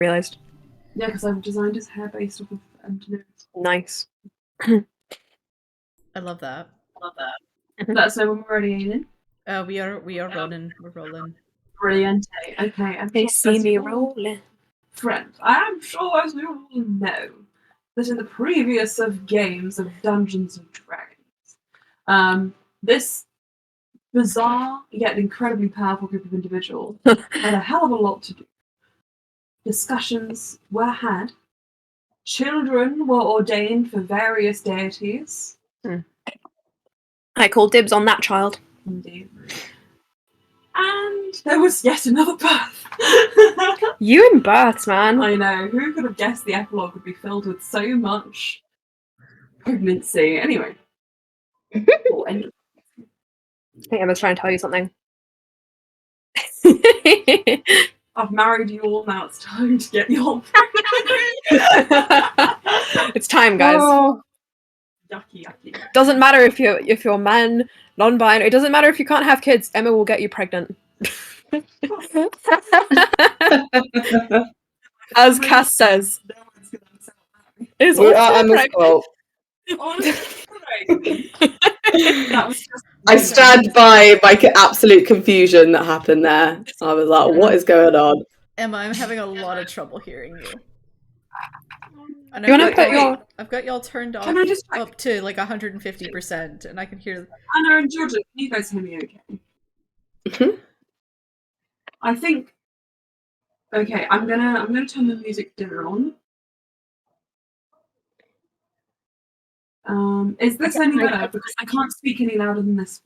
realised. Yeah, because I've designed his hair based off of nose. Nice. I love that. Let us know when we're ready, Aileen. We are rolling. We're rolling. Brilliant. Okay. They see me rolling. Friends, I am sure as we all know that in the previous of games of Dungeons and Dragons, this bizarre yet incredibly powerful group of individuals had a hell of a lot to do. Discussions were had. Children were ordained for various deities. I call dibs on that child. Indeed. And there was yet another birth. You and births, man. I know. Who could have guessed the epilogue would be filled with so much pregnancy? Anyway. I think Emma's trying to tell you something. I've married you all, now it's time to get you all It's time, guys. Oh. Yucky. Doesn't matter if you're man, non-binary. It doesn't matter if you can't have kids. Emma will get you pregnant. As Cass says. Is Emma's fault. I stand by my absolute confusion that happened there. I was like, what is going on? Emma, I'm having a lot of trouble hearing you. And I've got y'all turned off up to like 150%, and I can hear. Anna and Georgia, can you guys hear me okay? I think. Okay, I'm gonna turn the music down. Is this any better? Because I can't speak any louder than this.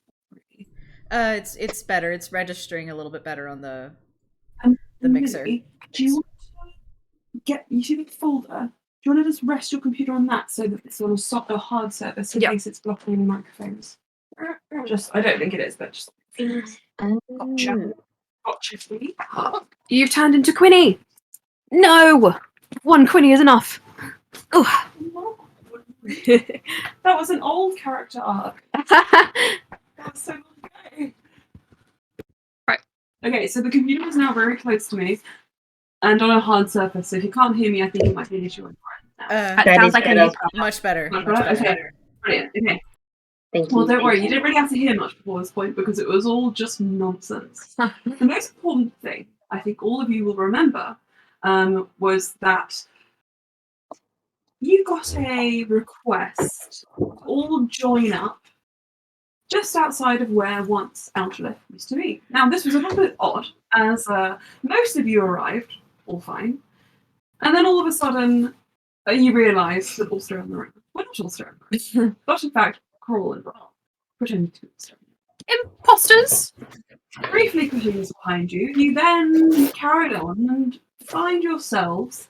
It's better. It's registering a little bit better on the mixer. Do you want to you see the folder? Do you want to just rest your computer on that so that it's on a soft or hard surface in case it's blocking any microphones? I don't think it is, but just. Gotcha. You've turned into Quinny. No, one Quinny is enough. Oh. That was an old character arc. That was so okay. Right. Okay, so the computer is now very close to me and on a hard surface. So if you can't hear me, I think it might be an issue on your end. That sounds like a much better. Okay. Brilliant. Okay. Thank you. Well, don't worry. You didn't really have to hear much before this point because it was all just nonsense. The most important thing I think all of you will remember was that you got a request to all join up just outside of where once Elderlith used to be. Now, this was a little bit odd, as most of you arrived, all fine, and then all of a sudden you realise that Ulster and the room. Well, not Ulster and the room, but in fact, Coral and Rob pretending to be Ulster. Imposters! Briefly putting this behind you, you then carried on and find yourselves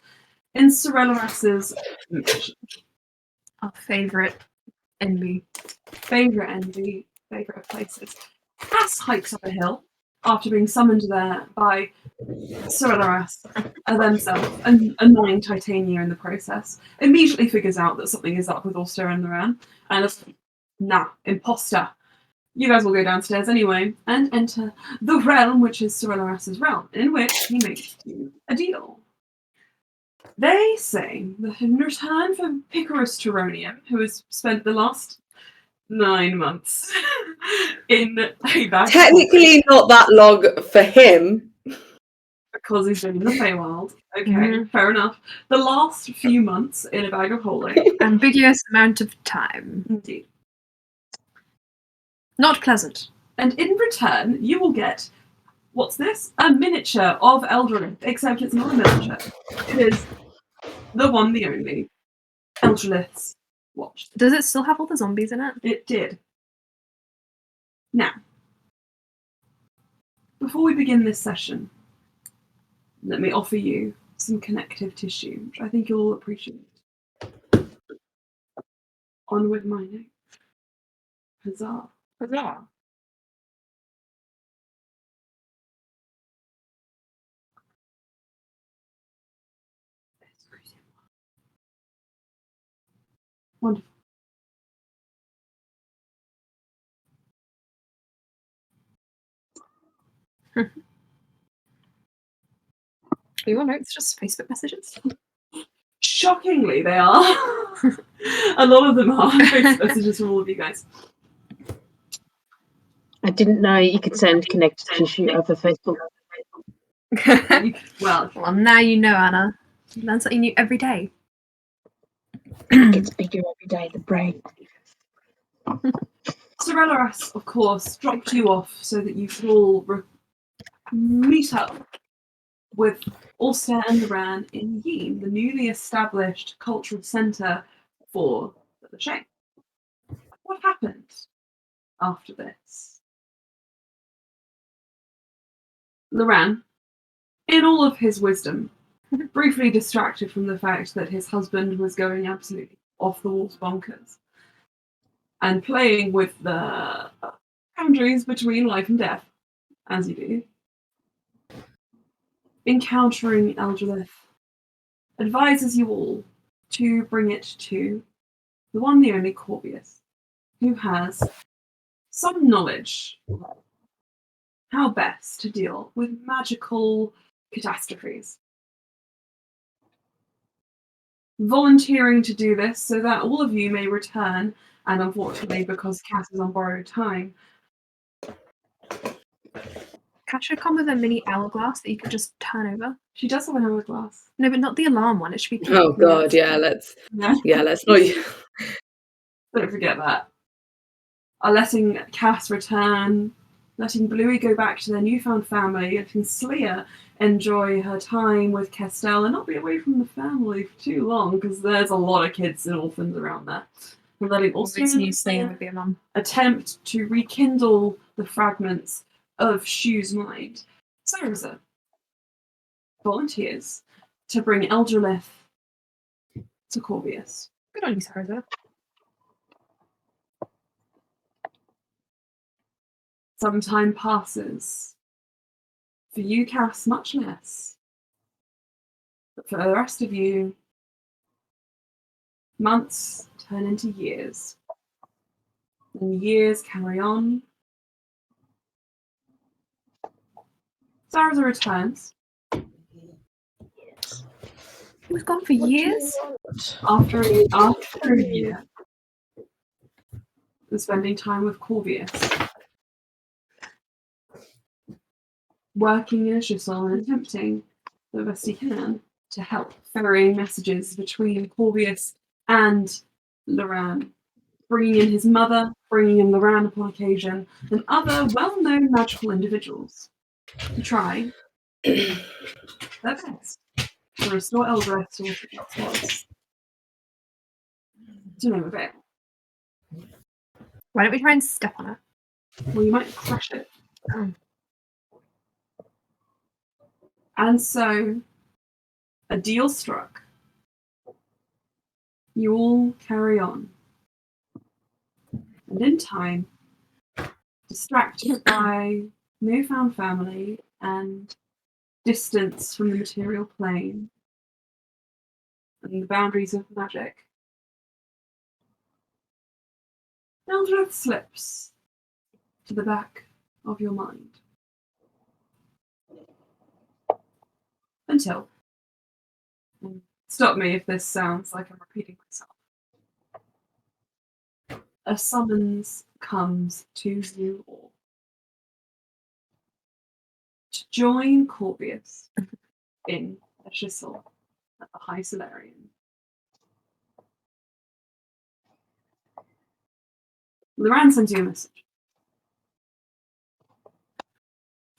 in Soreloras's mansion. Our favourite envy of places. Cass hikes up a hill after being summoned there by Soreloras themselves, and annoying Titania in the process. Immediately figures out that something is up with Ulster and Loran, and is imposter. You guys will go downstairs anyway and enter the realm, which is Soreloras's realm, in which he makes you a deal. They say that in return for Picarus Teronium, who has spent the last 9 months in a bag. Technically not that long for him. Because he's been in the Feywild. Okay, fair enough. The last few months in a bag of holding. Ambiguous amount of time. Indeed. Not pleasant. And in return, you will get, what's this? A miniature of Eldrith, except it's not a miniature. It is the one, the only, Eldrith's watch. Does it still have all the zombies in it? It did. Now, before we begin this session, let me offer you some connective tissue, which I think you'll all appreciate. On with my name. Huzzah. Huzzah. Wonderful. actually on. It's just Facebook messages. Shockingly, they are. A lot of them are Facebook messages from all of you guys. I didn't know you could send connected tissue over Facebook. Well, now you know, Anna. You learn something new every day. It gets bigger every day, the brain. Sorelloras, of course, dropped you off so that you could all meet up with Ulster and Loran in Yeen, the newly established cultural centre for the Shane. What happened after this? Loran, in all of his wisdom, briefly distracted from the fact that his husband was going absolutely off the walls bonkers and playing with the boundaries between life and death, as you do, encountering Eldrelith, advises you all to bring it to the one, the only Corvius, who has some knowledge how best to deal with magical catastrophes. Volunteering to do this so that all of you may return, and unfortunately, because Cass is on borrowed time. Cat should come with a mini hourglass that you could just turn over. She does have an hourglass. No, but not the alarm one. It should be. Oh god, yeah, let's not. Don't forget that. Are letting Cass return, letting Bluey go back to their newfound family, letting Sleer enjoy her time with Kestel and not be away from the family for too long, because there's a lot of kids and orphans around there. And letting also attempt to rekindle the fragments of Shu's mind. Sarza volunteers to bring Eldrelith to Corvius. Good on you, Sarza. Some time passes. For you, Cass, much less. But for the rest of you, months turn into years. And years carry on. Sarza returns. He was gone for years? After a year of spending time with Corvius. Working in a shuttle and attempting the best he can to help ferrying messages between Corvius and Loran, bringing in his mother, bringing in Loran upon occasion, and other well-known magical individuals to try their best to restore Eldrith to what it was. To no avail. Why don't we try and step on it? Well, you might crush it. Oh. And so, a deal struck. You all carry on. And in time, distracted by newfound family and distance from the material plane and the boundaries of magic, Eldrith slips to the back of your mind. Until, and stop me if this sounds like I'm repeating myself, a summons comes to you all to join Corvius in a Shissel at the High Solarian. Loran sends you a message.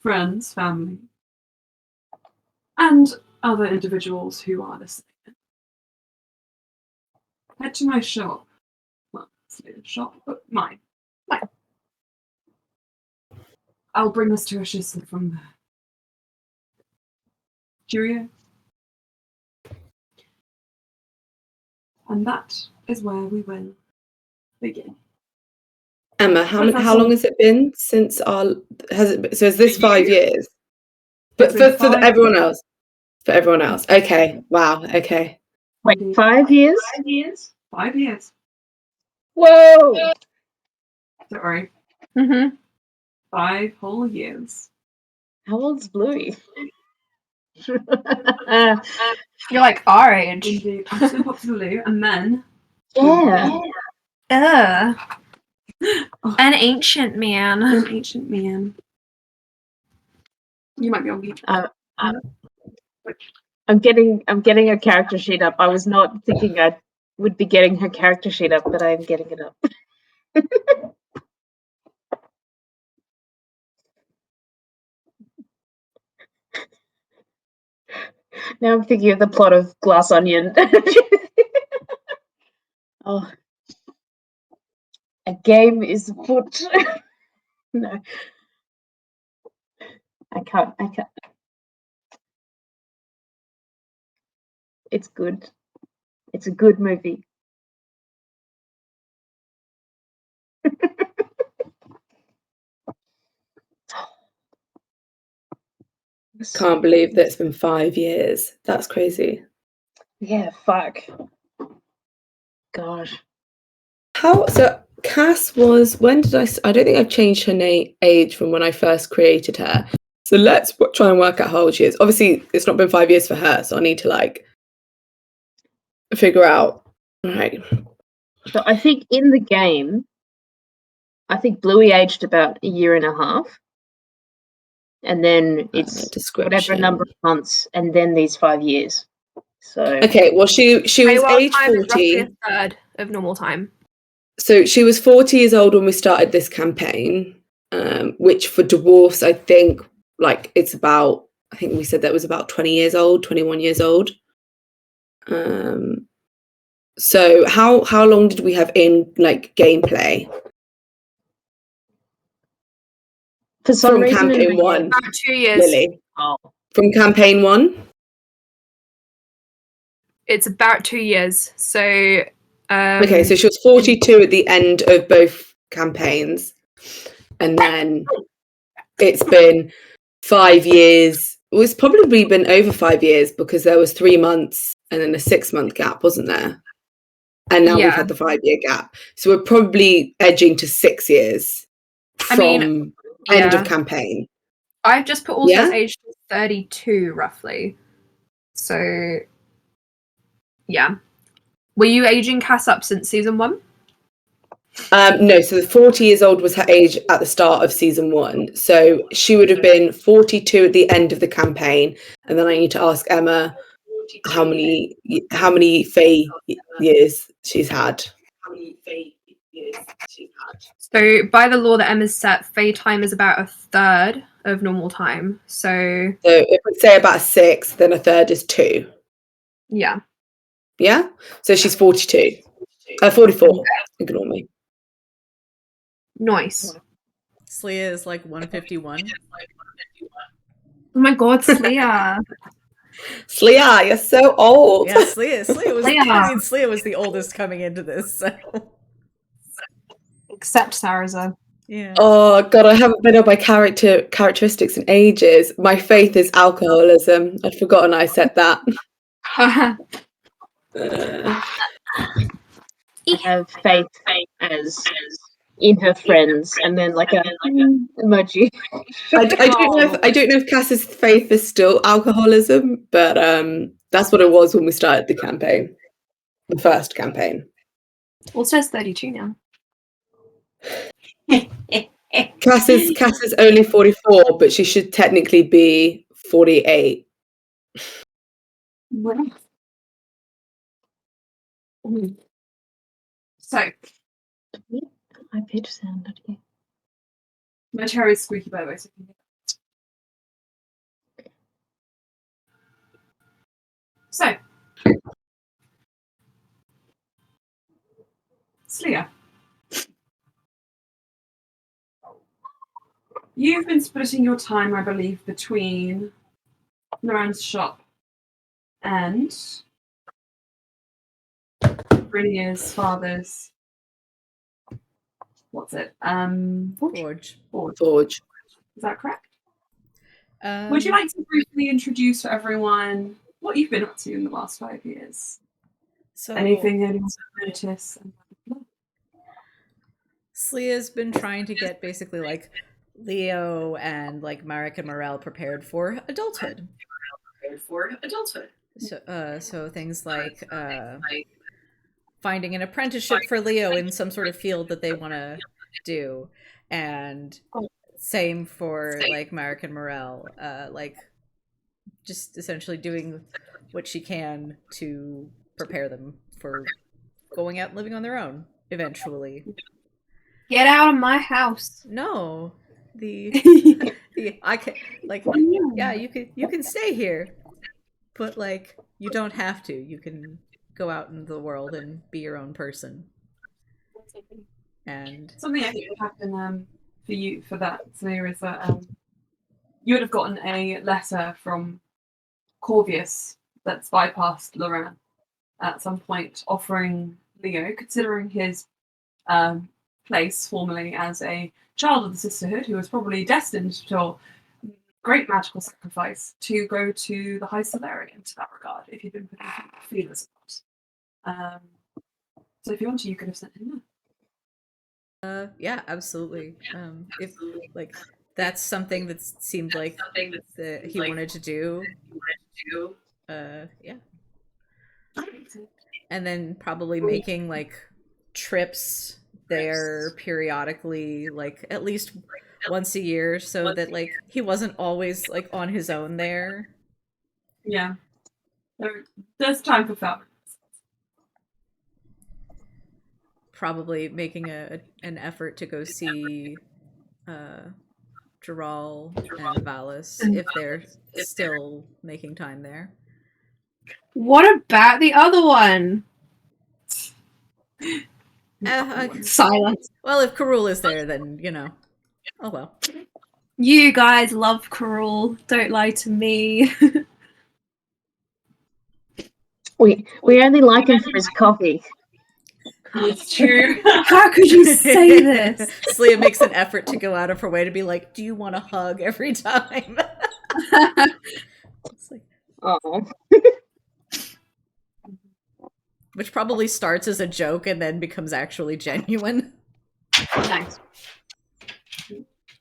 Friends, family, and other individuals who are listening. Head to my shop. Well, it's not a shop, but mine. I'll bring us to a Shissel from there. Cheerio. And that is where we will begin. Emma, how long has it been since our? So is this 5 years? But for everyone else. For everyone else. Okay. Wow. Okay. Wait, 5 years? 5 years? 5 years. Whoa! Sorry. Mm-hmm. 5 whole years. How old's Bluey? You're like our age. Indeed. I'm just going to pop to the loo, and then... Yeah. An ancient man. An ancient man. You might be on mute. I'm getting her character sheet up. I was not thinking I would be getting her character sheet up, but I'm getting it up. Now I'm thinking of the plot of Glass Onion. Oh, a game is afoot. No, I can't. It's good. It's a good movie. Can't believe that it's been 5 years. That's crazy. Yeah, fuck. Gosh. So Cass was, when did I don't think I've changed her age from when I first created her. So let's try and work out how old she is. Obviously, it's not been 5 years for her, so I need to like figure out. Right. So I think in the game, I think Bluey aged about a year and a half. And then it's whatever number of months, and then these 5 years. So okay, well she was age 40. A third of normal time. So she was 40 years old when we started this campaign, which for dwarfs, I think like it's about, I think we said that was about 20 years old, 21 years old. So how long did we have in like gameplay? For some reason, campaign 1, about 2 years. Lily. Oh. From campaign 1, it's about 2 years. So okay, so she was 42 at the end of both campaigns, and then it's been 5 years. Well, it's probably been over 5 years because there was 3 months and then a 6-month gap, wasn't there? And now we've had the 5-year gap, so we're probably edging to 6 years from end of campaign. I've just put Ulster's age to 32 roughly. So yeah. Were you aging Cass up since season 1? No, so the 40 years old was her age at the start of season 1. So she would have been 42 at the end of the campaign. And then I need to ask Emma how many Fae years she's had. So by the law that Emma's set, Fae time is about a third of normal time. So if we say about 6, then a third is 2. Yeah. Yeah? So she's 42. 44. Ignore me. Nice. Slia is like 151. Oh my god, Slia. Slia, you're so old. Yeah, Slia was. I mean, Slia was the oldest coming into this. So. Except Sarza. Yeah. Oh god, I haven't been on my characteristics in ages. My faith is alcoholism. I'd forgotten I said that. I have faith as in her friends, and then like a emoji. I don't know if Cass's faith is still alcoholism, but that's what it was when we started the campaign, the first campaign. Well, it says 32 now. Cass is only 44, but she should technically be 48. So, my page sounded here. My chair is squeaky, by the way. So Slia, you've been splitting your time, I believe, between Naran's shop and Brynja's father's. What's it? Forge. Forge. Is that correct? Would you like to briefly introduce for everyone what you've been up to in the last 5 years? So anything anyone's noticed? Slia's been trying to get basically like Leo and like Marek and Morel prepared for adulthood. for adulthood. So things like finding an apprenticeship for Leo in some sort of field that they want to do, and same for like Marek and Morel, like just essentially doing what she can to prepare them for going out and living on their own eventually. Get out of my house. No. I can, like, yeah, you can stay here, but like you don't have to. You can go out into the world and be your own person. And something I think would happen for you for that scenario is that you would have gotten a letter from Corvius that's bypassed Lorraine at some point, offering Leo, considering his place formerly as a child of the Sisterhood, who was probably destined to great magical sacrifice, to go to the High Solarian to that regard, if you'd been putting feelers out. So if you want to, you could have sent him there. Yeah, absolutely. If like that's something that seemed like that he wanted to do. Yeah. And then probably making like trips there periodically, like at least once a year, so that like he wasn't always like on his own there. Yeah. There's time for family. Probably making an effort to go see Gerald and Valis if they're still making time there. What about the other one? Silence. Well, if Karul is there, then, you know. Oh, well. You guys love Karul. Don't lie to me. We only like him for his coffee. It's true. How could you say this? Slia makes an effort to go out of her way to be like, do you want a hug every time? It's like, oh. Which probably starts as a joke and then becomes actually genuine. Nice.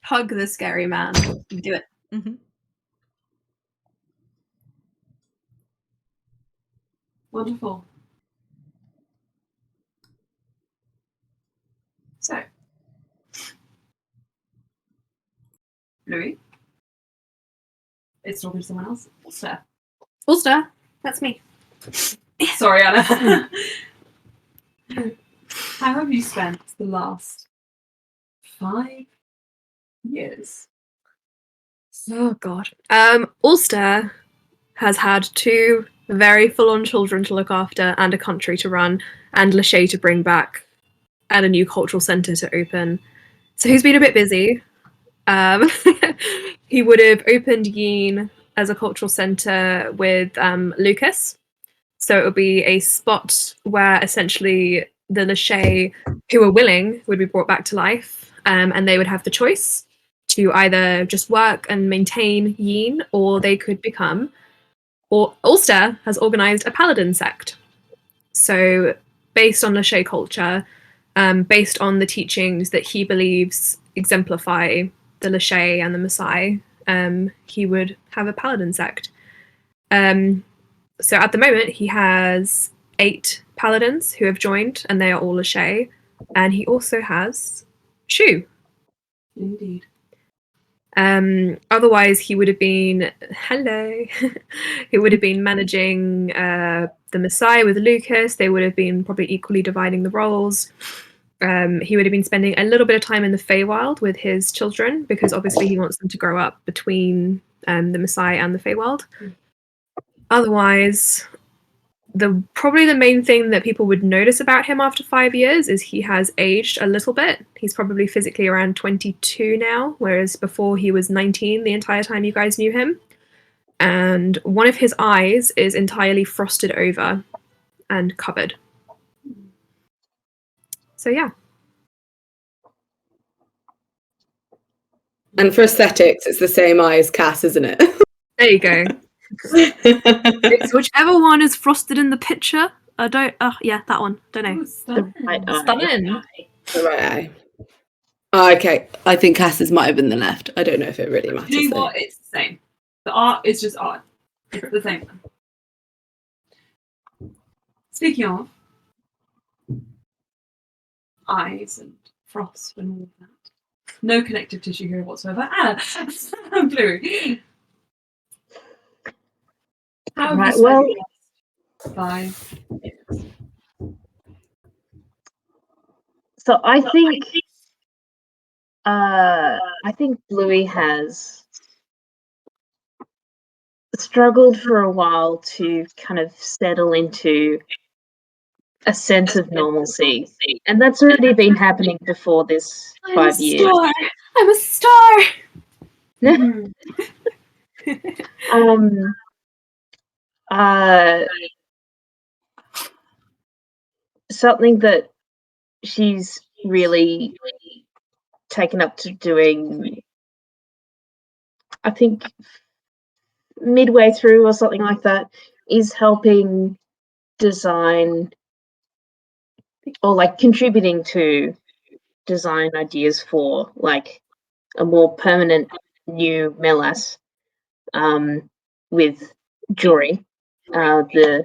Hug the scary man. Do it. Mm-hmm. Wonderful. So, Louis, it's talking to someone else. Ulster. Ulster, that's me. Sorry, Anna. How have you spent the last 5 years? Oh God. Ulster has had 2 very full-on children to look after, and a country to run, and Lachey to bring back, and a new cultural centre to open. So he's been a bit busy. He would have opened Yeen as a cultural centre with Lucas. So it would be a spot where essentially the Lachey who are willing would be brought back to life, and they would have the choice to either just work and maintain Yeen, or they could become, or Ulster has organised a paladin sect. So based on Lachey culture, based on the teachings that he believes exemplify the Lachey and the Maasai, he would have a paladin sect. So at the moment, he has 8 paladins who have joined, and they are all Lachey. And he also has Shu. Indeed. Otherwise, he would have been he would have been managing the Maasai with Lucas. They would have been probably equally dividing the roles. He would have been spending a little bit of time in the Feywild with his children, because obviously he wants them to grow up between the Maasai and the Feywild. Otherwise, probably the main thing that people would notice about him after 5 years is he has aged a little bit. He's probably physically around 22 now, whereas before he was 19 the entire time you guys knew him. And one of his eyes is entirely frosted over and covered. So yeah. And for aesthetics, it's the same eye as Cass, isn't it? There you go. It's whichever one is frosted in the picture. I don't. Yeah, that one. Don't know. Stunning. Stunning. The right eye. Oh, okay. I think Cass's might have been the left. I don't know if it really matters. Do you know what? It's the same. The art is just art. It's the same one. Speaking of eyes and frost and all of that, no connective tissue here whatsoever. Bluey. How have you spent the last 5 years? So I think Bluey has struggled for a while to kind of settle into a sense of normalcy, and that's already been happening before this 5 years. I'm a star. Something that she's really taken up to doing, I think midway through or something like that, is helping design or like contributing to design ideas for like a more permanent new Melas, with Jory, the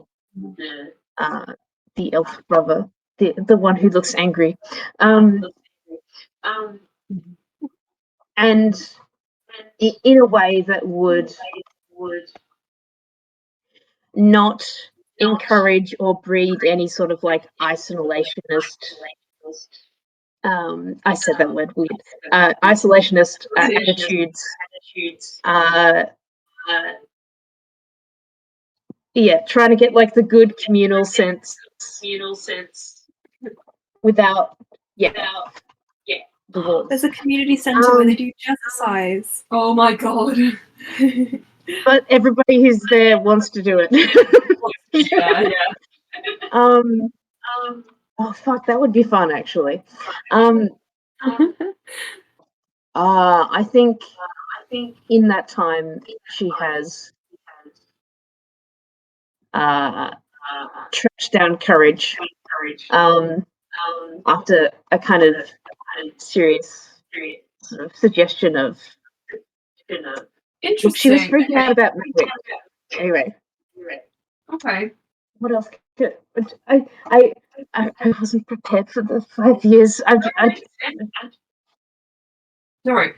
elf brother, the one who looks angry, and in a way that would not encourage or breed any sort of like isolationist. I said that word weird. Isolationist attitudes. Trying to get like the good communal sense without the walls. There's a community centre where they do jazzercise. Oh my god. But everybody who's there wants to do it. Yeah. Oh fuck, that would be fun actually. I think in that time she has trashed down courage after a kind of serious sort of suggestion of Interesting. she was freaking out about magic. Anyway. Okay. What else could I wasn't prepared for the 5 years. Sorry.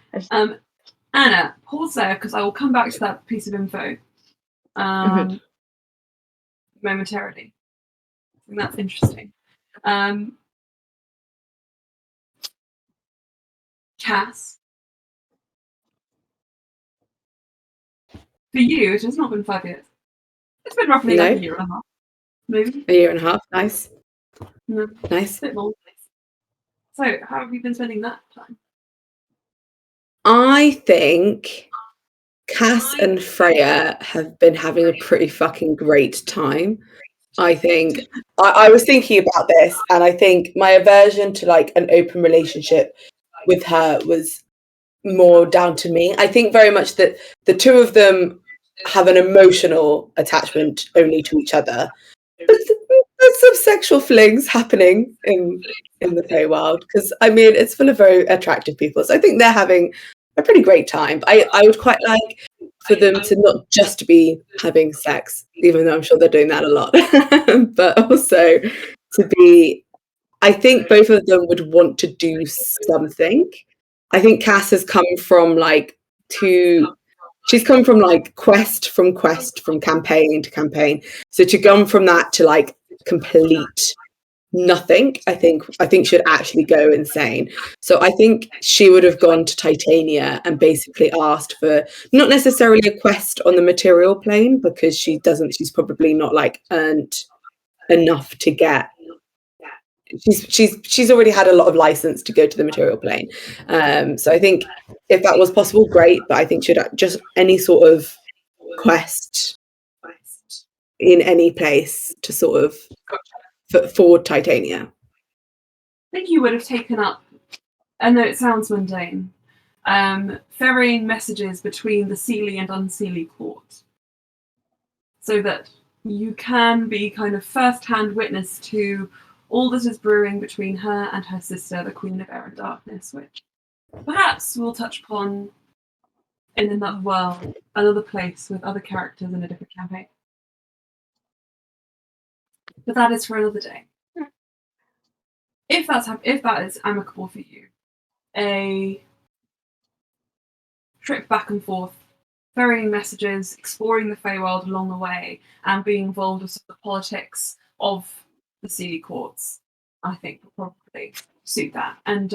Anna, pause there because I will come back to that piece of info momentarily. I think that's interesting. Cass, for you, it has not been 5 years. It's been roughly like a year and a half, maybe. A year and a half, nice. No, nice. A bit more. So, how have you been spending that time? I think Cass and Freya have been having a pretty fucking great time. I think I was thinking about this, and I think my aversion to like an open relationship with her was more down to me. I think very much that the two of them have an emotional attachment only to each other. But there's some sexual flings happening in the Feywild, because I mean it's full of very attractive people. So I think they're having a pretty great time. I would quite like for them to not just be having sex, even though I'm sure they're doing that a lot, but also to be, I think both of them would want to do something. I think Cass has come from like she's come from like quest, from campaign to campaign. So to go from that to like complete nothing, I think she'd actually go insane. So I think she would have gone to Titania and basically asked for not necessarily a quest on the material plane, because she's probably not like earned enough to get. She's already had a lot of license to go to the material plane. So I think if that was possible, great. But I think she'd just any sort of quest in any place to sort of for Titania. I think you would have taken up, I know it sounds mundane, ferrying messages between the Seelie and Unseelie court, so that you can be kind of first-hand witness to all that is brewing between her and her sister, the Queen of Air and Darkness, which perhaps we'll touch upon in another world, another place with other characters in a different campaign. But that is for another day. If that is amicable for you, a trip back and forth, ferrying messages, exploring the Feywild along the way, and being involved with the politics of the Sealy Courts, I think would probably suit that. And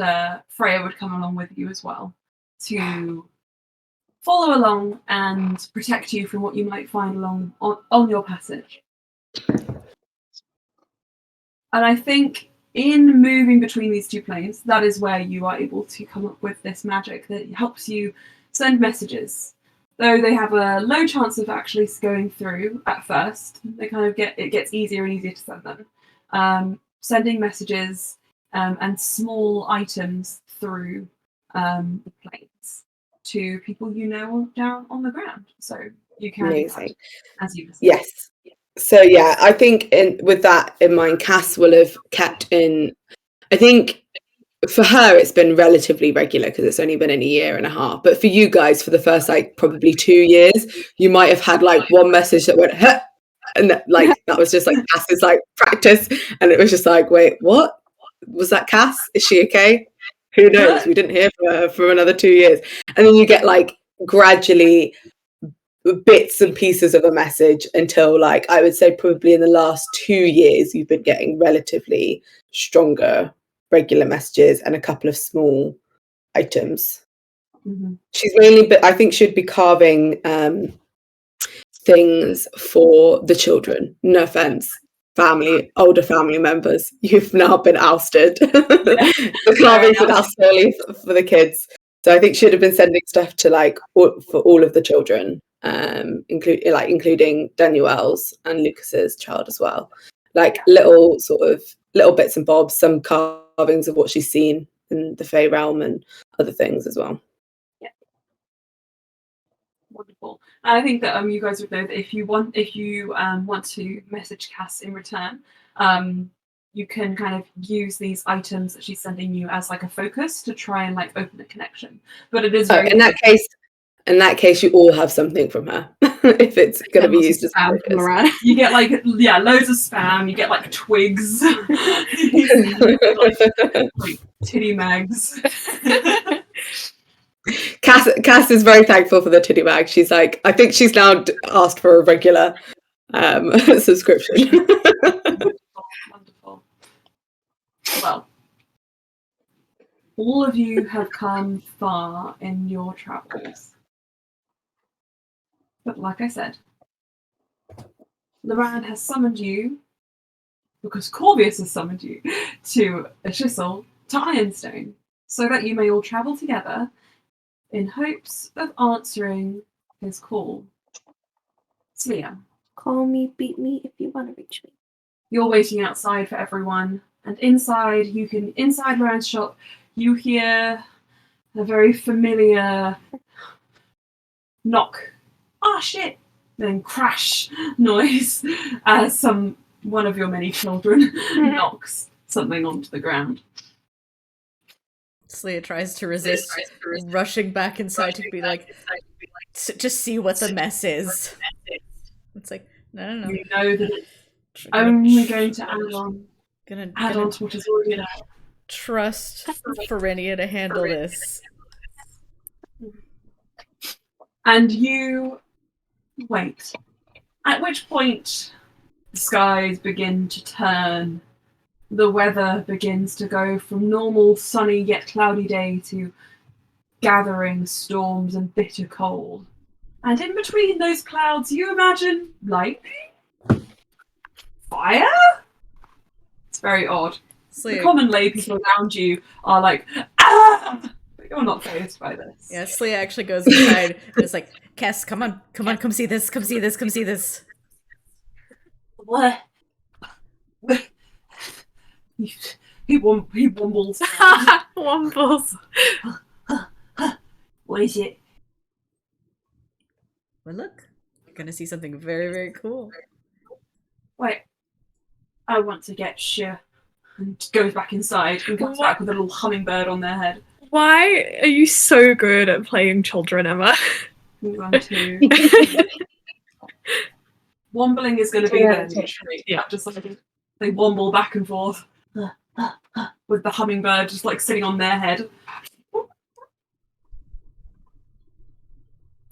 Freya would come along with you as well to follow along and protect you from what you might find along on your passage. And I think in moving between these two planes, that is where you are able to come up with this magic that helps you send messages. Though they have a low chance of actually going through at first, they kind of it gets easier and easier to send them. Sending messages and small items through the planes to people you know down on the ground. So you can do that, as you said. Yes. So yeah, I think with that in mind, Cass will have kept in. I think for her it's been relatively regular because it's only been in a year and a half. But for you guys, for the first like probably 2 years, you might have had like one message that went, huh! And that was just like Cass's like practice, and it was just like, wait, what was that? Cass? Is she okay? Who knows? We didn't hear from her for another 2 years, and then you get like gradually bits and pieces of a message until like I would say probably in the last 2 years you've been getting relatively stronger regular messages and a couple of small items. Mm-hmm. She's mainly, but I think she'd be carving things for the children. No offense, older family members, you've now been ousted. The carvings are now solely for the kids. So I think she'd have been sending stuff to like for all of the children, including Danielle's and Lucas's child as well. Like little bits and bobs, some carvings of what she's seen in the Fey realm and other things as well. Yeah. Wonderful. And I think that you guys would know that if you want to message Cass in return, you can kind of use these items that she's sending you as like a focus to try and like open a connection. But it is very in that case, you all have something from her if it's going to be used as spam from around. You get like loads of spam. You get like twigs, like titty mags. Cass is very thankful for the titty mag. She's like, I think she's now asked for a regular subscription. Wonderful. Well, all of you have come far in your travels. But like I said, Loran has summoned you, because Corvius has summoned you, to a chisel to Ironstone, so that you may all travel together in hopes of answering his call. Slia. Call me, beat me if you want to reach me. You're waiting outside for everyone, and inside Loran's shop, you hear a very familiar knock. Ah, shit! Then crash noise as one of your many children knocks something onto the ground. Slia tries to resist, rushing back inside to be like, just see what the mess is. It's like, no. You know that it's only going to add on to what is already there. Trust Farinia to handle this. And you wait. At which point, the skies begin to turn. The weather begins to go from normal sunny yet cloudy day to gathering storms and bitter cold. And in between those clouds, you imagine lightning? Fire? It's very odd. The common lay people around you are like, ah! But you're not fazed by this. Yeah, Slia actually goes inside and is like, Cass, come on, come see this. What? He wumbles. Wumbles. What is it? Well, look, you're gonna see something very, very cool. Wait, I want to get sure. And goes back inside and comes back with a little hummingbird on their head. Why are you so good at playing children, Emma? 1, 2. Wombling is going to be their new trait. Yeah, just like they womble back and forth with the hummingbird just like sitting on their head.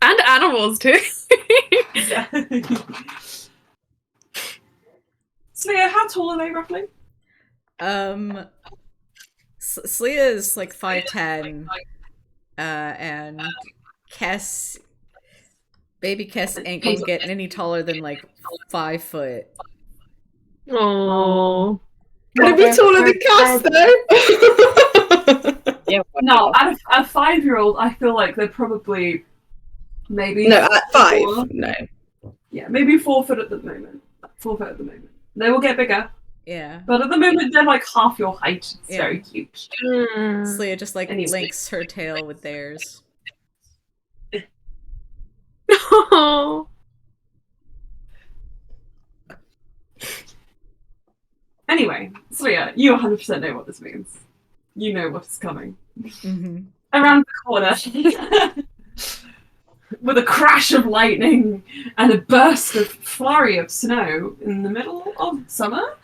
And animals too. Yeah. Sleia, how tall are they roughly? Sleia is like 5'10", and Kess, baby Kess ain't gonna get any taller than like 5 foot. Oh, Gonna be taller than Cass though. Yeah. No, out of a 5-year-old, I feel like they're probably maybe No, at 5. 4. No. Yeah, maybe 4 foot at the moment. 4 foot at the moment. They will get bigger, Yeah. but at the moment they're like half your height. It's Yeah. very cute. Sleia just like Anyway. links her tail with theirs. oh. Anyway, Sleia, you 100% know what this means. You know what is coming. Mm-hmm. Around the corner, with a crash of lightning and a burst of flurry of snow in the middle of summer,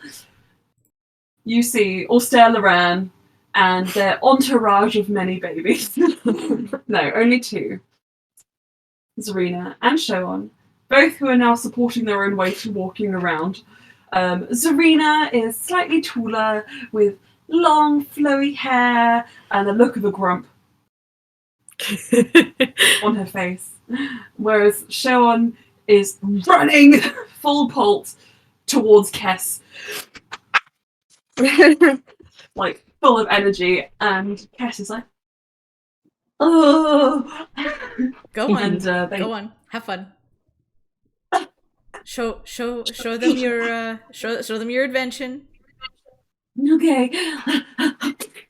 you see Austere Loran and their entourage of many babies. No, only 2. Zarina and Shoon, both who are now supporting their own weight and walking around. Zarina is slightly taller with long, flowy hair and the look of a grump on her face, whereas Shoon is running full pult towards Kess, like full of energy, and Kess is like, "Oh, Go on, And, go on, have fun. Show them your show them your invention. Okay."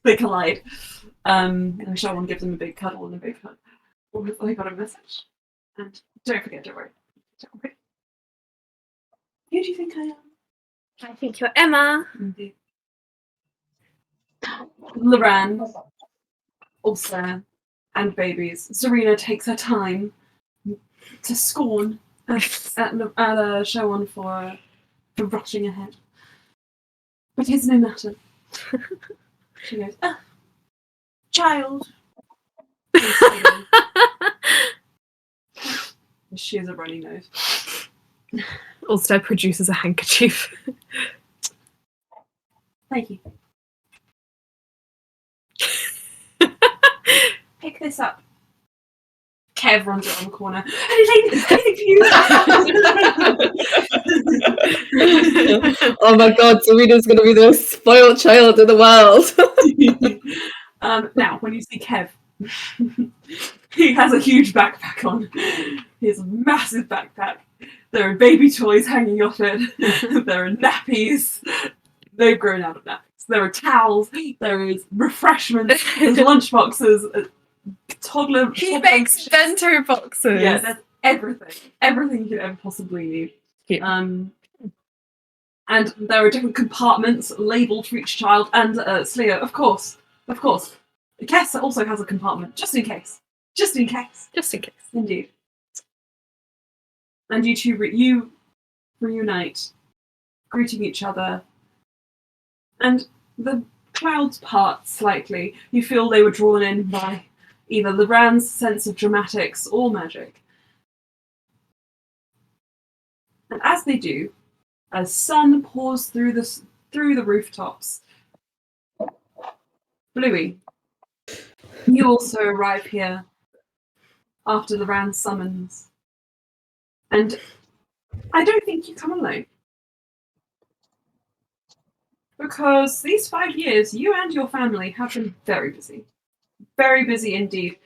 They collide. And Shoon gives them a big cuddle and a big hug. Oh, I got a message. And don't forget, don't worry. Who do you think I am? I think you're Emma. Indeed. Loran, Ulster, and babies. Zarina takes her time to scorn at Shoon for rushing ahead. But it's no matter. She goes, child. She has a runny nose. Ulster produces a handkerchief. Thank you. Pick this up. Kev runs around the corner. Anything for you? Oh my god, Serena's gonna be the most spoiled child in the world. Now, when you see Kev, he has a huge backpack on. He has a massive backpack. There are baby toys hanging off it. There are nappies. They've grown out of nappies. There are towels. There is refreshments. There's lunchboxes. Toddler. He makes bento boxes. Yeah, there's everything. Everything you could ever possibly need. Yeah. And there are different compartments labelled for each child. And Sleia, of course. Kess also has a compartment, just in case. Just in case. Just in case. Indeed. And you two you reunite, greeting each other. And the clouds part slightly. You feel they were drawn in by either Loran's sense of dramatics or magic. And as they do, as sun pours through the rooftops, Bluey, you also arrive here after Loran's summons. And I don't think you come alone. Because these 5 years, you and your family have been very busy. Very busy indeed.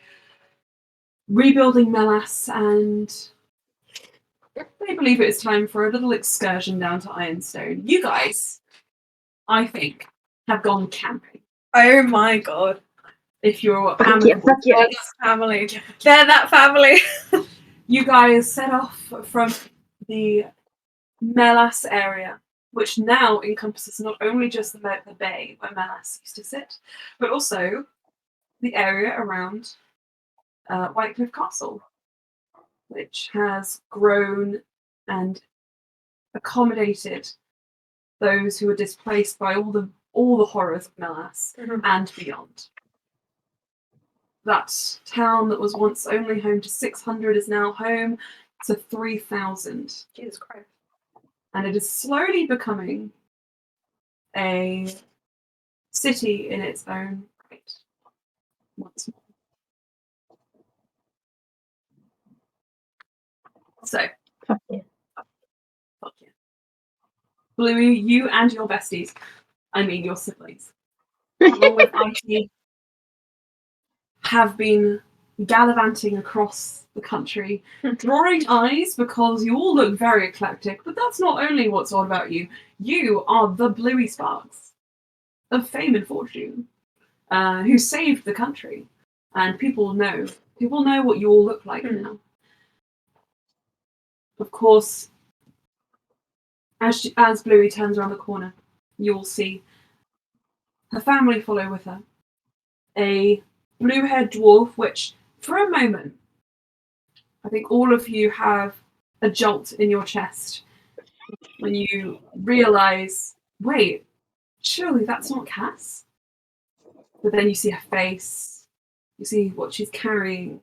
Rebuilding Melas, and they believe it is time for a little excursion down to Ironstone. You guys, I think, have gone camping. Oh my god. If you're They're That family. They're that family. You guys set off from the Melas area, which now encompasses not only just the bay where Melas used to sit, but also the area around Whitecliff Castle. which has grown and accommodated those who were displaced by all the horrors of Melas and beyond. That town that was once only home to 600 is now home to 3,000. Jesus Christ. And it is slowly becoming a city in its own right. Once more. So, Fuck yeah. fuck yeah. Bluey, you and your besties, I mean your siblings, along with IT, have been gallivanting across the country, drawing eyes because you all look very eclectic, but that's not only what's odd about you. You are the Bluey Sparks of fame and fortune, who saved the country. And people know what you all look like now. Of course, as Bluey turns around the corner, you'll see her family follow with her. A blue-haired dwarf, which, for a moment, I think all of you have a jolt in your chest when you realise, wait, surely that's not Cass? But then you see her face, you see what she's carrying,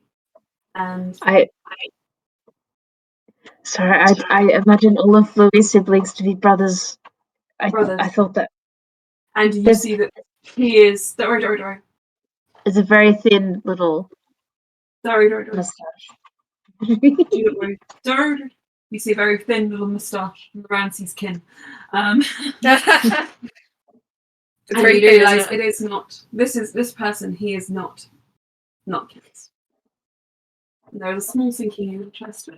and I imagine all of Bluey's siblings to be brothers. Brothers. I thought that. And you see that he is. Sorry. It's a very thin little Sorry. mustache. You see a very thin little moustache from Ramsay's kin. It's And very you thin, realise isn't it? it is not. This person. He is not Cass. There is a small sinking in your chest.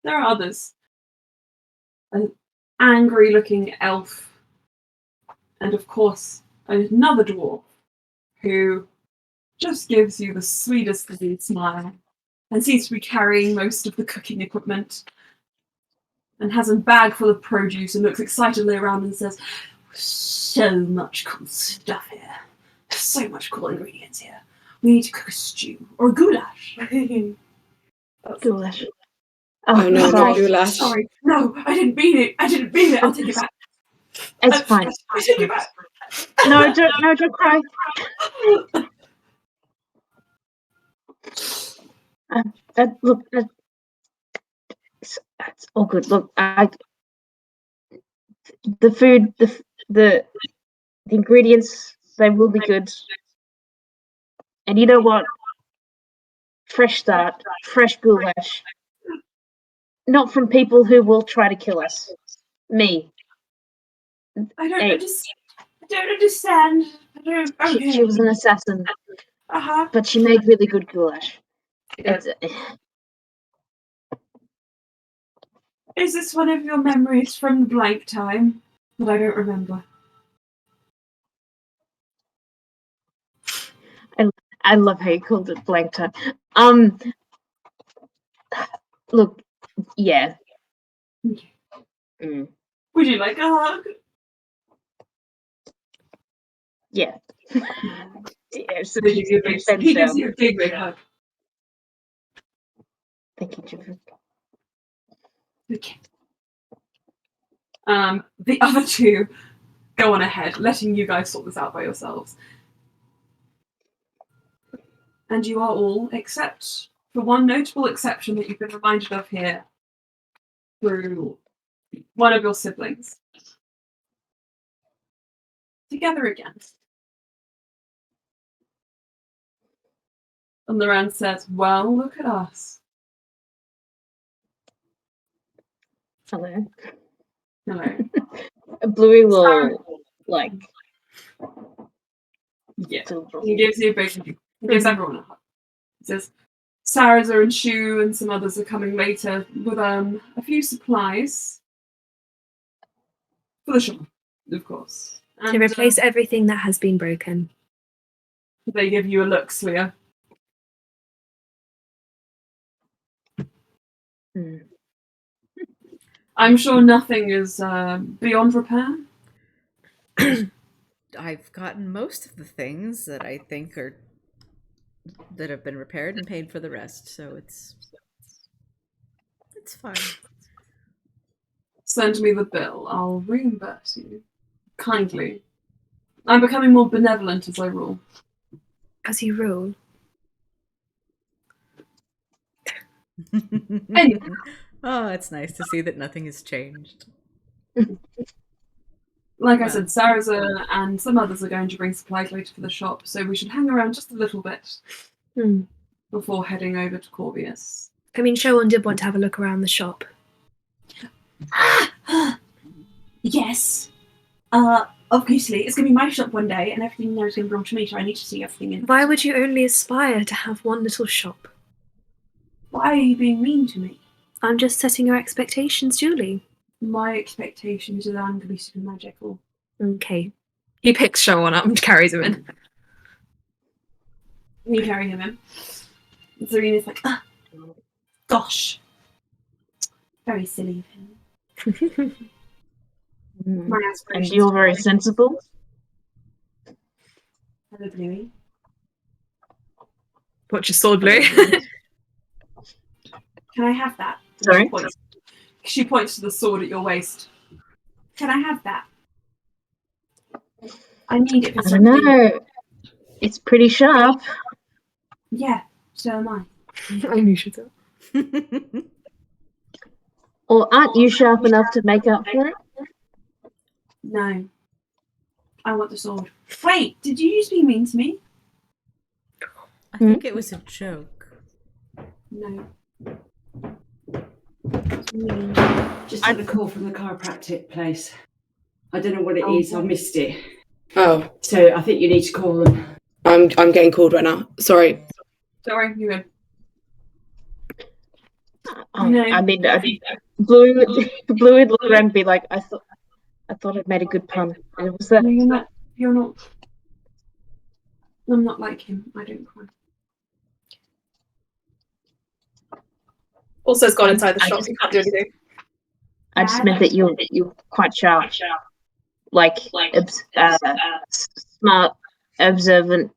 There are others. An angry-looking elf, and of course another dwarf who just gives you the sweetest little smile and seems to be carrying most of the cooking equipment and has a bag full of produce and looks excitedly around and says, "So much cool stuff here. So much cool ingredients here. We need to cook a stew or a goulash." Goulash. Oh no, not goulash. Sorry. No, I didn't mean it. I'll take it back. It's fine. I take it back. No, don't cry. Look, it's all good. Look, the food, the ingredients, they will be good. And you know what? Fresh start, fresh goulash. Not from people who will try to kill us. Me. I don't understand. Okay. She was an assassin, Uh-huh. but she made really good goulash. Is this one of your memories from the blank time that I don't remember? I love how you called it blank time. Look, yeah. Mm. Would you like a hug? Yeah. Yeah, so He gives you a big hug. Thank you, Jeffrey. Okay. The other two go on ahead, letting you guys sort this out by yourselves. And you are all, except for one notable exception that you've been reminded of here, through one of your siblings, together again. And Loran says, "Well, look at us." Hello. Bluey will, yeah. He gives everyone a hug. He says, Saraza and Shu and some others are coming later with a few supplies for the shop, of course. To replace everything that has been broken. They give you a look, Slia. I'm sure nothing is beyond repair. I've gotten most of the things that I think are that have been repaired and paid for the rest, so it's It's fine. Send me the bill. I'll reimburse you. Kindly. I'm becoming more benevolent as I rule. As you rule. Oh, it's nice to see that nothing has changed. Like I said, Sarahza and some others are going to bring supplies later for the shop, so we should hang around just a little bit before heading over to Corvius. I mean, Showan did want to have a look around the shop. Yes. Obviously, it's going to be my shop one day, and everything there is going to belong to me, so I need to see everything in. Why would you only aspire to have one little shop? Why are you being mean to me? I'm just setting your expectations, Julie. My expectations are that I'm going to be super magical. Okay. He picks Showan up and carries him in. You carry him in. And Serena's like, gosh. Very silly of him. And you're very sensible. Hello, Bluey. What's your sword, Bluey? Can I have that? Sorry? She points to the sword at your waist. Can I have that? I need it for I something. don't know. It's pretty sharp. Yeah, so am I. I knew she'd do. Or aren't you sharp enough to make up for it? No. I want the sword. Wait, did you just be mean to me? I think it was a joke. No. Just had a call from the chiropractic place. I don't know what it is. I missed it. Oh, So I think you need to call them. I'm getting called right now. Sorry. Sorry, you're good. No. I mean, Blue would look around and be like, I thought I'd made a good pun. And it was that. No, you're not. You're not. I'm not like him. I don't cry. Also, it's gone inside the shop. You can't do anything. I just meant that you're quite sharp. Like smart, observant.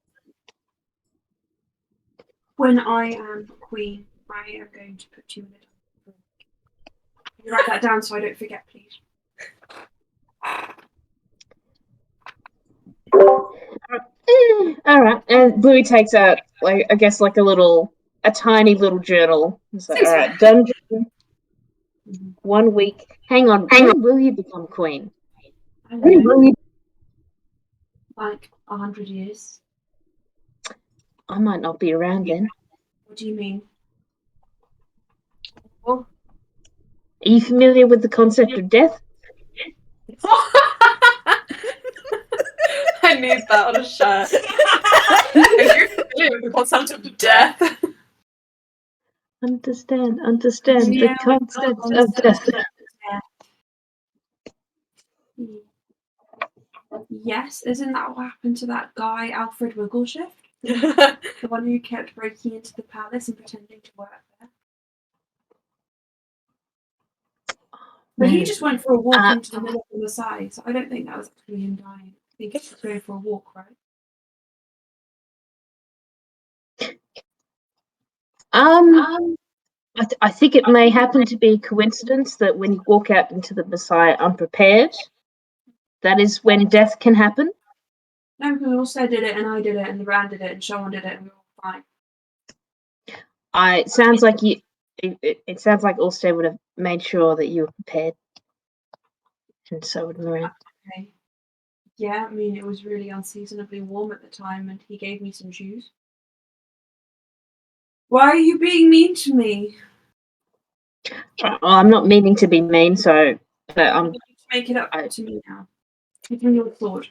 When I am queen, I am going to put you in it. Can you write that down so I don't forget, please? All right. And Bluey takes out, like, I guess, like a tiny little journal. It's like, all right, dungeon. 1 week. Hang on. When will you become queen? I don't know. Like 100 years. I might not be around then. What do you mean? Are you familiar with the concept of death? I need that on a shirt. Are you familiar with the concept of death? Understand the concept of death. Yes, isn't that what happened to that guy, Alfred Wiggleshift? The one who kept breaking into the palace and pretending to work there? But he just went for a walk into the middle of the side, so I don't think that was actually him dying. I think he was going for a walk, right? I think it may happen to be a coincidence that when you walk out into the Messiah unprepared, that is when death can happen. No, we also did it, and I did it, and the Rand did it, and Sean did it, and we were all fine. It sounds like it sounds like Ulster would have made sure that you were prepared, and so would Moran. Okay. Yeah, I mean, it was really unseasonably warm at the time, and he gave me some shoes. Why are you being mean to me? I'm not meaning to be mean, so but You need to make it up to me now. Give me your sword.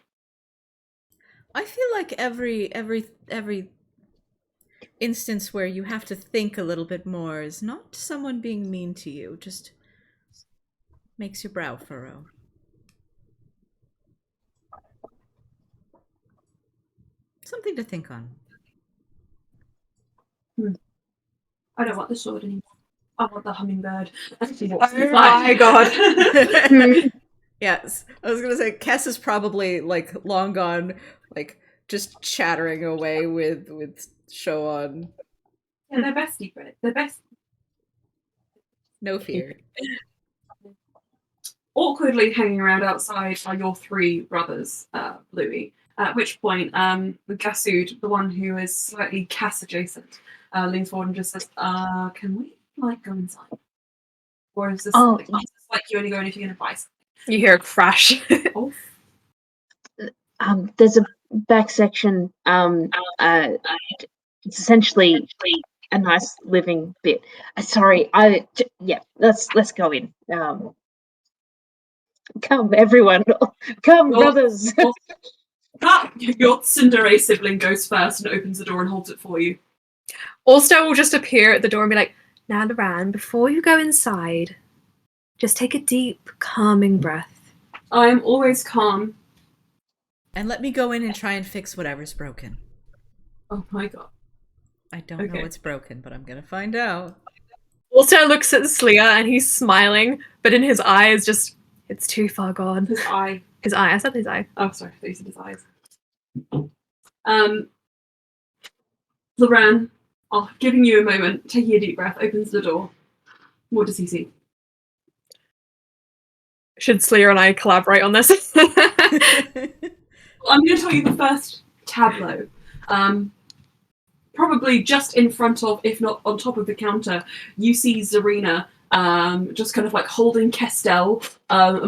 I feel like every instance where you have to think a little bit more is not someone being mean to you, just makes your brow furrow. Something to think on. I don't want the sword anymore. I want the hummingbird. Oh my god. Yes, I was gonna say Kess is probably like long gone, like just chattering away with Shoan. Yeah, they're bestie, but they're best. No fear. Awkwardly hanging around outside are your three brothers, Bluey. At which point, Gasud, the one who is slightly Cass adjacent, leans forward and just says, "Can we go inside, or is this like you only go in if you're going to buy something?" You hear a crash. Oh. There's a back section. It's essentially a nice living bit. Sorry, let's go in. Come, everyone, come, brothers. Your Cinderella sibling goes first and opens the door and holds it for you. Ulster will just appear at the door and be like, "Now, Loran, before you go inside, just take a deep, calming breath." I am always calm. And let me go in and try and fix whatever's broken. Oh my god. I don't know what's broken, but I'm gonna find out. Ulster looks at Slia and he's smiling, but in his eyes, just, it's too far gone. His eye. His eye. I said his eye. Oh, sorry. I thought you said his eyes. Loran, giving you a moment, taking a deep breath, opens the door. What does he see? Should Slia and I collaborate on this? I'm going to tell you the first tableau. Probably just in front of, if not on top of the counter, you see Zarina just kind of like holding Kestel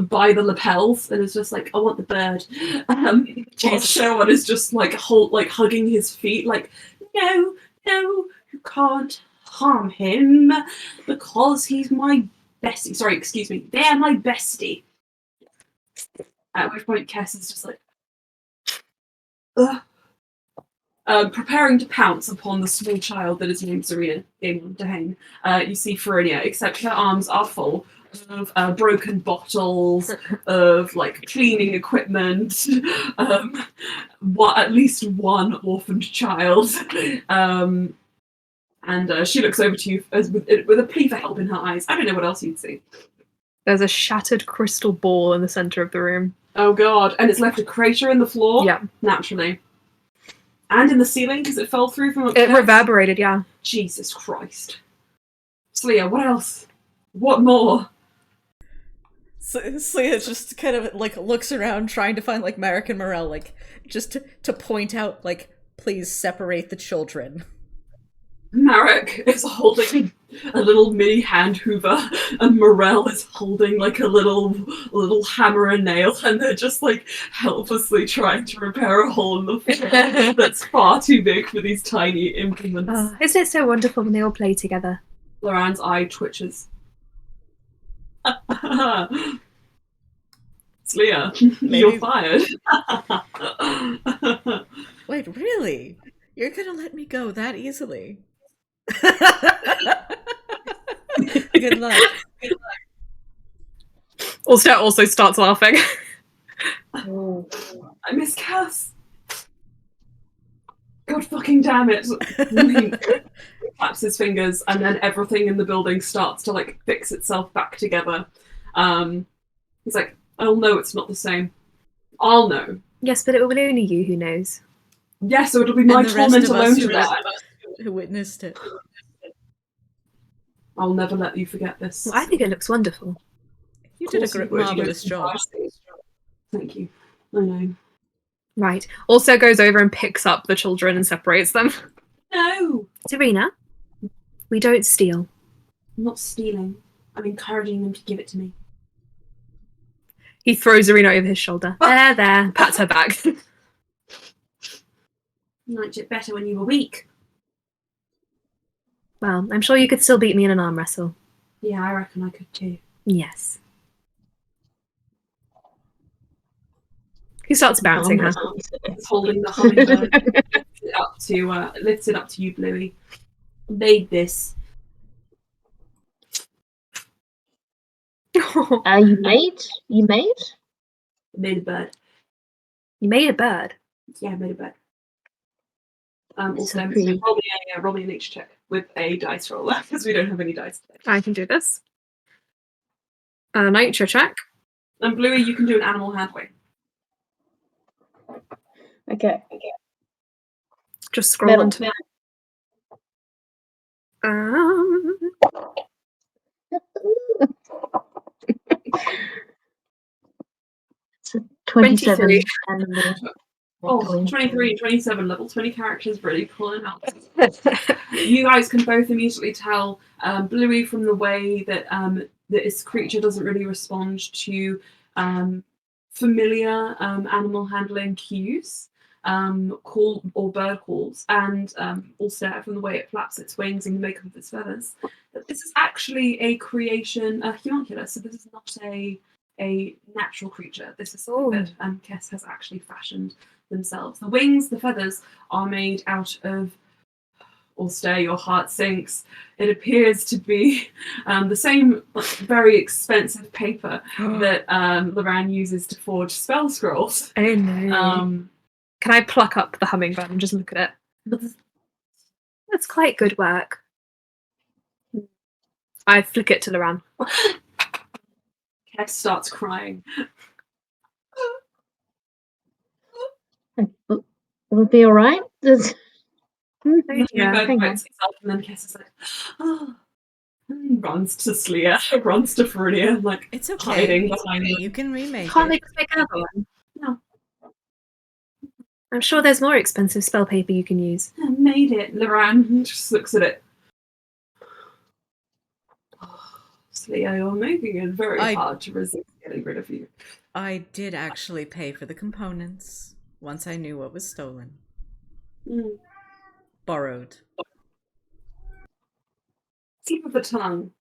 by the lapels, and is just like, "I want the bird." While Sherwood is just like hugging his feet, like, "No, you can't harm him because he's my bestie." Sorry, excuse me, they're my bestie. At which point Kess is just like, ugh. Preparing to pounce upon the small child that is named Zarina Dehane. You see Feronia, except her arms are full of broken bottles, of like cleaning equipment, at least one orphaned child. And she looks over to you with a plea for help in her eyes. I don't know what else you'd see. There's a shattered crystal ball in the center of the room. Oh god, and it's left a crater in the floor? Yeah. Naturally. And in the ceiling, because it fell through from upstairs? It reverberated, yeah. Jesus Christ. Slia, what else? What more? Slia just kind of like looks around trying to find like Marek and Morel, like just to point out, like, please separate the children. Marek is holding a little mini hand hoover, and Morel is holding like a little hammer and nail, and they're just like helplessly trying to repair a hole in the floor that's far too big for these tiny implements. Isn't it so wonderful when they all play together? Loran's eye twitches. Slia, you're fired. Wait, really? You're gonna let me go that easily? Good luck. Ulster also starts laughing. I miss Cass. God fucking damn it. He claps his fingers, and then everything in the building starts to like fix itself back together. He's like, "I'll know it's not the same. I'll know." Yes, but it will be only you who knows. Yeah, so it'll be my torment alone to die. Who witnessed it. I'll never let you forget this. Well, I think it looks wonderful. You did a marvelous job. Thank you. I know. Right. Also goes over and picks up the children and separates them. No! Zarina, we don't steal. I'm not stealing. I'm encouraging them to give it to me. He throws Zarina over his shoulder. There, pats her back. You liked it better when you were weak. Well, I'm sure you could still beat me in an arm wrestle. Yeah, I reckon I could too. Yes. He starts bouncing her. He's holding the hummingbird. Lifts it up to you, Bluey. Made this. You made? You made? Made a bird. You made a bird? Yeah, I made a bird. So Also, pretty. roll me a nature check with a dice roller, because we don't have any dice today. I can do this. A nature check. And Bluey, you can do an animal handling. Okay. Just scroll Metal. into It's a 27 23. animal. Oh, 23 and 27 level 20 characters really pulling out. You guys can both immediately tell Bluey from the way that this creature doesn't really respond to familiar animal handling cues, call or bird calls, and also from the way it flaps its wings and the makeup of its feathers. That this is actually a creation, a homunculus. So this is not a natural creature. This is something that Kess has actually fashioned themselves. The wings, the feathers are made out of, or stay, your heart sinks. It appears to be the same very expensive paper that Loran uses to forge spell scrolls. Oh no. Can I pluck up the hummingbird and just look at it? That's quite good work. I flick it to Loran. Kess starts crying. Will it be all right? Yeah, and then Kess is like, oh, runs to Sleia, runs to Ferunia, like It's okay. hiding behind You can remake Can't they it. just make another one? No. I'm sure there's more expensive spell paper you can use. I made it. Loran just looks at it. Sleia, you're making it very hard to resist getting rid of you. I did actually pay for the components once I knew what was stolen. Borrowed. Slip of the tongue.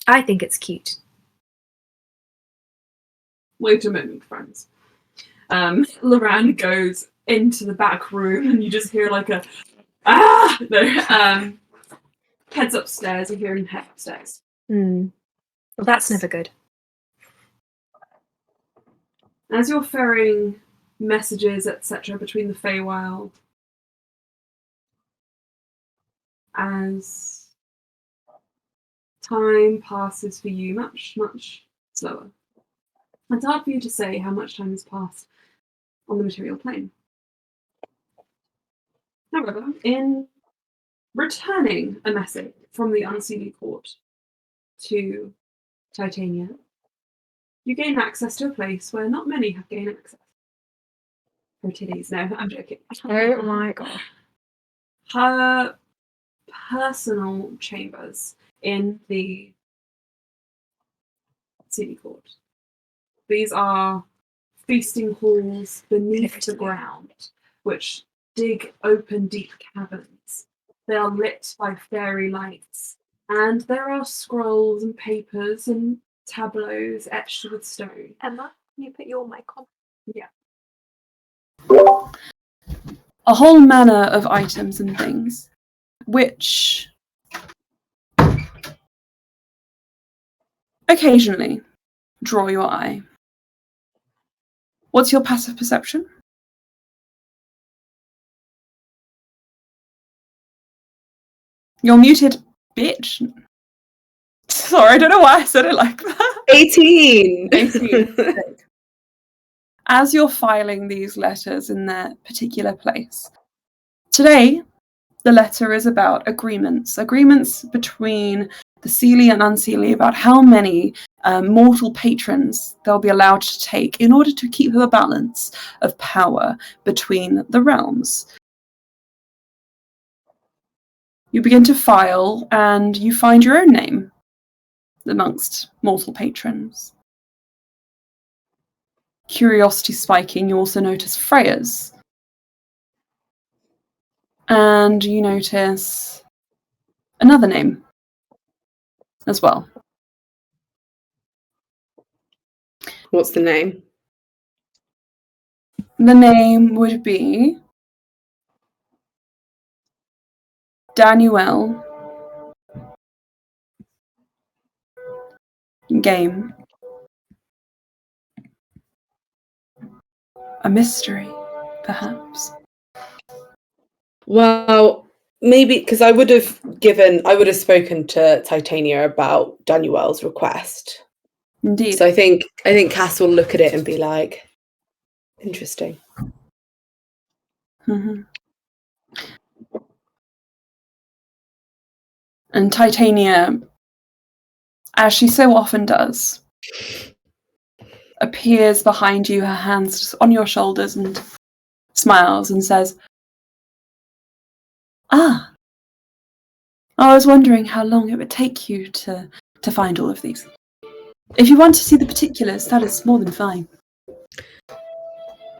I think it's cute. Wait a moment, friends. Loran goes into the back room and you just hear like a heads upstairs. You hear him head upstairs. Well, that's never good. As you're ferrying messages, etc., between the Feywild, as time passes for you much, much slower. It's hard for you to say how much time has passed on the material plane. However, in returning a message from the Unseelie Court to Titania, you gain access to a place where not many have gained access. Her titties, no, I'm joking. Oh my god. Her personal chambers in the city court. These are feasting halls beneath the ground, which dig open deep caverns. They are lit by fairy lights, and there are scrolls and papers and tableaus etched with stone. Emma, can you put your mic on? Yeah. A whole manner of items and things, which occasionally draw your eye. What's your passive perception? You're muted, bitch. Sorry, I don't know why I said it like that. 18. 18. As you're filing these letters in their particular place, today the letter is about agreements between the Seelie and Unseelie about how many mortal patrons they'll be allowed to take in order to keep the balance of power between the realms. You begin to file and you find your own name amongst mortal patrons. Curiosity spiking, you also notice Freya's. And you notice another name as well. What's the name? The name would be Daniel Game. A mystery, perhaps. Well, maybe because I would have spoken to Titania about Daniel's request. Indeed. So I think Cass will look at it and be like, interesting. Mm-hmm. And Titania as she so often does, appears behind you, her hands on your shoulders, and smiles and says, "Ah, I was wondering how long it would take you to find all of these. If you want to see the particulars, that is more than fine."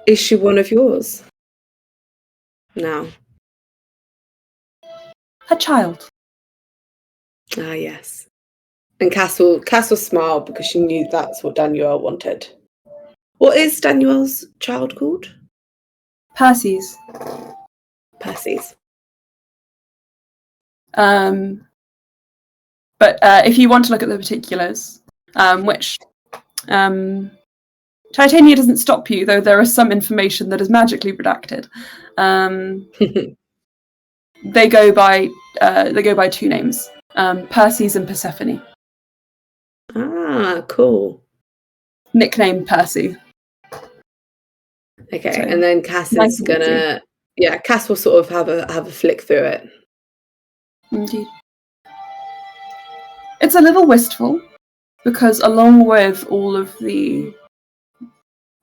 Is she one of yours? Now. A child. Ah, yes. And Castle smiled because she knew that's what Danielle wanted. What is Danielle's child called? Percy's. Percy's. But if you want to look at the particulars, which Titania doesn't stop you, though there is some information that is magically redacted. They go by two names, Percy's and Persephone. Ah, cool. Nickname Percy. Okay, So, and then Cass is gonna, Cass will sort of have a flick through it. Indeed. It's a little wistful because, along with all of the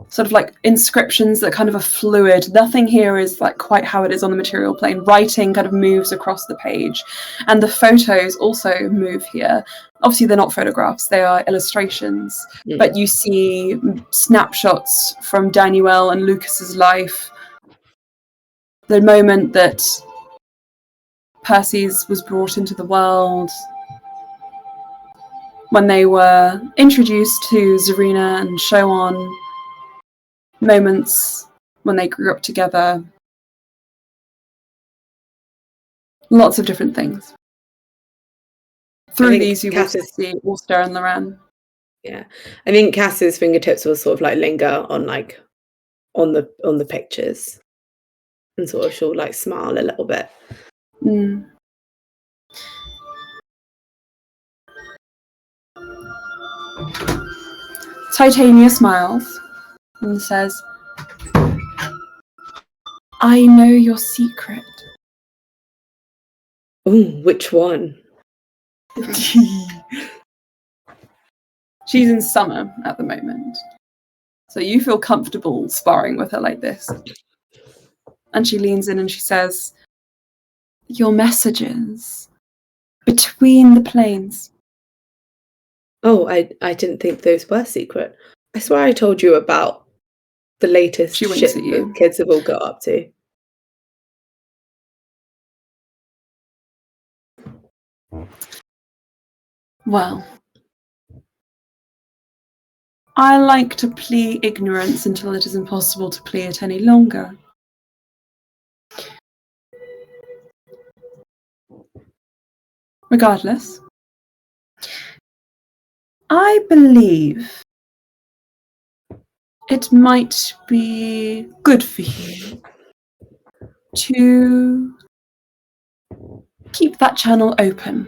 sort of like inscriptions that kind of are fluid, nothing here is like quite how it is on the material plane. Writing kind of moves across the page, and the photos also move here. Obviously, they're not photographs; they are illustrations. But you see snapshots from Danielle and Lucas's life. The moment that Percy's was brought into the world, when they were introduced to Zarina and Shoan, moments when they grew up together, lots of different things. Through these, you will see Ulster and Loran. Yeah, I think Cass's fingertips will sort of like linger on like on the pictures, and sort of she'll like smile a little bit. Titania smiles and says, "I know your secret." Ooh, which one? She's in summer at the moment, so you feel comfortable sparring with her like this. And she leans in and she says, "Your messages between the planes." Oh, I didn't think those were secret. I swear I told you about the latest shit that kids have all got up to. Well, I like to plea ignorance until it is impossible to plea it any longer. Regardless, I believe it might be good for you to keep that channel open.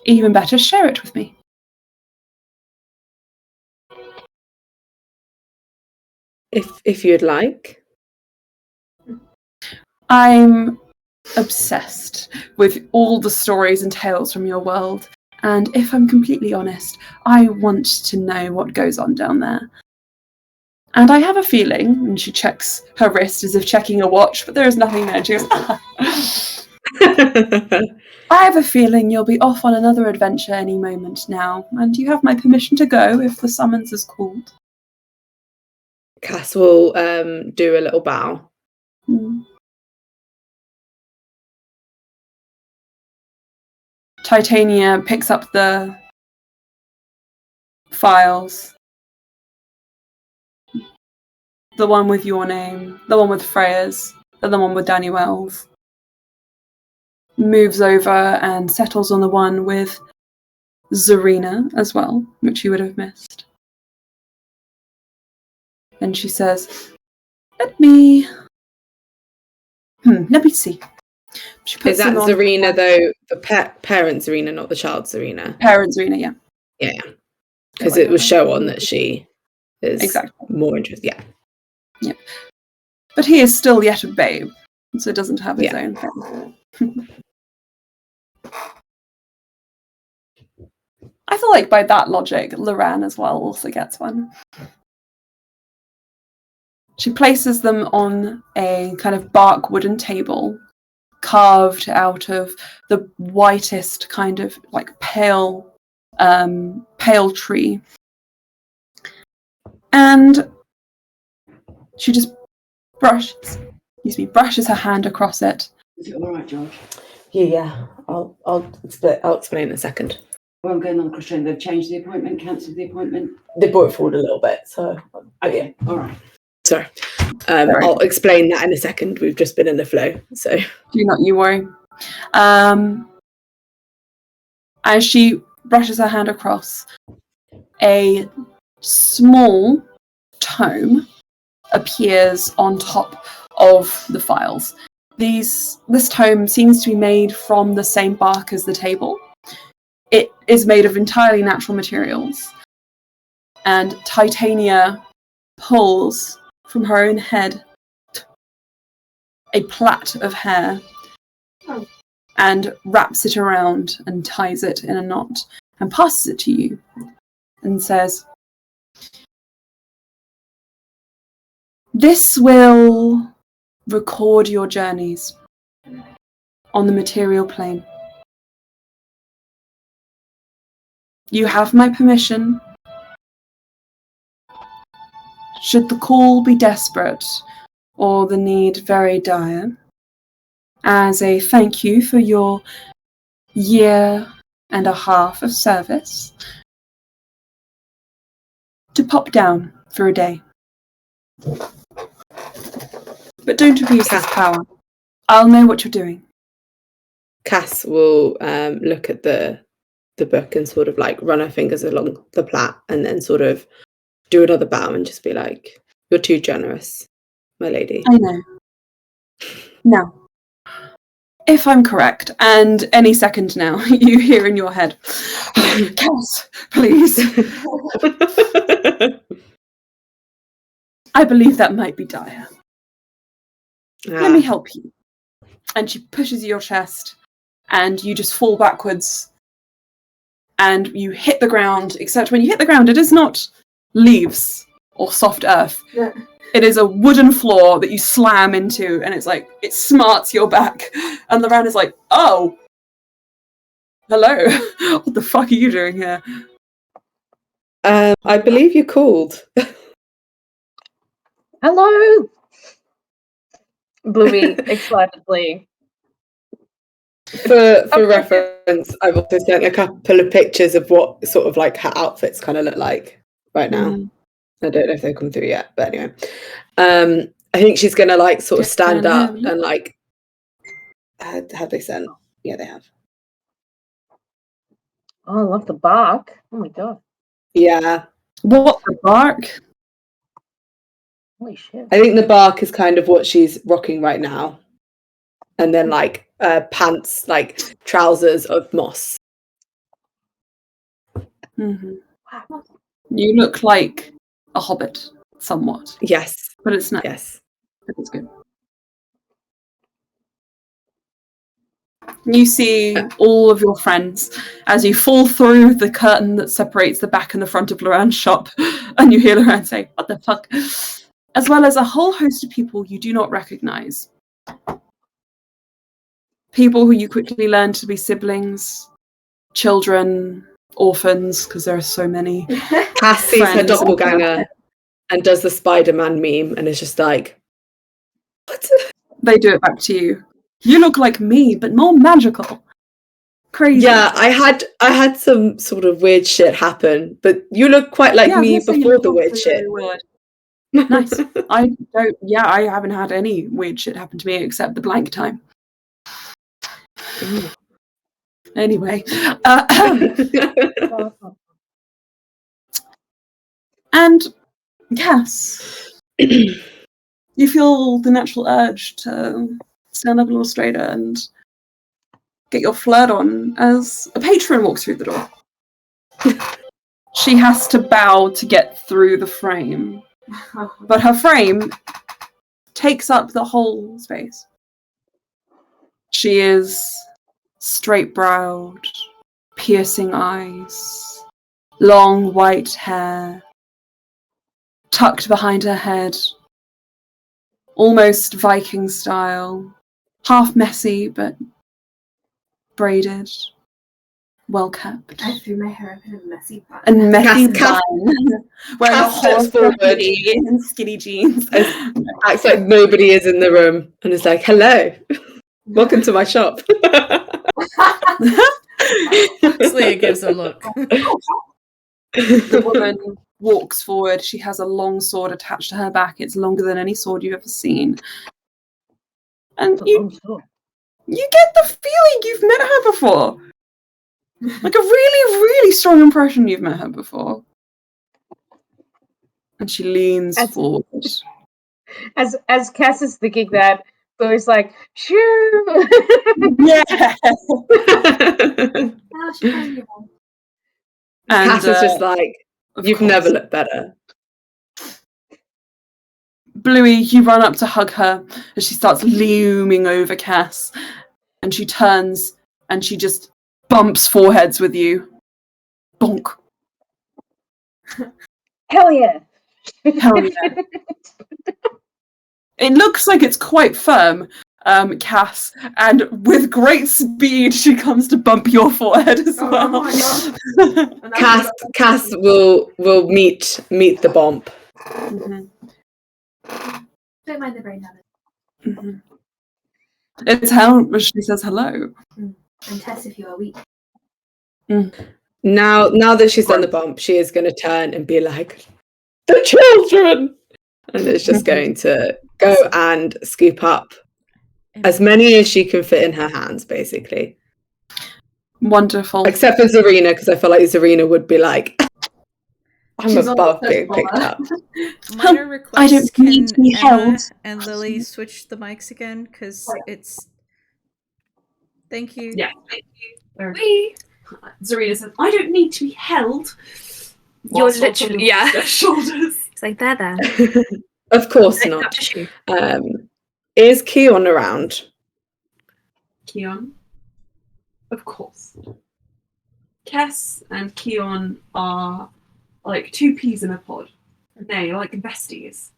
Even better, share it with me. If you'd like. I'm obsessed with all the stories and tales from your world, and if I'm completely honest, I want to know what goes on down there. And I have a feeling, and she checks her wrist as if checking a watch, but there is nothing there. She goes, I have a feeling you'll be off on another adventure any moment now, and you have my permission to go if the summons is called. Cass will do a little bow. Titania picks up the files. The one with your name, the one with Freya's, and the one with Danielle's. Moves over and settles on the one with Zarina as well, which you would have missed. And she says, let me see. Is that Zarina, though, the parent Zarina, not the child Zarina? Parent Zarina, yeah. Yeah. Because it was shown that she is more interested. Yeah. Yep. But he is still yet a babe, so doesn't have his own thing. I feel like by that logic, Loran as well also gets one. She places them on a kind of bark wooden table, carved out of the whitest kind of like pale tree. And she just brushes her hand across it. Is it all right, George? Yeah. I'll explain in a second. Well, I'm going on the cross train. They've changed the appointment, cancelled the appointment. They brought it forward a little bit, so Okay, all right. Sorry. I'll explain that in a second. We've just been in the flow, so do not you worry. As she brushes her hand across, a small tome appears on top of the files. This tome seems to be made from the same bark as the table. It is made of entirely natural materials. And Titania pulls from her own head a plait of hair and wraps it around and ties it in a knot and passes it to you and says, "This will record your journeys on the material plane. You have my permission. Should the call be desperate or the need very dire, as a thank you for your 1.5 years of service, to pop down for a day. But don't abuse this power. I'll know what you're doing." Cass will look at the book and sort of like run her fingers along the plait and then sort of do another bow and just be like, "You're too generous, my lady." I know. Now, if I'm correct, and any second now, you hear in your head, "Cass, please." "I believe that might be dire. Let me help you." And she pushes your chest, and you just fall backwards, and you hit the ground, except when you hit the ground, it is not leaves or soft earth. Yeah. It is a wooden floor that you slam into, and it's like, it smarts your back. And Loran is like, "Oh, hello. What the fuck are you doing here?" I believe you're called. Hello! Bluey excitedly. For reference, I've also sent a couple of pictures of what sort of like her outfits kind of look like right now. I don't know if they've come through yet, but anyway. I think she's gonna like sort of stand up and like have they sent? Yeah, they have. Oh, I love the bark. Oh my god. Yeah. What, the bark? Holy shit. I think the bark is kind of what she's rocking right now. And then like pants, like trousers of moss. Mm-hmm. Wow. You look like a hobbit, somewhat. Yes. But it's not. Yes. But it's good. You see all of your friends as you fall through the curtain that separates the back and the front of Loran's shop, and you hear Loran say, "What the fuck?" As well as a whole host of people you do not recognize. People who you quickly learn to be siblings, children, orphans, because there are so many. Cass sees her doppelganger and does the Spider-Man meme and is just like, "What?" They do it back to you. "You look like me, but more magical." Crazy. Yeah, I had some sort of weird shit happen, but you look quite like me before the weird shit. Weird. Nice. I haven't had any weird shit happen to me except the blank time. Anyway. And yes, you feel the natural urge to stand up a little straighter and get your flirt on as a patron walks through the door. She has to bow to get through the frame, but her frame takes up the whole space. She is straight-browed, piercing eyes, long white hair, tucked behind her head, almost Viking style, half messy but braided, well kept. I threw my hair up in a messy bun. And messy Cass wearing a steps horse forward and skinny jeans. acts like nobody is in the room and is like, hello, welcome to my shop. Leah gives a look. The woman walks forward. She has a long sword attached to her back. It's longer than any sword you've ever seen. And you get the feeling you've met her before. Like a really, really strong impression you've met her before. And she leans forward. As Cass is thinking that, Bluey's like, shoo! Yeah! And Cass is just like, you've never looked better. Bluey, you run up to hug her as she starts looming over Cass. And she turns and she just bumps foreheads with you. Bonk. Hell yeah! Hell yeah. It looks like it's quite firm, Cass, and with great speed she comes to bump your forehead as well. Oh my God. Cass will meet the bump. Mm-hmm. Don't mind the brain damage. Mm-hmm. It's how she says hello. And test if you are weak. Mm. Now that she's done the bump, she is going to turn and be like, the children! And it's just going to go and scoop up as many as she can fit in her hands, basically. Wonderful. Except for Zarina, because I feel like Zarina would be like, I'm above being picked up. Minor request. I don't need to be held. And Lily switch the mics again, because it's... Thank you. Yeah. Zarina says, I don't need to be held. You're literally, shoulders. It's like, there. Of course not. Is Keon around? Keon? Of course. Kess and Keon are like two peas in a pod. They're like besties.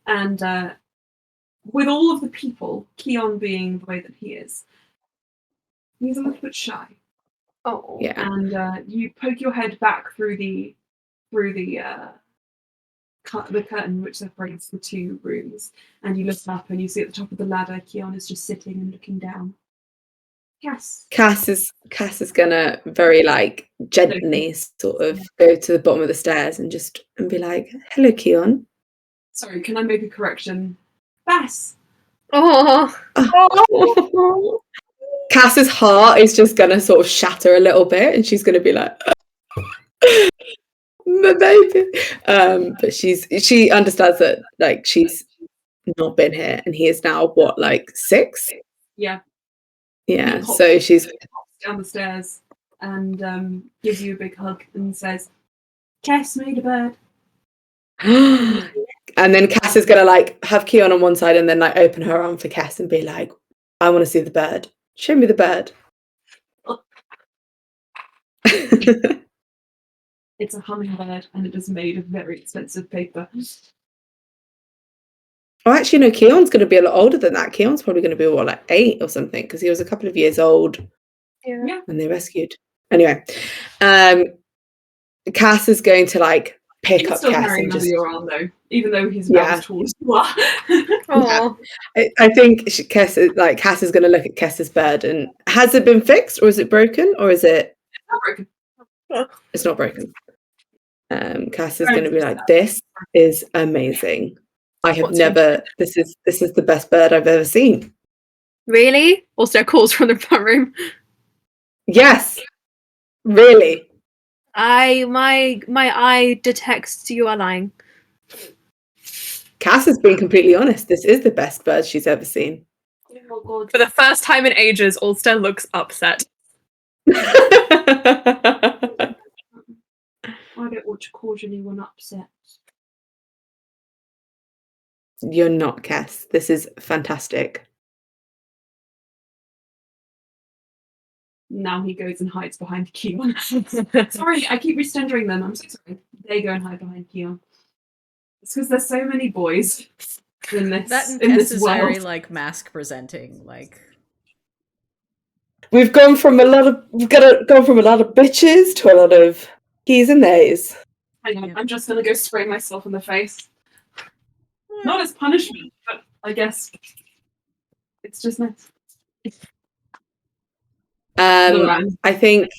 And with all of the people, Keon being the way that he is, he's a little bit shy. Oh. Yeah. And you poke your head back through the curtain which separates the two rooms, and you look up and you see at the top of the ladder Keon is just sitting and looking down. Yes. Cass is gonna very like gently sort of go to the bottom of the stairs and be like, hello, Keon. Sorry, can I make a correction? Bess. Oh. Cass's heart is just gonna sort of shatter a little bit, and she's gonna be like, my baby. But she understands that like she's not been here, and he is now what, like 6? Yeah. Yeah. So she's down the stairs and gives you a big hug and says, Cass made a bird. And then Cass is gonna like have Keon on one side and then like open her arm for Cass and be like, I want to see the bird. Show me the bird. It's a hummingbird and it is made of very expensive paper. Oh, actually, no, Keon's going to be a lot older than that. Keon's probably going to be, what, like 8 or something, because he was a couple of years old when they rescued. Anyway, Cass is going to, like, pick up Cass and just... your arm, though, even though he's about as tall as you are. Oh. I think Cass is going to look at Cass's bird and... Has it been fixed, or is it broken, or is it... It's not broken. It's not broken. Cass is going to be like, this is amazing. I have never. This is the best bird I've ever seen. Really? Also calls from the front room. Yes, really. My eye detects you are lying. Cass has been completely honest. This is the best bird she's ever seen. Oh my God. For the first time in ages, Ulster looks upset. I don't want to cause anyone upset. You're not, Cass. This is fantastic. Now he goes and hides behind Keon. Sorry, I keep regendering them. I'm so sorry. They go and hide behind Keon. It's because there's so many boys in this is world. very like mask presenting. Like we've gone from a lot of bitches to a lot of he's and theys. Hang on, I'm just gonna go spray myself in the face. Not as punishment, but I guess it's just nice. I think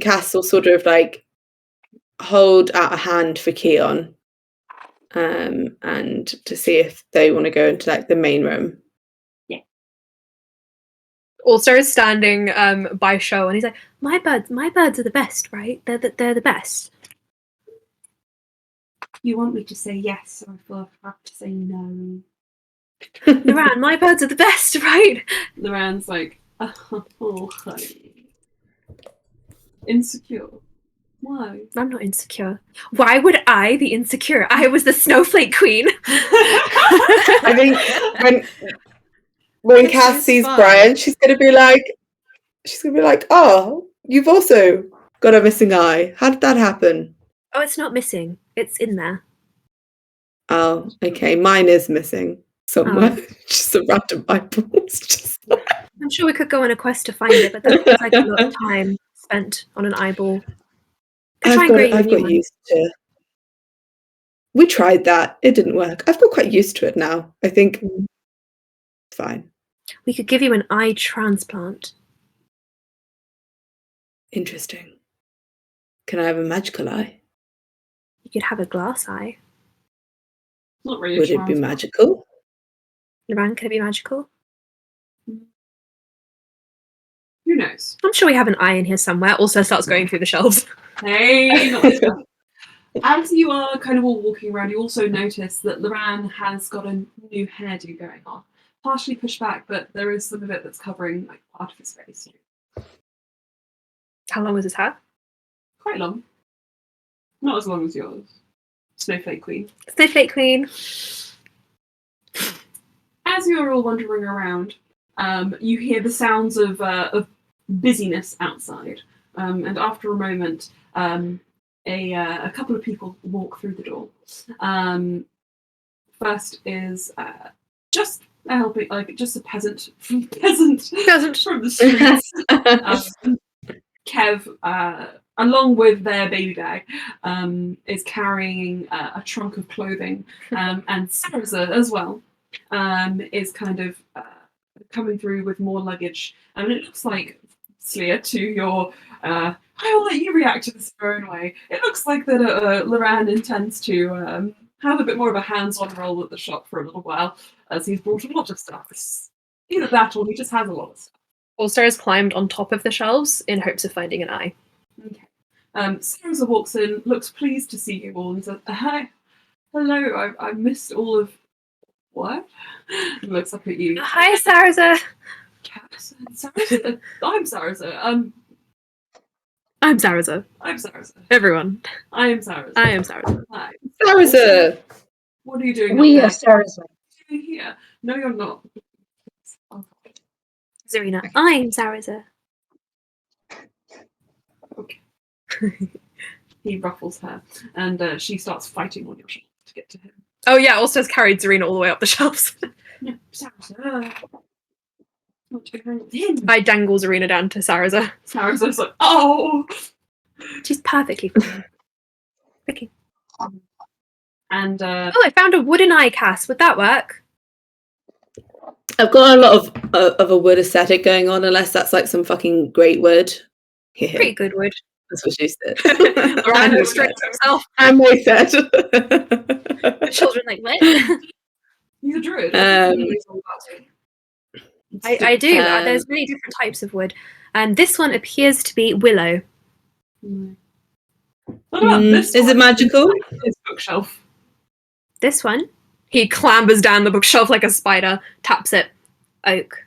Cass will sort of like hold out a hand for Keon, and to see if they want to go into like the main room. Yeah. All-Star is standing by Show, and he's like, my birds are the best, right? They're the best. You want me to say yes, or I feel I have to say no? Loran, my birds are the best, right? Loran's like, oh, honey. Insecure. Why? I'm not insecure. Why would I be insecure? I was the snowflake queen. I think when Cass sees Brian, she's gonna be like, oh, you've also got a missing eye. How did that happen? Oh, it's not missing. It's in there. Oh, okay. Mine is missing somewhere. Just a random eyeball. I'm sure we could go on a quest to find it, but that feels like a lot of time spent on an eyeball. I've got used to. We tried that. It didn't work. I've got quite used to it now. I think it's fine. We could give you an eye transplant. Interesting. Can I have a magical eye? You could have a glass eye. Not really. Would it be magical? Loran, could it be magical? Who knows? I'm sure we have an eye in here somewhere. Also starts going through the shelves. Hey, not this one. As you are kind of all walking around, you also notice that Loran has got a new hairdo going on. Partially pushed back, but there is some of it that's covering like part of his face. How long was his hair? Quite long. Not as long as yours. Snowflake Queen. Snowflake Queen. As you're all wandering around, you hear the sounds of busyness outside. And after a moment, a couple of people walk through the door. First is just helping, like just a peasant from the streets. Kev, along with their baby bag, is carrying a trunk of clothing, and Sarza as well is kind of coming through with more luggage. And it looks like, Sleer, to your I will let you react to this in your own way. It looks like that Loran intends to have a bit more of a hands-on role at the shop for a little while, as he's brought a lot of stuff. It's either that or he just has a lot of stuff. All-Star has climbed on top of the shelves in hopes of finding an eye. Okay. Sarza walks in, looks pleased to see you all, and says, "Hi, hello. I missed all of what?" And looks up at you. Hi, Sarza. Sarza. I'm Sarza. I'm Sarza. I'm Sarza. Everyone. I am Sarza. I am Sarza. Hi. Sarza. What are you doing? We are Sarza. Here. No, you're not. Zarina. I'm Sarza. Okay. He ruffles her, and she starts fighting on your shoulder to get to him. Oh yeah, also carried Zarina all the way up the shelves. No, Sarza. What do you hang with him? I dangle Zarina down to Sarza. Sarza's like, oh! She's perfectly fine. Okay. And oh, I found a wooden eye, Cass. Would that work? I've got a lot of a wood aesthetic going on, unless that's like some fucking great wood. Yeah. Pretty good wood. That's what she said. Loran restricts himself. And we said. The children like, what? he's a druid. I do. There's many different types of wood. And this one appears to be willow. What about this is it magical? This bookshelf. This one? He clambers down the bookshelf like a spider, taps it. Oak.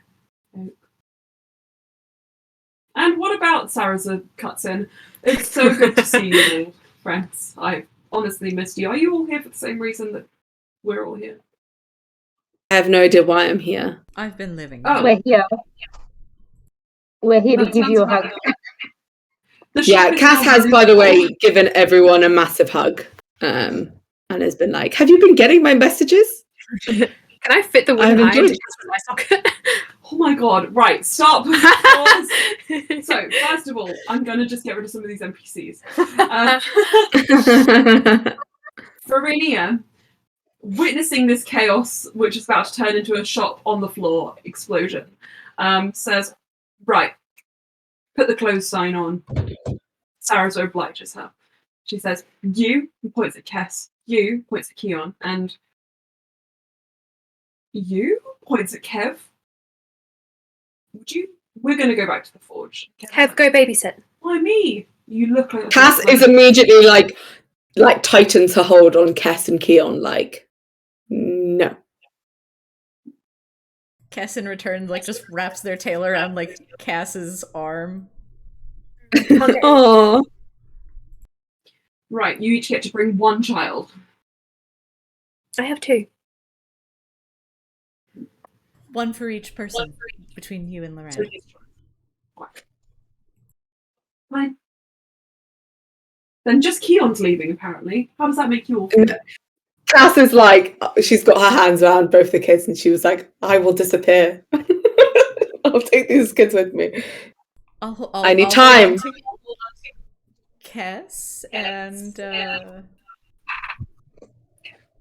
And what about Sarza cuts in? It's so good to see you all, friends. I honestly missed you. Are you all here for the same reason that we're all here? I have no idea why I'm here. I've been living. Oh. We're here. We're here to give you a hug. Yeah, Cass has, by the way, given everyone a massive hug, and has been like, "Have you been getting my messages? Can I fit the wooden eye into my socket? Oh my god! Right, stop. So first of all, I'm gonna just get rid of some of these NPCs. Verinia, witnessing this chaos, which is about to turn into a shop on the floor explosion, says, "Right, put the clothes sign on." Sarah obliges her. She says, "You," and points at Kess. "You," points at Keon, and "You," points at Kev. "Would you? We're going to go back to the forge." Kev, go babysit. Why me? You look like Cass is immediately like tightens her hold on Kess and Keon, like, no. Cass in return just wraps their tail around Cass's arm. Aww. Right, you each get to bring one child. I have 2. One for each person between you and Lorraine. Fine. Then just Keon's leaving, apparently. How does that make you all feel? Cass is she's got her hands around both the kids, and she was like, "I will disappear. I'll take these kids with me. I need time." Cass and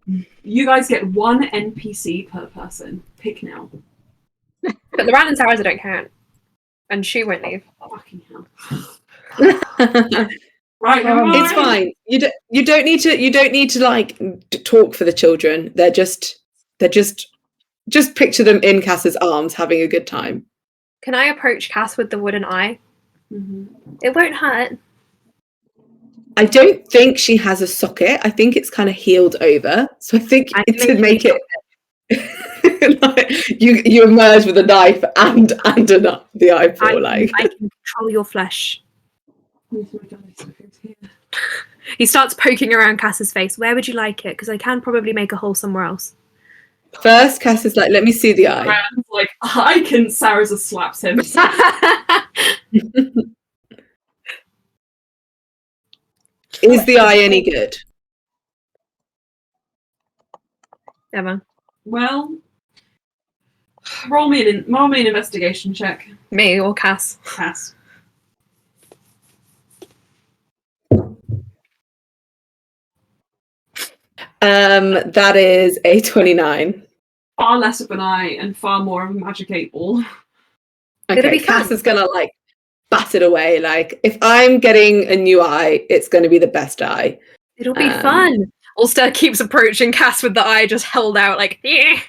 You guys get one NPC per person. Pick now. But Loran and Sarah don't count. And she won't leave. Fucking hell. Right, it's fine. You don't need to talk for the children. They're just picture them in Cass's arms having a good time. Can I approach Cass with the wooden eye? Mm-hmm. It won't hurt. I don't think she has a socket. I think it's kind of healed over. So I think to make it you emerge with a knife and the eyeball. I can control your flesh. He starts poking around Cass's face. Where would you like it? Because I can probably make a hole somewhere else. First, Cass is like, "Let me see the eye." Like, I can. Sarah just slaps him. Is the eye any good? Emma. Well, roll me an investigation check. Me or Cass? Cass. That is a 29. Far less of an eye and far more of a magic 8-ball. Okay, Cass is gonna bat it away. If I'm getting a new eye, it's going to be the best eye. It'll be fun. Ulster keeps approaching Cass with the eye just held out, yeah.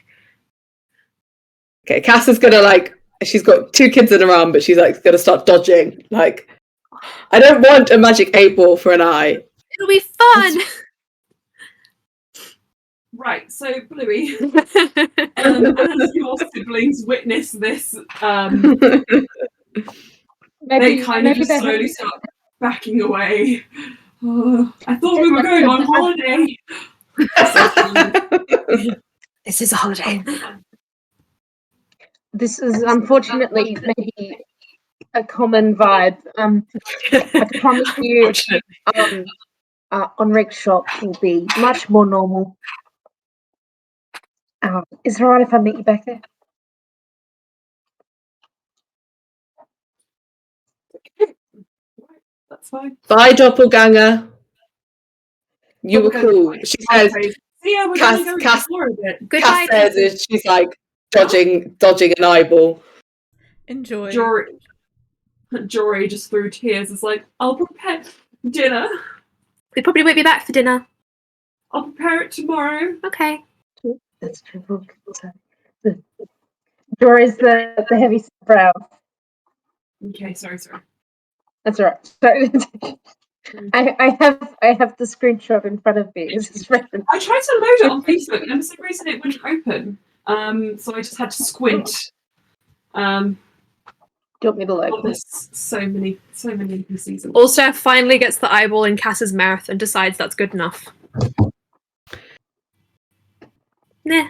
Okay, Cass is gonna she's got 2 kids in her arm, but she's gonna start dodging. I don't want a magic 8-ball for an eye. It'll be fun. Right, so Bluey, as your siblings witness this, they kind of just slowly start backing away. I thought we were going on holiday. This is a holiday. This is unfortunately maybe a common vibe. I promise you, on Rick's shop will be much more normal. Is it alright if I meet you back there? That's fine. Bye, doppelganger. You were cool. She says. Yeah, we're going to go explore a bit. Goodbye. Cass says she's dodging an eyeball. Enjoy. Jory just through tears is like, "I'll prepare dinner. We probably won't be back for dinner. I'll prepare it tomorrow." Okay. That's true. Jory's the heavy brow. Okay, sorry. That's all right. So, I have the screenshot in front of me. I tried to load it on Facebook and for some reason it wouldn't open. So I just had to squint. Do you want me to load? There's so many NPCs. Ulster finally gets the eyeball in Cass's mouth and decides that's good enough. Nah.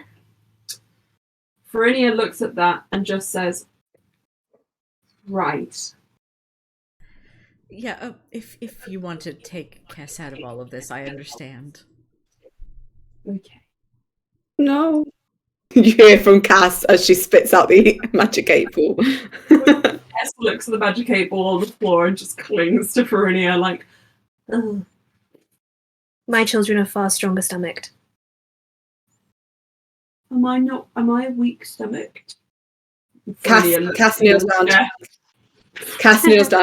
Verinia looks at that and just says, Right. Yeah, if you want to take Kess out of all of this, I understand. Okay. No. You hear from Cass as she spits out the magic 8-ball. Tess looks at the magic 8-ball on the floor and just clings to Verinia like, ugh. My children are far stronger stomached. Am I weak stomached? Cass kneels down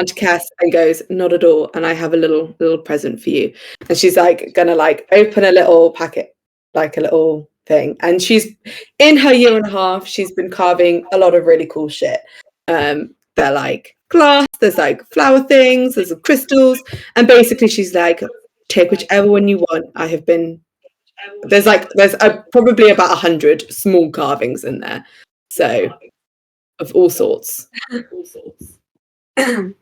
to Cass and goes, "Not at all, and I have a little present for you." And she's like gonna like open a little packet, like a little thing. And she's in her year and a half, she's been carving a lot of really cool shit. They're like glass, there's like flower things, there's some crystals, and basically she's like, take whichever one you want. There's probably about 100 small carvings in there, so of all sorts. Oh.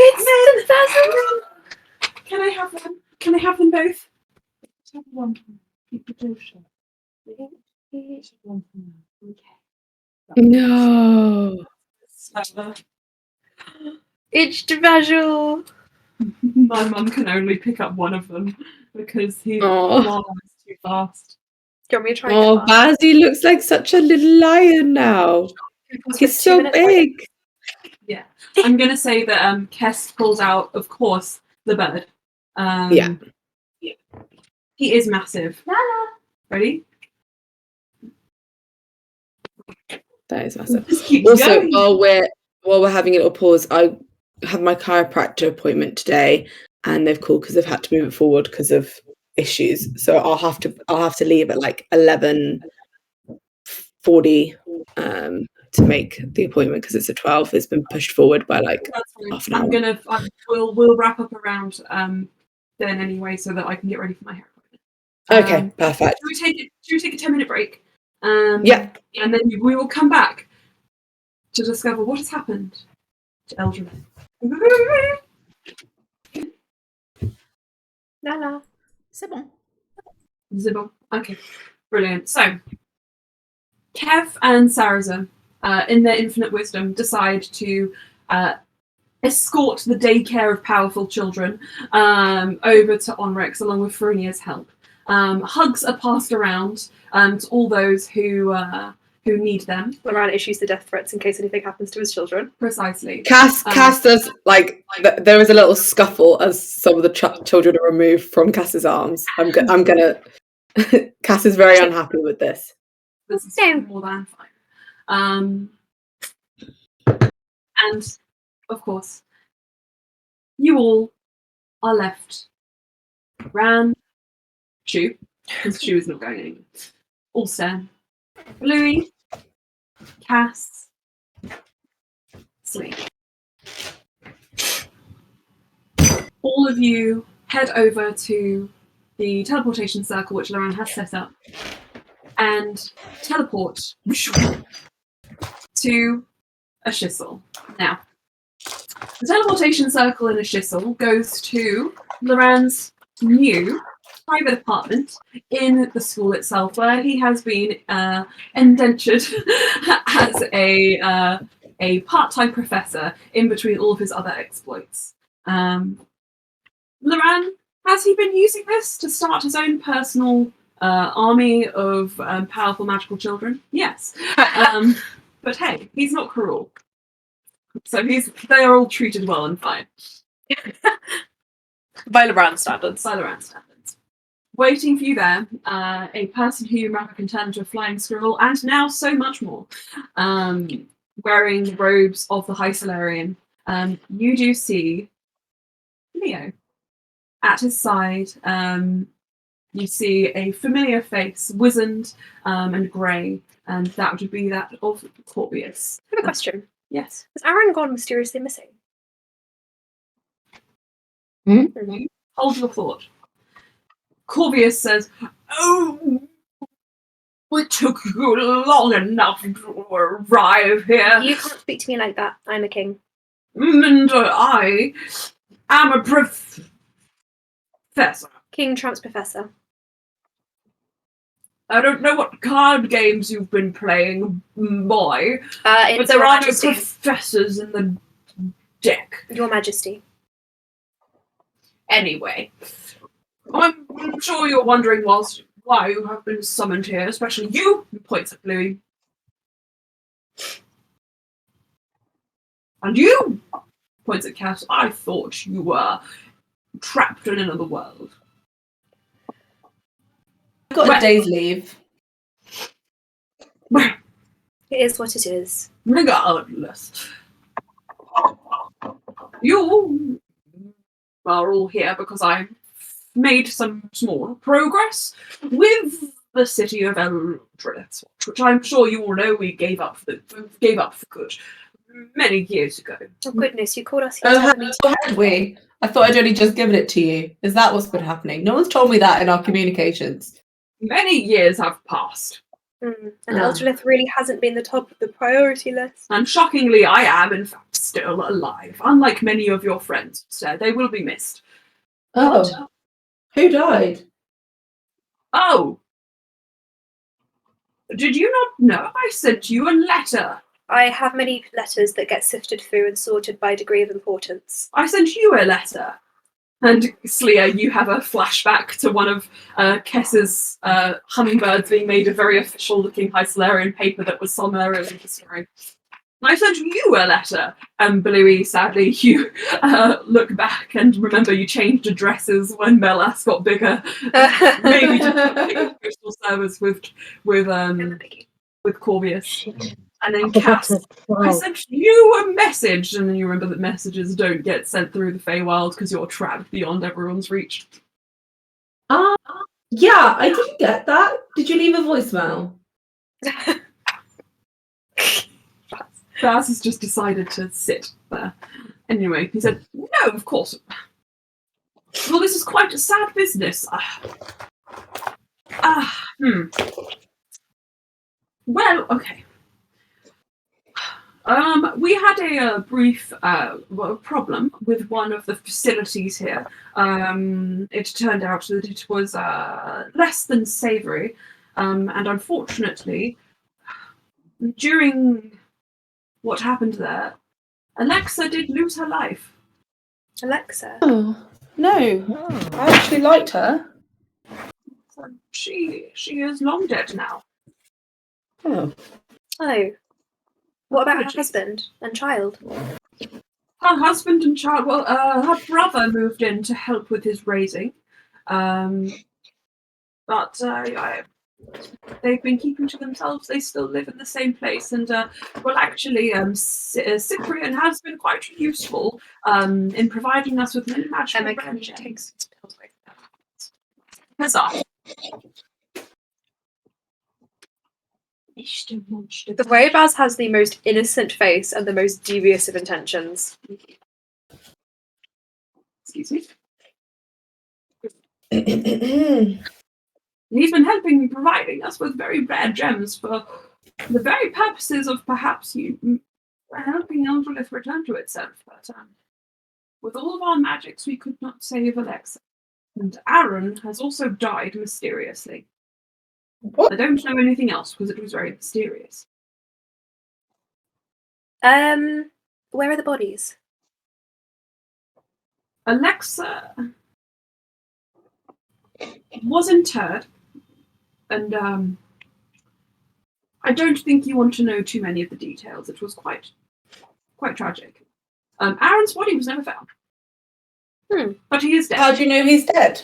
It's the basil. Can I have them? Can I have them both? Just have one. Keep the door shut. Just one for now. Okay. No. It's the basil. My mum can only pick up one of them because he's too fast. Do you want me to try? Oh, Bazzy looks like such a little lion now. He's so big. Yeah, I'm gonna say that Kess pulls out, of course, the bird. Yeah. He is massive. Ready? That is massive. Also, while we're having a little pause, I have my chiropractor appointment today, and they've called because they've had to move it forward because of issues. So I'll have to leave at like 11:40 to make the appointment because it's at 12. It's been pushed forward by like half an hour. We'll wrap up around then anyway, so that I can get ready for my hair appointment. Okay, perfect. Should we take a 10-minute break? Yeah. And then we will come back to discover what has happened to Eldrin. Nala. C'est bon. Zibble. Okay, brilliant. So, Kev and Sarazen, in their infinite wisdom, decide to escort the daycare of powerful children over to Onrex along with Ferinia's help. Hugs are passed around to all those who need them. Loran issues the death threats in case anything happens to his children. Precisely. Cass does like there is a little scuffle as some of the children are removed from Cass's arms. I'm gonna. Cass is very unhappy with this. This is more than fine. And of course, you all are left. Ran, Shu, because Shu is not going anywhere. Ulster, Bluey, Cass, Slee. All of you head over to the teleportation circle which Loran has set up and teleport to a Shissel. Now, the teleportation circle in a Shissel goes to Loran's new private apartment in the school itself, where he has been indentured as a part-time professor in between all of his other exploits. Loran, has he been using this to start his own personal army of powerful magical children? Yes. But hey, he's not cruel. So they are all treated well and fine. By Loran standards. By Loran standards. Waiting for you there, a person who you can turn into a flying squirrel, and now so much more. Wearing the robes of the High Solarian. You do see Leo. At his side, you see a familiar face, wizened and grey, and that would be that of Corbius. I have a question. Yes. Has Aaron gone mysteriously missing? Hold your thought. Corbius says, "Oh, it took you long enough to arrive here. You can't speak to me like that. I'm a king. And I am a professor." King trumps professor. I don't know what card games you've been playing, boy, but there are no professors in the deck. Your Majesty. Anyway, I'm sure you're wondering why you have been summoned here, especially you, he points at Bluey. And you, points at Cass, I thought you were trapped in another world. I've got a day's leave. It is what it is. Regardless, you are all here because I made some small progress with the city of Eldredith, which I'm sure you all know we gave up for good many years ago. Oh goodness, you called us here. How had we? I thought I'd only just given it to you. Is that what's been happening? No one's told me that in our communications. Many years have passed. And Eldredith really hasn't been the top of the priority list. And shockingly, I am in fact still alive. Unlike many of your friends said, they will be missed. Oh. Who died? Oh. Did you not know I sent you a letter? I have many letters that get sifted through and sorted by degree of importance. I sent you a letter. And Slia, you have a flashback to one of Kess's hummingbirds being made of very official-looking Hycelarian paper that was summarily destroyed. I sent you a letter. And Bluey, sadly, you look back and remember you changed addresses when Belas got bigger. Maybe just postal service with Corvius. Shit. And then Cass, I sent you a message, and then you remember that messages don't get sent through the Feywild because you're trapped beyond everyone's reach. Yeah, I didn't get that. Did you leave a voicemail? Baz has just decided to sit there. Anyway, he said, no, of course. Well, this is quite a sad business. Well, okay. We had a brief problem with one of the facilities here. It turned out that it was less than savoury, and unfortunately, during what happened there, Alexa did lose her life. Alexa? Oh, no. I actually liked her. So she is long dead now. Oh. Oh. What about her husband and child? Her husband and child, well, her brother moved in to help with his raising. But they've been keeping to themselves. They still live in the same place. And, well, actually, Cyprian has been quite useful in providing us with many magical branches. Huzzah. The way Baz has the most innocent face and the most devious of intentions. Excuse me. He's been helping providing us with very rare gems for the very purposes of perhaps helping Eldredith return to itself. But with all of our magics, we could not save Alexa. And Aaron has also died mysteriously. What? I don't know anything else because it was very mysterious. Where are the bodies? Alexa was interred, and I don't think you want to know too many of the details. It was quite tragic. Aaron's body was never found. But he is dead. How do you know he's dead?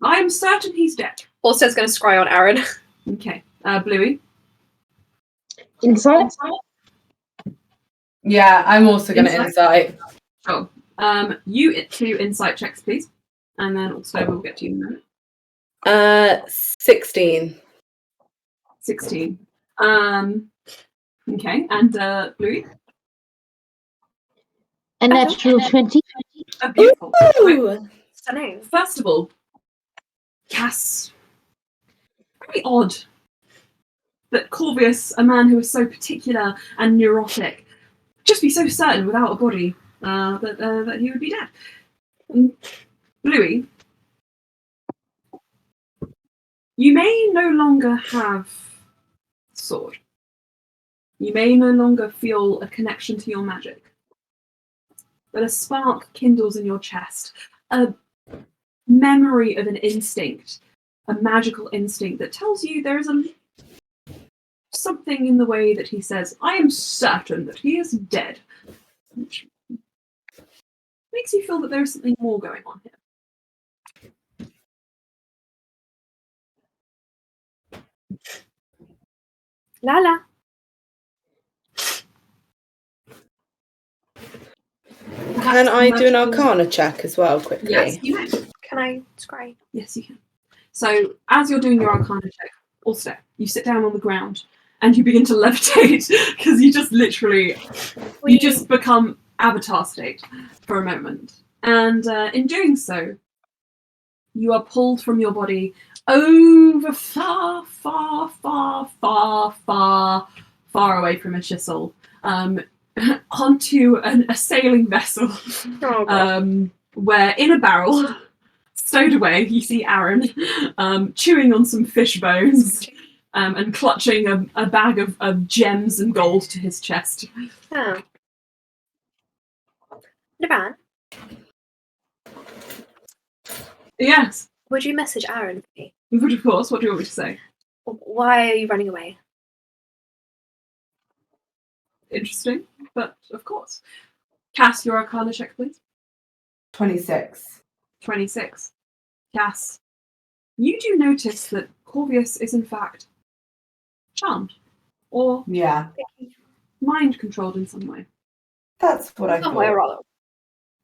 I am certain he's dead. Alsto's going to scry on Aaron. Okay. Bluey? Insight? Yeah, I'm also going to insight. Oh. You do insight checks, please. And then also we'll get to you in a minute. 16. 16. Okay. And Bluey? A natural 20. Oh, beautiful. Ooh, stunning. First of all, Cass. Very odd that Corvius, a man who is so particular and neurotic, just be so certain without a body that he would be dead. Bluey, You may no longer have the sword. You may no longer feel a connection to your magic. But a spark kindles in your chest, a memory of an instinct, a magical instinct that tells you there is something in the way that he says, I am certain that he is dead. Which makes you feel that there is something more going on here. Lala. Can I do an Arcana check as well, quickly? Yes, you may. Can I scry? Yes, you can. So, as you're doing your Arcana check, also, you sit down on the ground and you begin to levitate because you just literally, you just become avatar state for a moment. And in doing so, you are pulled from your body over far, far, far, far, far, far away from a chisel, onto a sailing vessel, where in a barrel, stowed away, you see Aaron chewing on some fish bones and clutching a bag of gems and gold to his chest. Oh. Navan, Yes, would you message Aaron for me? but of course, what do you want me to say? Why are you running away? Interesting, but of course. Cass, your Arcana check, please. 26. 26. Cass, you do notice that Corvius is in fact charmed, or Yeah, mind controlled in some way. that's what I Some way thought. or other.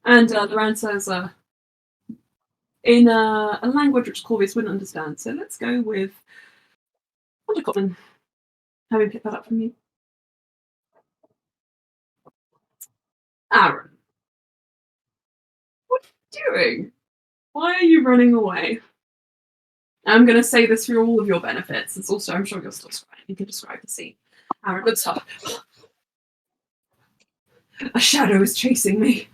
And Loran says, in a language which Corvius wouldn't understand, so let's go with Undercommon. Having picked that up from you. Aaron, what are you doing? Why are you running away? I'm going to say this for all of your benefits. It's also, I'm sure you're still scrying. You can describe the scene. Aaron looks up. A shadow is chasing me.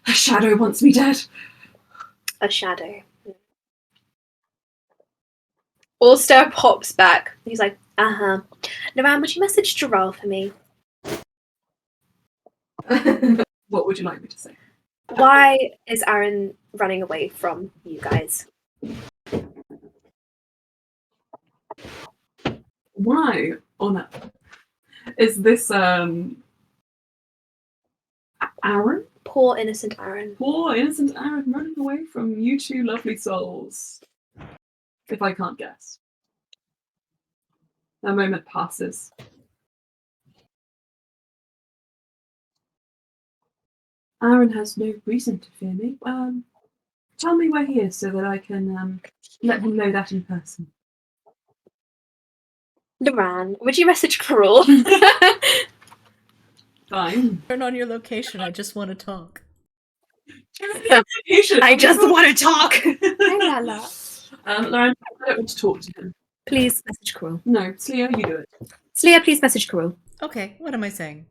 A shadow wants me dead. A shadow. Ulster pops back. He's like, Navan, would you message Gerald for me? What would you like me to say? Why is Aaron running away from you guys? Why on earth is this Aaron? Poor innocent Aaron. Poor innocent Aaron running away from you two lovely souls. If I can't guess. A moment passes. Aaron has no reason to fear me. Tell me where he is so that I can let him know that in person. Navan, would you message Carol? Fine. Turn on your location. I just want to talk. I just want to talk. Hi, Lala. Lauren, I don't want to talk to him. Please message Carol. No, Sleo, you do it. Slea, please message Carol. Okay, what am I saying?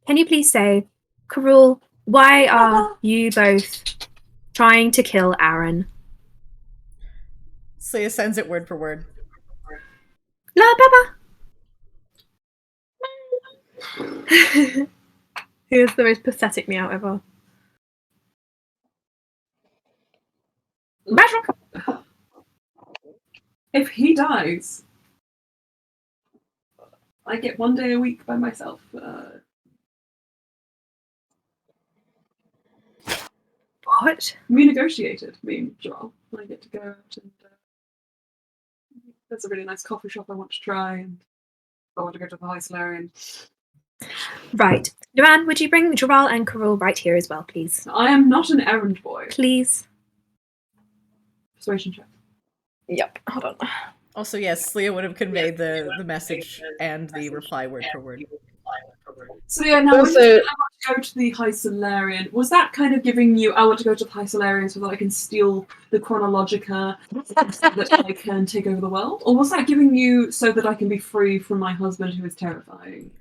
Can you please say, Carol, why are you both trying to kill Aaron? Slea sends it word for word. La baba. He is the most pathetic meow ever. If he dies, I get 1 day a week by myself. What? We negotiated, me and Joel. I get to go out and there's a really nice coffee shop I want to try, and I want to go to the High Solarian. Right. Navan, would you bring Joral and Carol right here as well, please? I am not an errand boy. Please. Persuasion check. Yep. Hold on. Also, yes, Slea would have conveyed the message and the reply word for word. So yeah, now Also- when you said I want to go to the High Solarian, was that kind of giving you, I want to go to the High Solarian so that I can steal the Chronologica so that I can take over the world? Or was that giving you so that I can be free from my husband who is terrifying?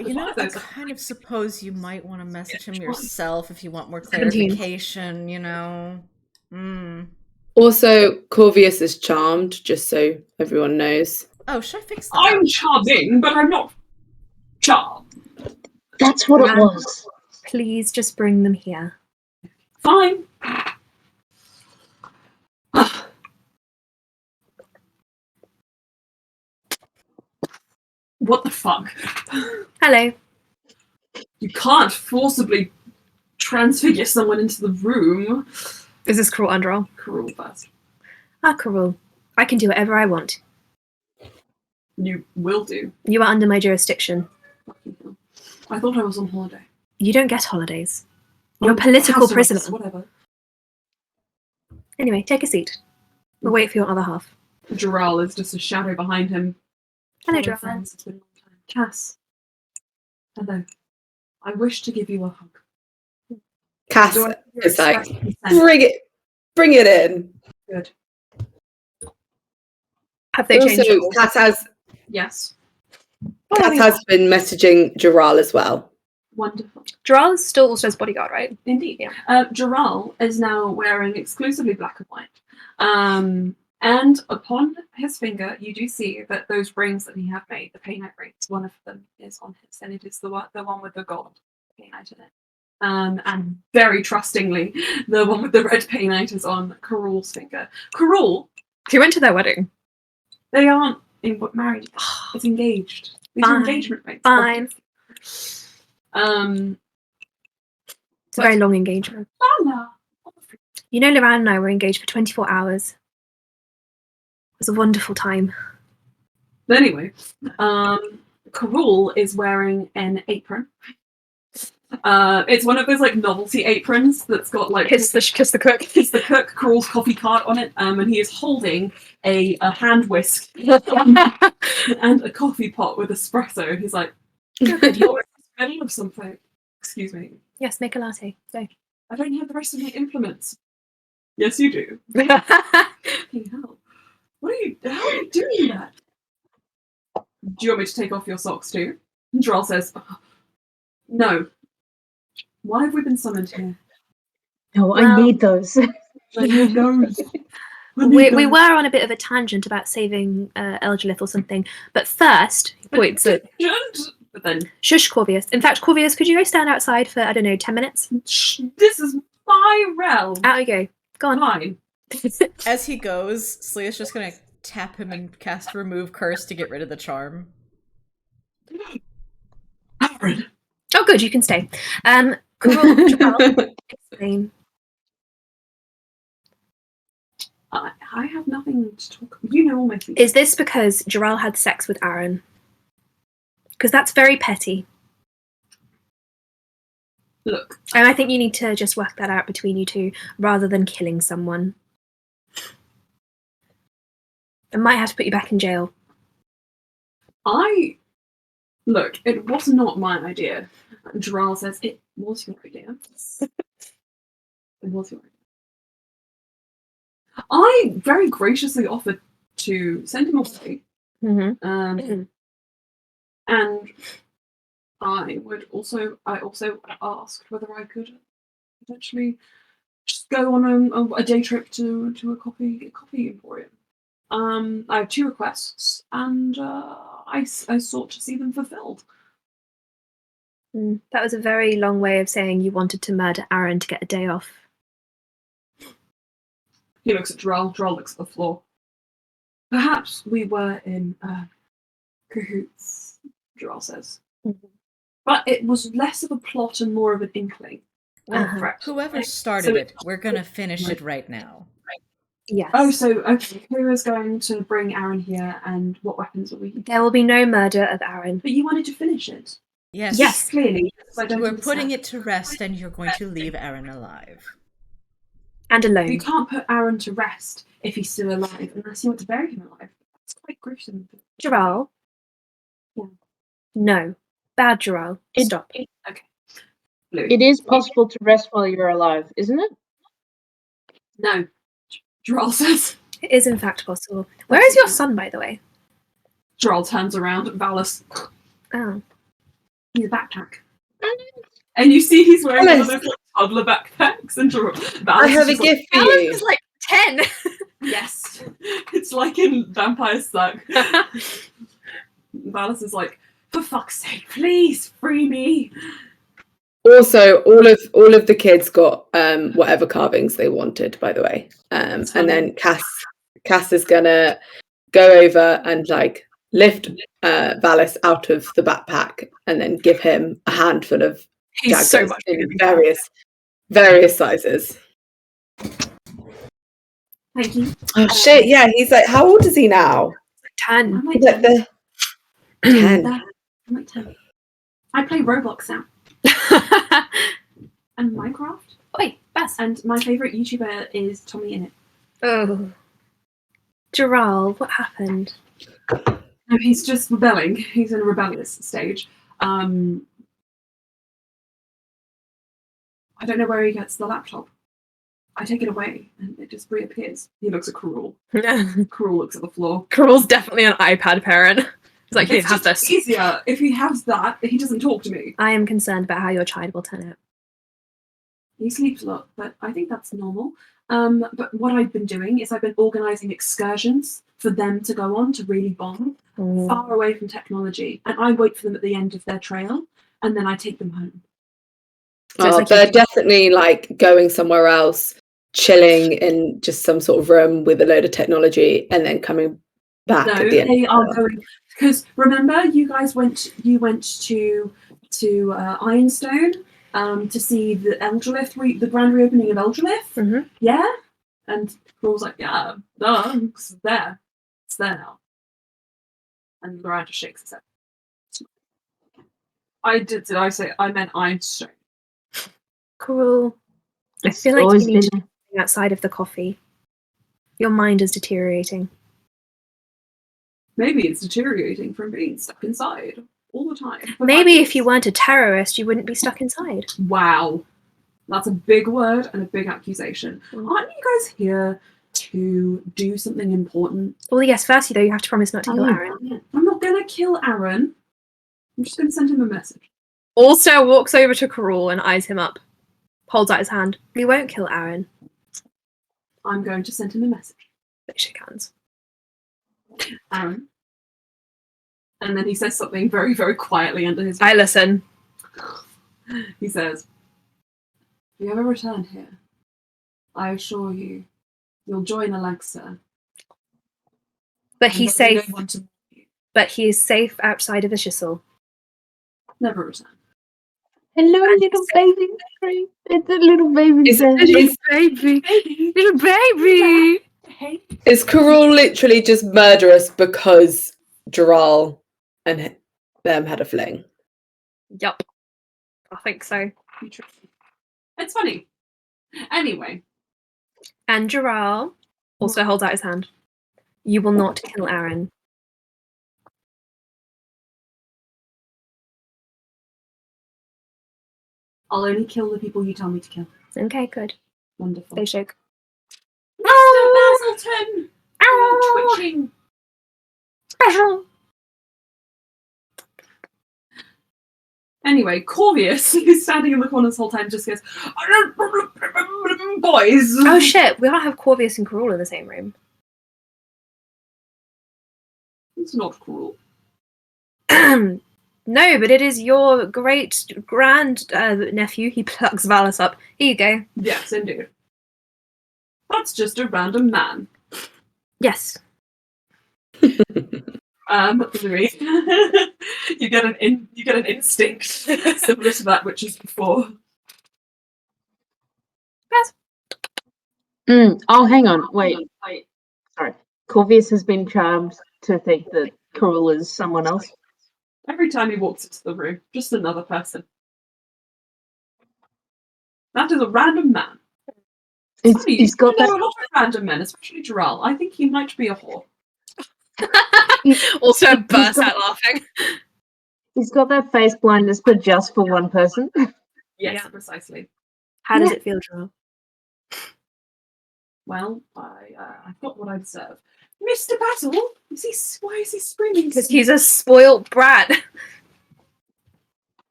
You know, I kind of suppose you might want to message him yourself if you want more clarification, you know? Also, Corvius is charmed, just so everyone knows. Oh, should I fix that? I'm charming, but I'm not charmed. That's what it was. Please just bring them here. Fine. What the fuck? Hello. You can't forcibly transfigure someone into the room. Is this Carul Underall? Carul first. Carul. I can do whatever I want. You will do. You are under my jurisdiction. I thought I was on holiday. You don't get holidays. You're a political prisoner. Whatever. Anyway, take a seat. We'll wait for your other half. Jaral is just a shadow behind him. Hello, Hello, Jaral. friends. It's been a long time. Cass. Hello. I wish to give you a hug. Cass Do I is like, express consent? bring it in. Good. Have they changed Also, your rules? Yes. Cass has been messaging Jaral as well. Wonderful. Jaral is still also his bodyguard, right? Indeed. Yeah. Jaral is now wearing exclusively black and white. And upon his finger, you do see that those rings that he had made, the Painite rings, one of them is on his, and it is the one with the gold Painite in it. And very trustingly, the one with the red Painite is on Carul's finger. Carul, He went to their wedding. they aren't married. It's engaged. These are Fine. engagement rings. Fine. It's It's a very long engagement. You know, Loran and I were engaged for 24 hours. It was a wonderful time. Anyway, Carul is wearing an apron. It's one of those like novelty aprons that's got like Kiss the cook. Kiss the cook, Carul's coffee cart on it, and he is holding a hand whisk and a coffee pot with espresso. And he's like, "You're middle of something." Excuse me. Yes, make a latte. Go. I don't have the rest of my implements. Yes, you do. Fucking hell. How are you doing that? Do you want me to take off your socks too? And Jaral says, no. Why have we been summoned here? No, I need those. I need those. We were on a bit of a tangent about saving Elgilith or something, but first, he points at But then, shush, Corvius. In fact, Corvius, could you go stand outside for, I don't know, 10 minutes? this is my realm. Out you go. Go on. Fine. As he goes, Slea's just gonna tap him and cast Remove Curse to get rid of the charm. Aaron. Oh, good, you can stay. Jaral, explain. I have nothing to talk about. You know all my things. Is this because Jaral had sex with Aaron? Because that's very petty. Look. And I think you need to just work that out between you two, rather than killing someone. I might have to put you back in jail. Look, it was not my idea. Jaral says, it was your idea. It was your idea. I very graciously offered to send him away. Mm-hmm. And I also asked whether I could potentially just go on a day trip to a coffee emporium. I have 2 requests, and I sought to see them fulfilled. That was a very long way of saying you wanted to murder Aaron to get a day off. He looks at Jaral. Jaral looks at the floor. Perhaps we were in cahoots, Jaral says. Mm-hmm. But it was less of a plot and more of an inkling. Whoever started it, we're gonna finish it right now. Yes. Oh, so okay, who is going to bring Aaron here, and what weapons will we use? There will be no murder of Aaron. But you wanted to finish it. Yes. Yes. Clearly. We're putting it to rest, and you're going to leave Aaron alive. And alone. You can't put Aaron to rest if he's still alive, unless you want to bury him alive. That's quite gruesome. Jaral? Yeah. No. Bad Jaral. Stop. Okay. Blue. It is possible to rest while you're alive, isn't it? No. Jaral says. It is in fact possible. Where is your son, by the way? Jaral turns around at Valis. Oh. He's a backpack. And you see he's wearing one Valis. of those toddler backpacks, and Valis I have a is gift for Alice you. is like 10. Vampires suck. Valis is like, for fuck's sake, please free me. Also, all of the kids got whatever carvings they wanted, by the way. And then Cass is gonna go over and like lift Valis out of the backpack and then give him a handful of daggers so much in various sizes. Thank you. Oh shit! Yeah, he's like, how old is he now? 10. I'm like He's like 10. 10. I'm like 10. I play Roblox now. And Minecraft. Oi, Bess. And my favourite YouTuber is Tommy Innit. Oh. Gerald, what happened? No, he's just rebelling. He's in a rebellious stage. I don't know where he gets the laptop. I take it away and it just reappears. He looks at Cruel. Cruel looks at the floor. Cruel's definitely an iPad parent. He's like, here, It's have just this. easier if he has that. He doesn't talk to me. I am concerned about how your child will turn out. He sleeps a lot, but I think that's normal. But what I've been doing is I've been organising excursions for them to go on to really bond far away from technology. And I wait for them at the end of their trail and then I take them home. So it's like they're definitely like going somewhere else, chilling in just some sort of room with a load of technology and then coming back at the end. They are going, because remember you guys went to Ironstone to see the Eldrelith, the grand reopening of Eldrelith. Mm-hmm. Yeah, and Crawl's like, yeah, it's there now, and Miranda shakes his head. Did I say I meant Ironstone? Cruel. I It's feel like always you need to been- do something outside of the coffee. Your mind is deteriorating. Maybe it's deteriorating from being stuck inside all the time. Maybe if you weren't a terrorist, you wouldn't be stuck inside. Wow. That's a big word and a big accusation. Aren't you guys here to do something important? Well, yes, firstly, though, you have to promise not to kill Aaron. I'm not going to kill Aaron. I'm just going to send him a message. Also walks over to Cruel and eyes him up. Holds out his hand. We won't kill Aaron. I'm going to send him a message. They shake hands. Aaron. And then he says something very, very quietly under his I listen. He says, if you ever return here, I assure you, you'll join Alexa. But he's safe. Want to But he is safe outside of the chisel. never return. Hello, little baby. It's a little baby. Baby. Little baby. Hey. Is Carol literally just murderous because Gerald and them had a fling? Yup. I think so. It's funny. Anyway. And Gerald also holds out his hand. You will not kill Aaron. I'll only kill the people you tell me to kill. Okay, good. Wonderful. They shake. Mr. Basilton! You're twitching. Special. Anyway, Corvius, who's standing in the corner this whole time, just goes, boys! Oh shit, we don't have Corvius and Cruel in the same room. It's not cruel. No, but it is your great grand nephew. He plucks Valis up. Here you go. Yes, indeed. That's just a random man. Yes. Louis. you get an instinct similar to that which is before. Oh, hang on. Wait. Sorry. Corvius has been charmed to think that Cruel is someone else. Every time he walks into the room, just another person. That is a random man. He's got there that. are a lot of random men, especially Gerald. I think he might be a whore. Also He's burst got- out laughing. He's got that face blindness, but just for one person. Yes, Yeah. precisely. How does it feel, Gerald? Well, I've got what I deserve. Mr. Battle? Why is he screaming? Because he's a spoilt brat.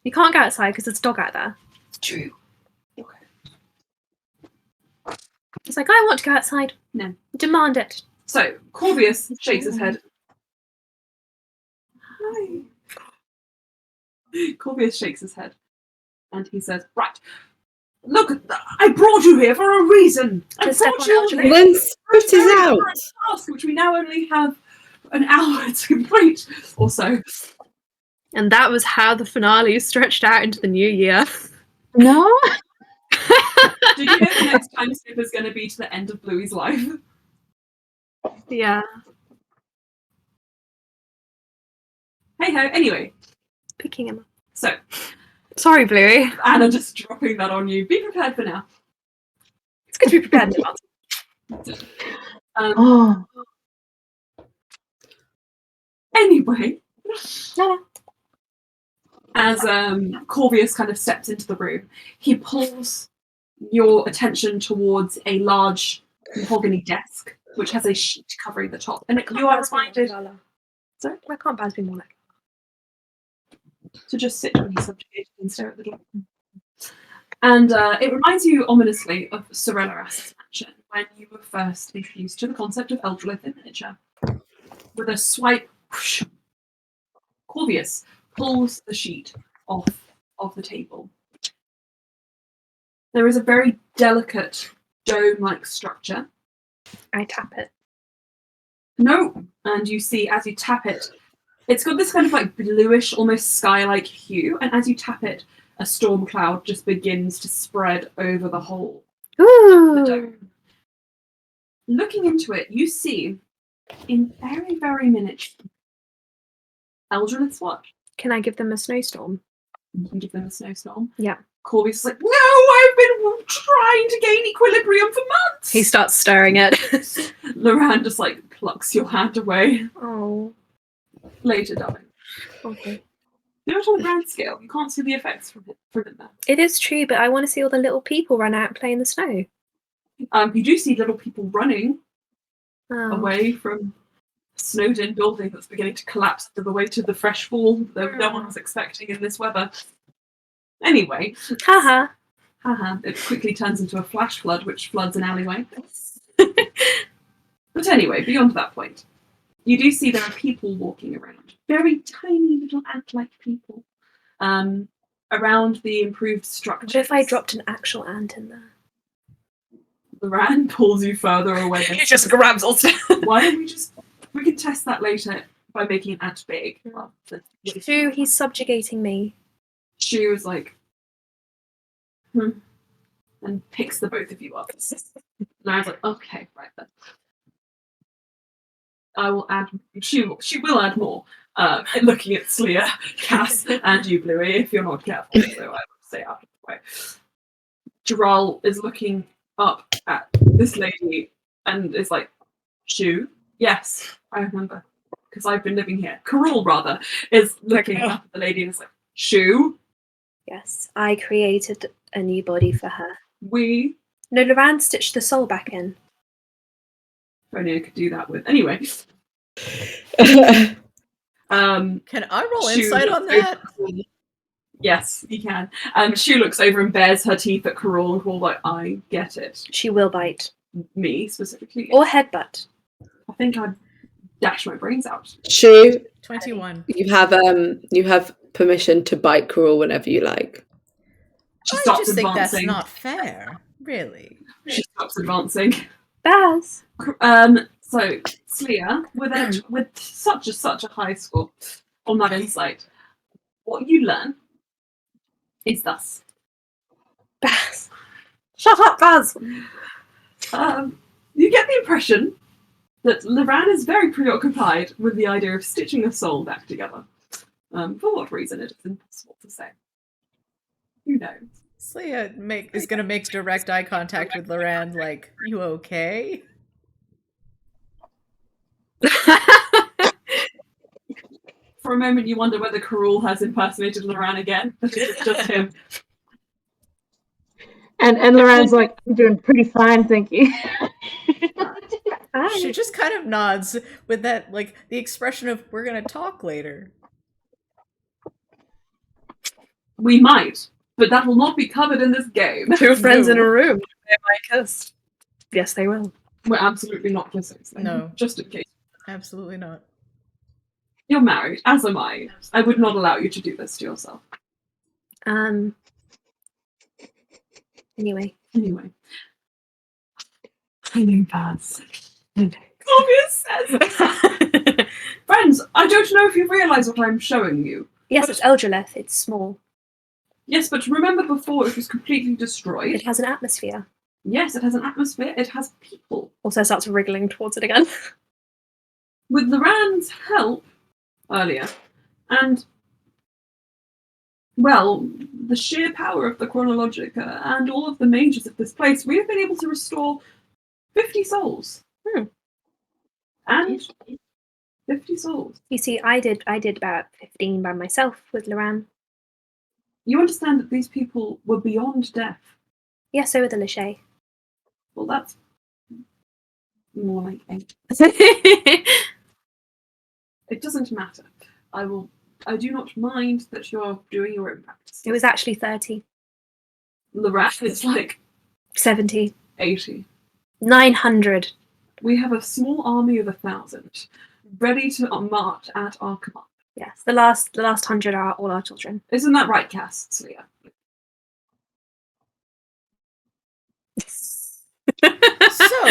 You can't go outside because there's a dog out there. It's true. It's like, I want to go outside. No. Demand it. So Corvius shakes his head. Hi. Corvius shakes his head, and he says, "Right, look, I brought you here for a reason. I brought you here Then spit is out. task, which we now only have an hour to complete, or so." And that was how the finale stretched out into the new year. No. Did you know the next time skip is going to be to the end of Bluey's life? Yeah. Hey ho. Anyway, Picking him up. so Sorry, Bluey. Anna just dropping that on you. Be prepared for now. It's good to be prepared in advance. Oh. Anyway, No. as Corvius kind of steps into the room, he pulls your attention towards a large mahogany desk, which has a sheet covering the top. And you are reminded... Sorry? Why can't Baz be more like to just sit when he's subjugated and stare at the door. And it reminds you ominously of Sorelleras's mansion when you were first introduced to the concept of Eldrelith in miniature. With a swipe, whoosh, Corvius pulls the sheet off of the table. There is a very delicate dome-like structure. I tap it. No, and you see as you tap it, it's got this kind of like bluish, almost sky-like hue, and as you tap it, a storm cloud just begins to spread over the whole the dome. Looking into it, you see, in very, very miniature, Eldrelith's watch. Can I give them a snowstorm? You can give them a snowstorm. Yeah. Corvius is like, no, I've been trying to gain equilibrium for months. He starts stirring it. Loran just like plucks your hand away. Oh. Later, darling. Okay. Do it on a grand scale. You can't see the effects from it there. It is true, but I want to see all the little people run out and play in the snow. You do see little people running Oh. away from a snowed-in building that's beginning to collapse under the weight of the fresh fall that no one was expecting in this weather. Anyway, Haha. it quickly turns into a flash flood, which floods an alleyway. But anyway, beyond that point, you do see there are people walking around. Very tiny little ant-like people. Around the improved structure. What if I dropped an actual ant in there? Loran pulls you further away. He just grabs all stuff. Why don't we can test that later by making an ant big. Shu, he's subjugating me. She was like, and picks the both of you up. And I was like, okay, right then. I will add. She will add more. Looking at Sleer, Cass, and you, Bluey, if you're not careful. So I would stay out of the way. Gerald is looking up at this lady and is like, Shu? Yes, I remember. Because I've been living here. Carol, rather, is looking up at the lady and is like, Shu? Yes, I created a new body for her. We? No, Loran stitched the soul back in. If only I could do that with. Anyway. Can I roll insight on that? Yes, you can. Shu looks over and bares her teeth at Carol and Carol like, I get it. She will bite. Me, specifically. Or headbutt. I think I'd dash my brains out. Shu, 21. you have permission to bite Carol whenever you like. She I stops just think that's advancing. not fair. Really. She stops advancing. Baz. So Sleer, with such a high score on that insight, what you learn is thus. Baz. Shut up, Baz. You get the impression that Loran is very preoccupied with the idea of stitching a soul back together. For what reason, it is impossible to say. Who knows? Sleia is going to make direct eye contact with Loran, like, you okay? For a moment, you wonder whether Carol has impersonated Loran again. It's just him. And Loran's like, I'm doing pretty fine, thank you. She just kind of nods with that, like, the expression of, we're going to talk later. We might, but that will not be covered in this game. Two friends in a room. They might kiss. Yes, they will. We're absolutely not kissing. No. Just in case. Absolutely not. You're married, as am I. I would not allow you to do this to yourself. Anyway. Cleaning pads. Obvious says. Friends, I don't know if you realise what I'm showing you. Yes, it's Eldrelith. It's small. Yes, but remember before it was completely destroyed? It has an atmosphere. Yes, it has an atmosphere. It has people. Also starts wriggling towards it again. With Loran's help earlier, and, well, the sheer power of the Chronologica and all of the mages of this place, we have been able to restore 50 souls. And 50 souls. You see, I did about 15 by myself with Loran. You understand that these people were beyond death. Yeah, so were the Lachey. Well, that's more like 8. It doesn't matter. I do not mind that you're doing your own practice. It was actually 30. Loran is like 70. 80. 900. We have a small army of 1,000, ready to march at our command. Yes, the last 100 are all our children. Isn't that right, Cass? Leah? So,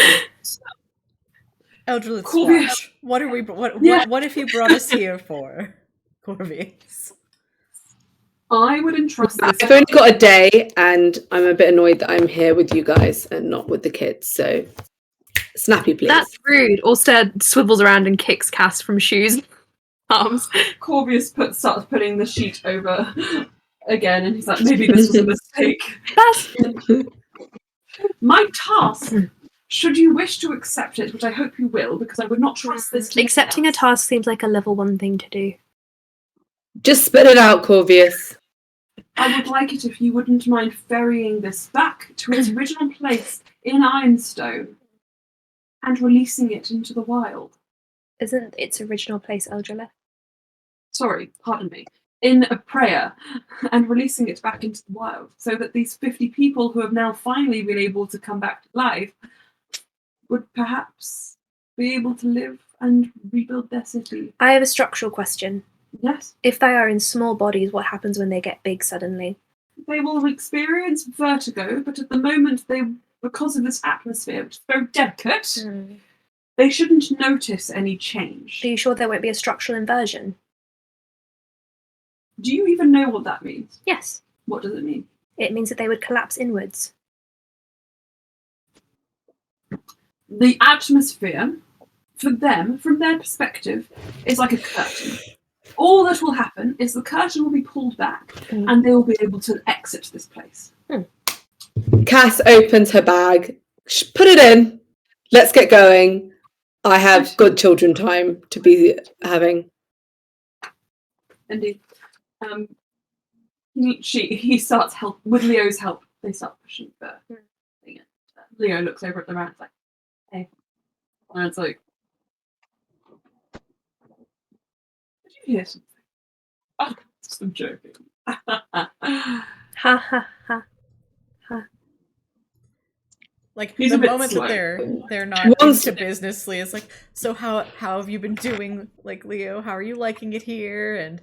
Eldrelith Squash, what have you brought us here for, Corvius? I would entrust this. I've only got a day, and I'm a bit annoyed that I'm here with you guys and not with the kids. So, snappy, please. That's rude. Orsted swivels around and kicks Cass from Shoe's arms. Corvius starts putting the sheet over again, and he's like, maybe this was a mistake. My task, should you wish to accept it, which I hope you will, because I would not trust this. Accepting a task seems like a level 1 thing to do. Just spit it out, Corvius. I would like it if you wouldn't mind ferrying this back to its original place in Ironstone and releasing it into the wild. Isn't its original place Eldrelith? Sorry, pardon me. In a prayer, and releasing it back into the wild, so that these 50 people who have now finally been able to come back to life would perhaps be able to live and rebuild their city. I have a structural question. Yes? If they are in small bodies, what happens when they get big suddenly? They will experience vertigo, but at the moment, because of this atmosphere, which is very delicate, they shouldn't notice any change. Are you sure there won't be a structural inversion? Do you even know what that means? Yes. What does it mean? It means that they would collapse inwards. The atmosphere, for them, from their perspective, is like a curtain. All that will happen is the curtain will be pulled back and they will be able to exit this place. Cass opens her bag. Put it in. Let's get going. I have good children time to be having. Indeed. He starts help with Leo's help. They start pushing the thing. Leo looks over at the rat like, "Hey," and it's like, "Did you hear something?" Oh, I'm joking. Ha ha ha. Like He's the a bit moment slow. that they're not into business, Leah's like, so how have you been doing, like, Leo? How are you liking it here? And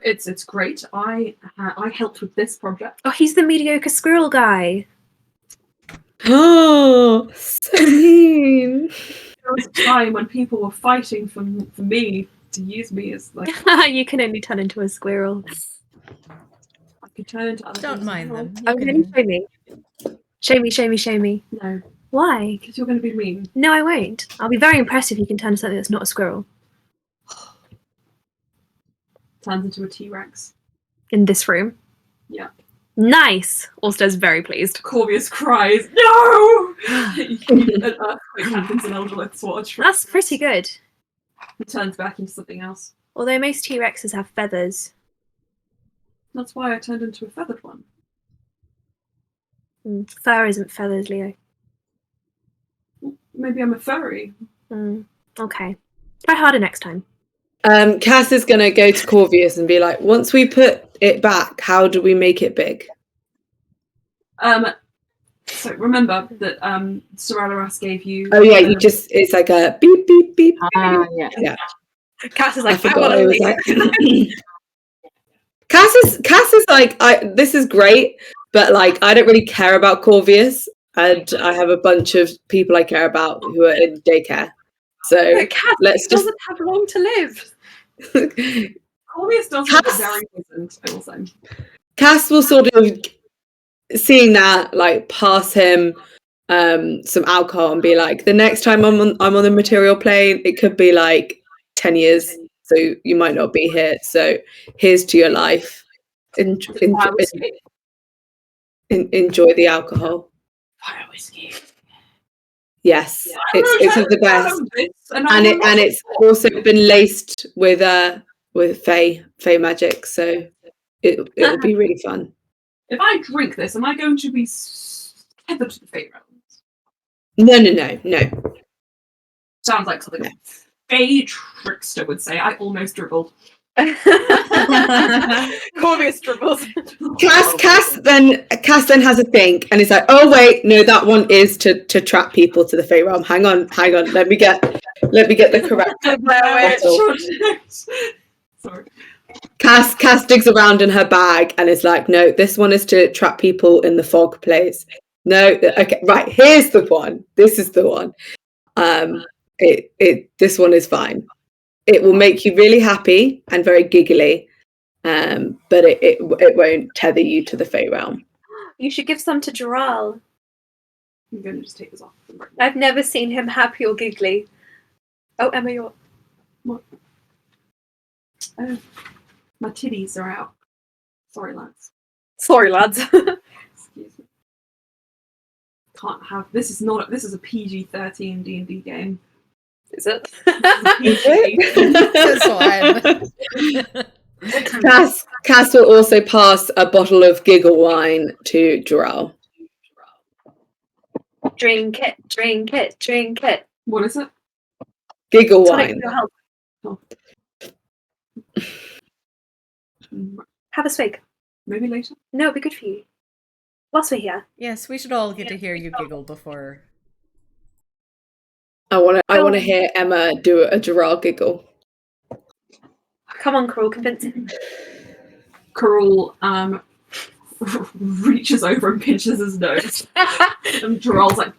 it's great. I helped with this project. Oh, he's the mediocre squirrel guy. Oh, so mean. There was a time when people were fighting for me to use me as like. You can only turn into a squirrel. I could turn into other don't things mind as well. them. Oh, can you show me? Show me. No, Why? because you're going to be mean. No, I won't. I'll be very impressed if you can turn into something that's not a squirrel. Turns into a T-Rex. In this room. Yeah. Nice! Orsted's very pleased. Corvius cries, "No!" An earthquake happens in Eldrelith's watch. That's pretty good. He turns back into something else. Although most T-Rexes have feathers. That's why I turned into a feathered one. Fur isn't feathers, Leo. Maybe I'm a furry. Okay. Try harder next time. Cass is going to go to Corvius and be like, once we put it back, how do we make it big? So Also, remember that Sorelleras gave you. Oh yeah, it's like a beep beep beep. Yeah. Cass is like, I I forgot want it to was leave. like. Cass is like, this is great, but like I don't really care about Corvius, and I have a bunch of people I care about who are in daycare. So But Cass doesn't have long to live. Corvius does look very pleasant, I will say. Cass will sort of, seeing that, like pass him some alcohol and be like, the next time I'm on the material plane, it could be like 10 years, so you might not be here, so here's to your life. Enjoy the alcohol. Fire whiskey. Yes, it's the best, and it's also been laced with fey magic, so it'll be really fun. If I drink this, am I going to be tethered to the fey realms? No. Sounds like something a fey trickster would say. I almost dribbled. Corvius dribbles. Cass then has a think, and it's like, oh wait, no, that one is to trap people to the fey realm. Hang on, let me get the correct Sorry. Cass digs around in her bag and is like, no, this one is to trap people in the fog place. No, okay, right, here's the one. This is the one. This one is fine. It will make you really happy and very giggly, but it won't tether you to the fey realm. You should give some to Joral. I'm going to just take this off. I've never seen him happy or giggly. Oh, Emma, you're... What? Oh, my titties are out. Sorry, lads. Excuse me. Can't have... This is a PG-13 D&D game. Is it? Cass will also pass a bottle of giggle wine to Joral. Drink it. What is it? Giggle wine. Oh. Have a swig. Maybe later. No, it'd be good for you. Whilst we're here. Yes, we should all get to hear you giggle before. I want to hear Emma do a Joral giggle. Come on, Cruel, convince him. Cruel reaches over and pinches his nose. And Joral's like...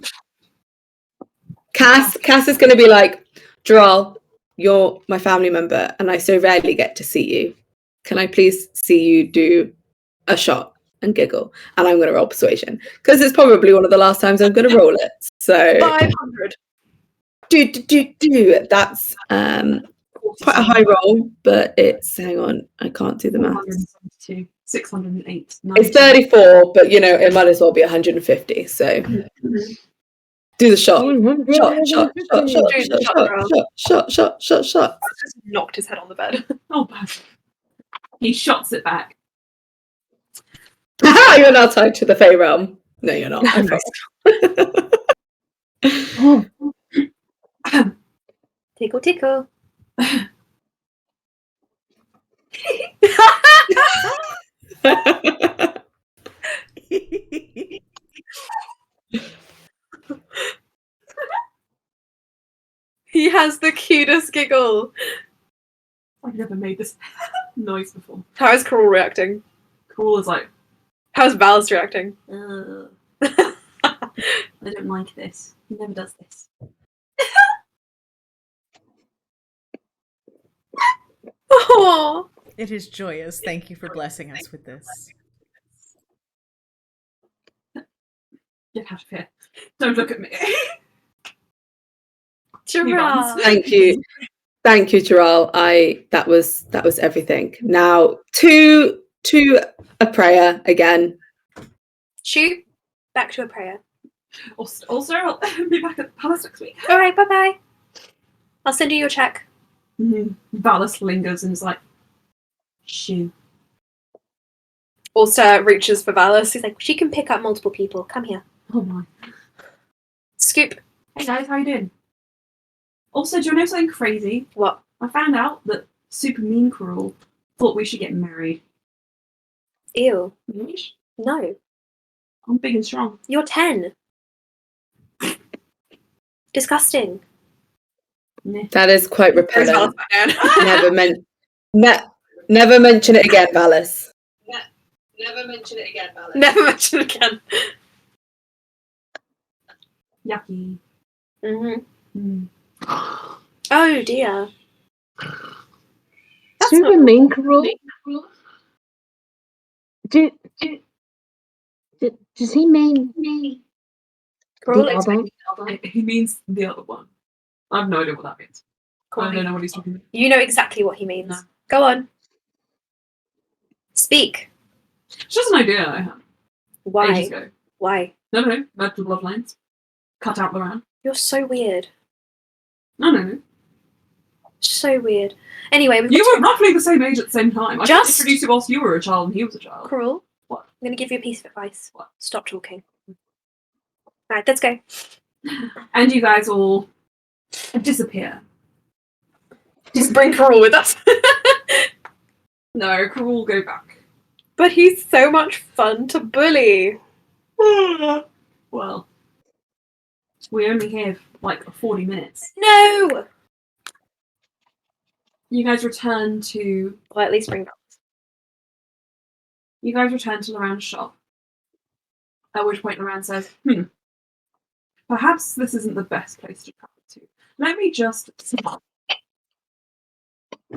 Cass is going to be like, Joral, you're my family member, and I so rarely get to see you. Can I please see you do a shot and giggle? And I'm going to roll persuasion, because it's probably one of the last times I'm going to roll it. So 500. Do. That's quite a high roll, but it's, hang on, I can't do the maths. 608. It's 34, but it might as well be 150. So do the shot. Shot. Just knocked his head on the bed. Oh, bad. He shots it back. You're now tied to the fey realm. No, you're not. Tickle. He has the cutest giggle. I've never made this noise before. How is Cruel reacting? Cruel is like... How's Val's reacting? I don't like this. He never does this. Oh, it is joyous. Thank you for blessing us with this. Get out of here. Don't look at me. Joral. Thank you, Joral. That was everything. Now to a prayer again. Shoot. Back to a prayer. Also, I'll be back at the palace next week. All right, bye. I'll send you your check. Mm-hmm. Valis lingers and is like, shoo. Ulster reaches for Valis. He's like, she can pick up multiple people. Come here. Oh my. Scoop. Hey guys, how you doing? Also, do you know something crazy? What? I found out that Super Mean Cruel thought we should get married. Ew. Really? No. I'm big and strong. You're 10. Disgusting. That is quite repellent. Never Never mention it again, Valis. Never mention it again, Valis. Never mention it again. Yucky. Mm-hmm. Oh dear. That's super mean, Carol. Does he mean the other? He means the other one. I have no idea what that means. I don't know what he's talking about. You know exactly what he means. No. Go on. Speak. It's just an idea I had. Why? Ages ago. Why? No. Merge the bloodlines. Cut out the round. You're so weird. No. So weird. Anyway, you were roughly the same age at the same time. I just introduced you whilst you were a child and he was a child. Cruel. What? I'm going to give you a piece of advice. What? Stop talking. Right, let's go. And you guys all disappear. Just bring Cruel with us. No, Cruel will go back. But he's so much fun to bully. Well, we only have like 40 minutes. No! You guys return to... Well, at least bring back. You guys return to Loran's shop. At which point Loran says, perhaps this isn't the best place to travel to. Let me just...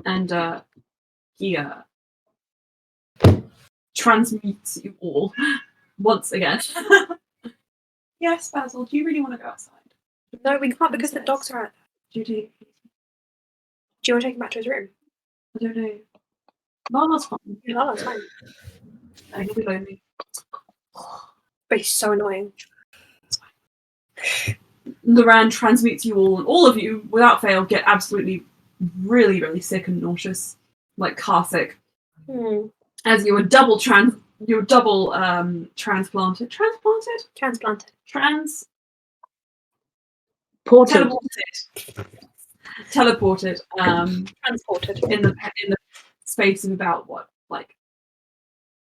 And he transmutes you all once again. Yes, Basil, do you really want to go outside? No, we can't because the dogs are out. Do you want to take him back to his room? I don't know. Lala's fine. Yeah, Lala's fine. He'll be lonely. But he's so annoying. Loran transmutes you all, and all of you, without fail, get absolutely really, really sick and nauseous. Like car sick. As you were double transplanted. Transported. Teleported. Transported. In the space of about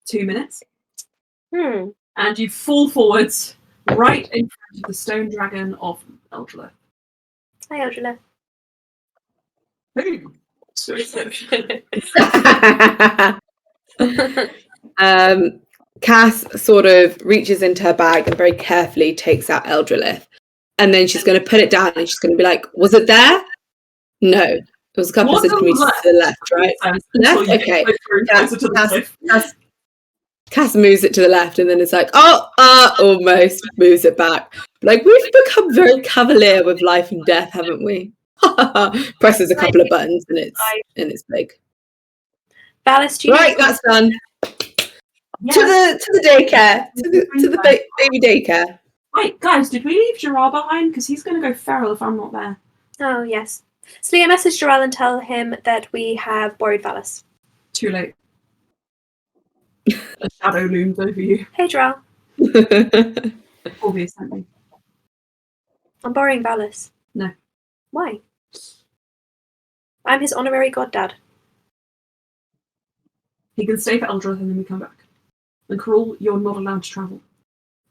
2 minutes. And you fall forwards right in front of the stone dragon of Eldrelith. Hi, Eldrelith. Hey. Cass sort of reaches into her bag and very carefully takes out Eldrelith. And then she's going to put it down and she's going to be like, was it there? No. There was a couple of centimeters to the left, right? Left? Okay. Cass moves it to the left and then it's like, almost moves it back. Like, we've become very cavalier with life and death, haven't we? Presses a couple of buttons and it's big. Valis, do you right, that's done. Yes. To the daycare. To the baby daycare. Wait, guys, did we leave Gerard behind? Because he's going to go feral if I'm not there. Oh, yes. Sleia, message Gerald and tell him that we have borrowed Valis. Too late. A shadow looms over you. Hey, Gerald. Obviously. I'm borrowing Valis. No. Why? I'm his honorary goddad. He can stay for Eldrith and then we come back. And Cruel, you're not allowed to travel.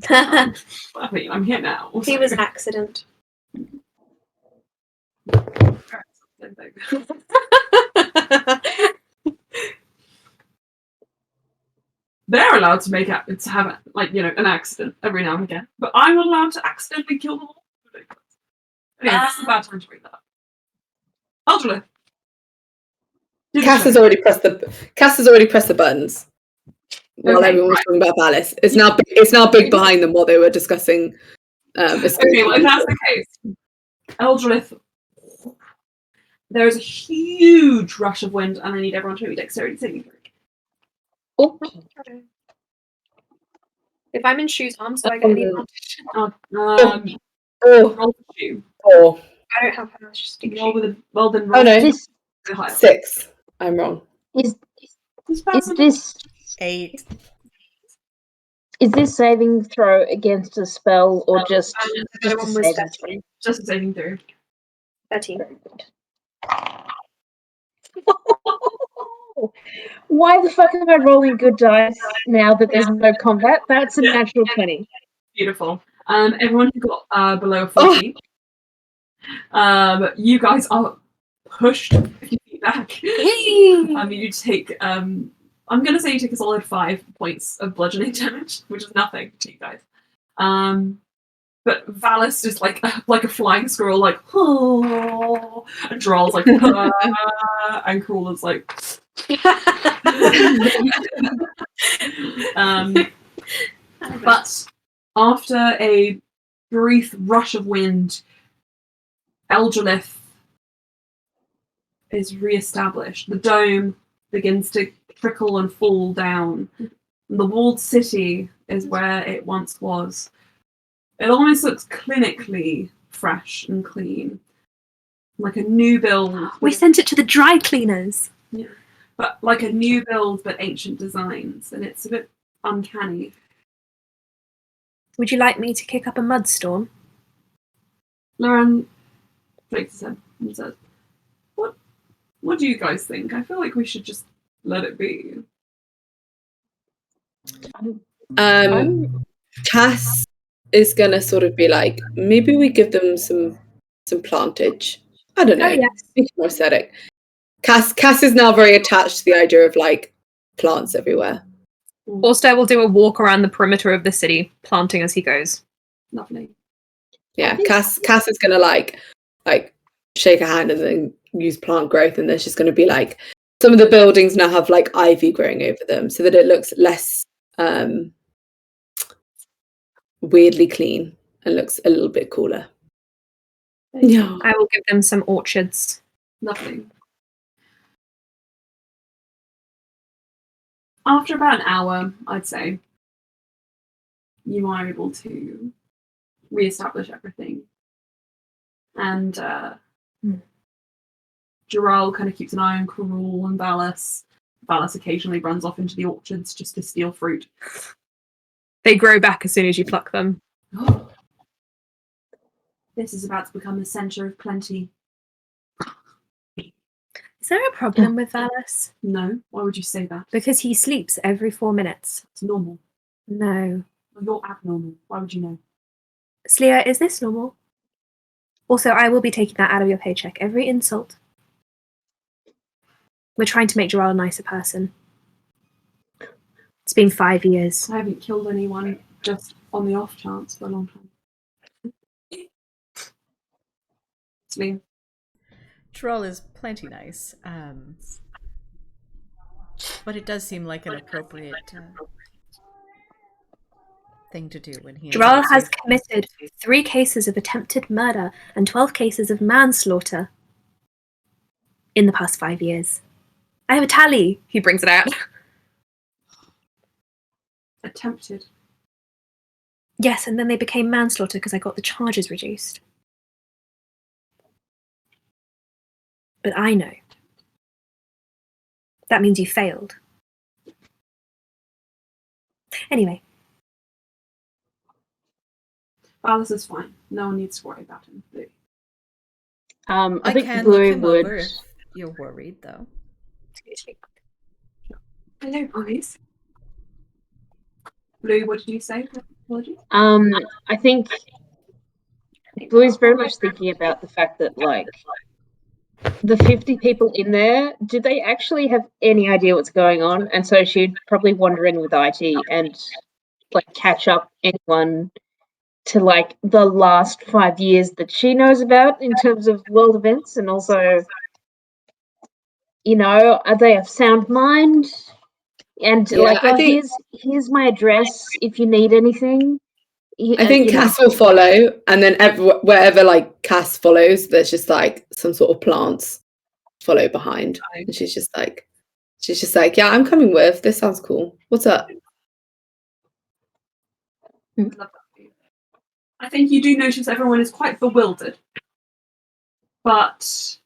I mean, I'm here now. He was an accident. They're allowed to have an accident every now and again, but I'm not allowed to accidentally kill them all. Anyway, this is a bad time to bring that up. Eldrelith. Cass has already pressed the buttons. While everyone was talking about Valis. It's now big behind them while they were discussing. Okay, well, if that's the case, Eldrelith, there is a huge rush of wind, and I need everyone to make dexterity saving throw. Okay. If I'm in Shu's arms, do I get any advantage? Roll for Shu. I don't have how much to roll with a well then. Roll no, 6. I'm wrong. Is this 8? Is this saving throw against a spell or just a saving throw? 13. Why the fuck am I rolling good dice now that there's no combat? That's a natural 20. Beautiful. Everyone who got below 40, You guys are pushed 50 feet back. You take, I'm going to say you take a solid 5 points of bludgeoning damage, which is nothing to you guys. But Valis is like a flying squirrel, like, oh, and Drall's like, and Cruel is like, but after a brief rush of wind, Elgelith is re-established. The dome begins to trickle and fall down. The walled city is where it once was. It almost looks clinically fresh and clean. Like a new build. We sent it to the dry cleaners. Yeah. But like a new build, but ancient designs. And it's a bit uncanny. Would you like me to kick up a mudstorm? Lauren shakes his head and says, What do you guys think? I feel like we should just let it be. Cass is gonna sort of be like, maybe we give them some plantage. I don't know. Oh, yes. Make it more aesthetic. Cass is now very attached to the idea of like plants everywhere. Orster will do a walk around the perimeter of the city, planting as he goes. Lovely. Yeah, Cass is gonna like shake a hand and then use plant growth, and there's just gonna be like some of the buildings now have like ivy growing over them so that it looks less weirdly clean and looks a little bit cooler. Yeah, I will give them some orchards. Lovely. After about an hour, I'd say, you are able to re-establish everything. And Gerald kind of keeps an eye on Cruel and Valis. Valis occasionally runs off into the orchards just to steal fruit. They grow back as soon as you pluck them. This is about to become the centre of plenty. Is there a problem with Valis? No. Why would you say that? Because he sleeps every 4 minutes. It's normal. No. You're abnormal. Why would you know? Sleer, is this normal? Also, I will be taking that out of your paycheck. Every insult. We're trying to make Gerald a nicer person. It's been 5 years. I haven't killed anyone just on the off chance for a long time. It's me. Troll is plenty nice, but it does seem like an appropriate thing to do when he. Gerald has committed 3 cases of attempted murder and 12 cases of manslaughter in the past 5 years. I have a tally. He brings it out. Attempted. Yes, and then they became manslaughter because I got the charges reduced. But I know. That means you failed. Anyway. Valis is fine. No one needs to worry about him. I think can Blue look him would. over if you're worried, though. Hello, boys. Blue, what did you say? Apologies. I think Blue is very much thinking about the fact that, like, the 50 people in there, do they actually have any idea what's going on? And so she'd probably wander in with IT and, like, catch up anyone to, like, the last 5 years that she knows about in terms of world events, and also, you know, are they of sound mind? And here's my address if you need anything. I think Cass will follow, and then wherever like Cass follows, there's just like some sort of plants follow behind, and she's just like, yeah, I'm coming with. This sounds cool. What's up? I think you do notice everyone is quite bewildered, but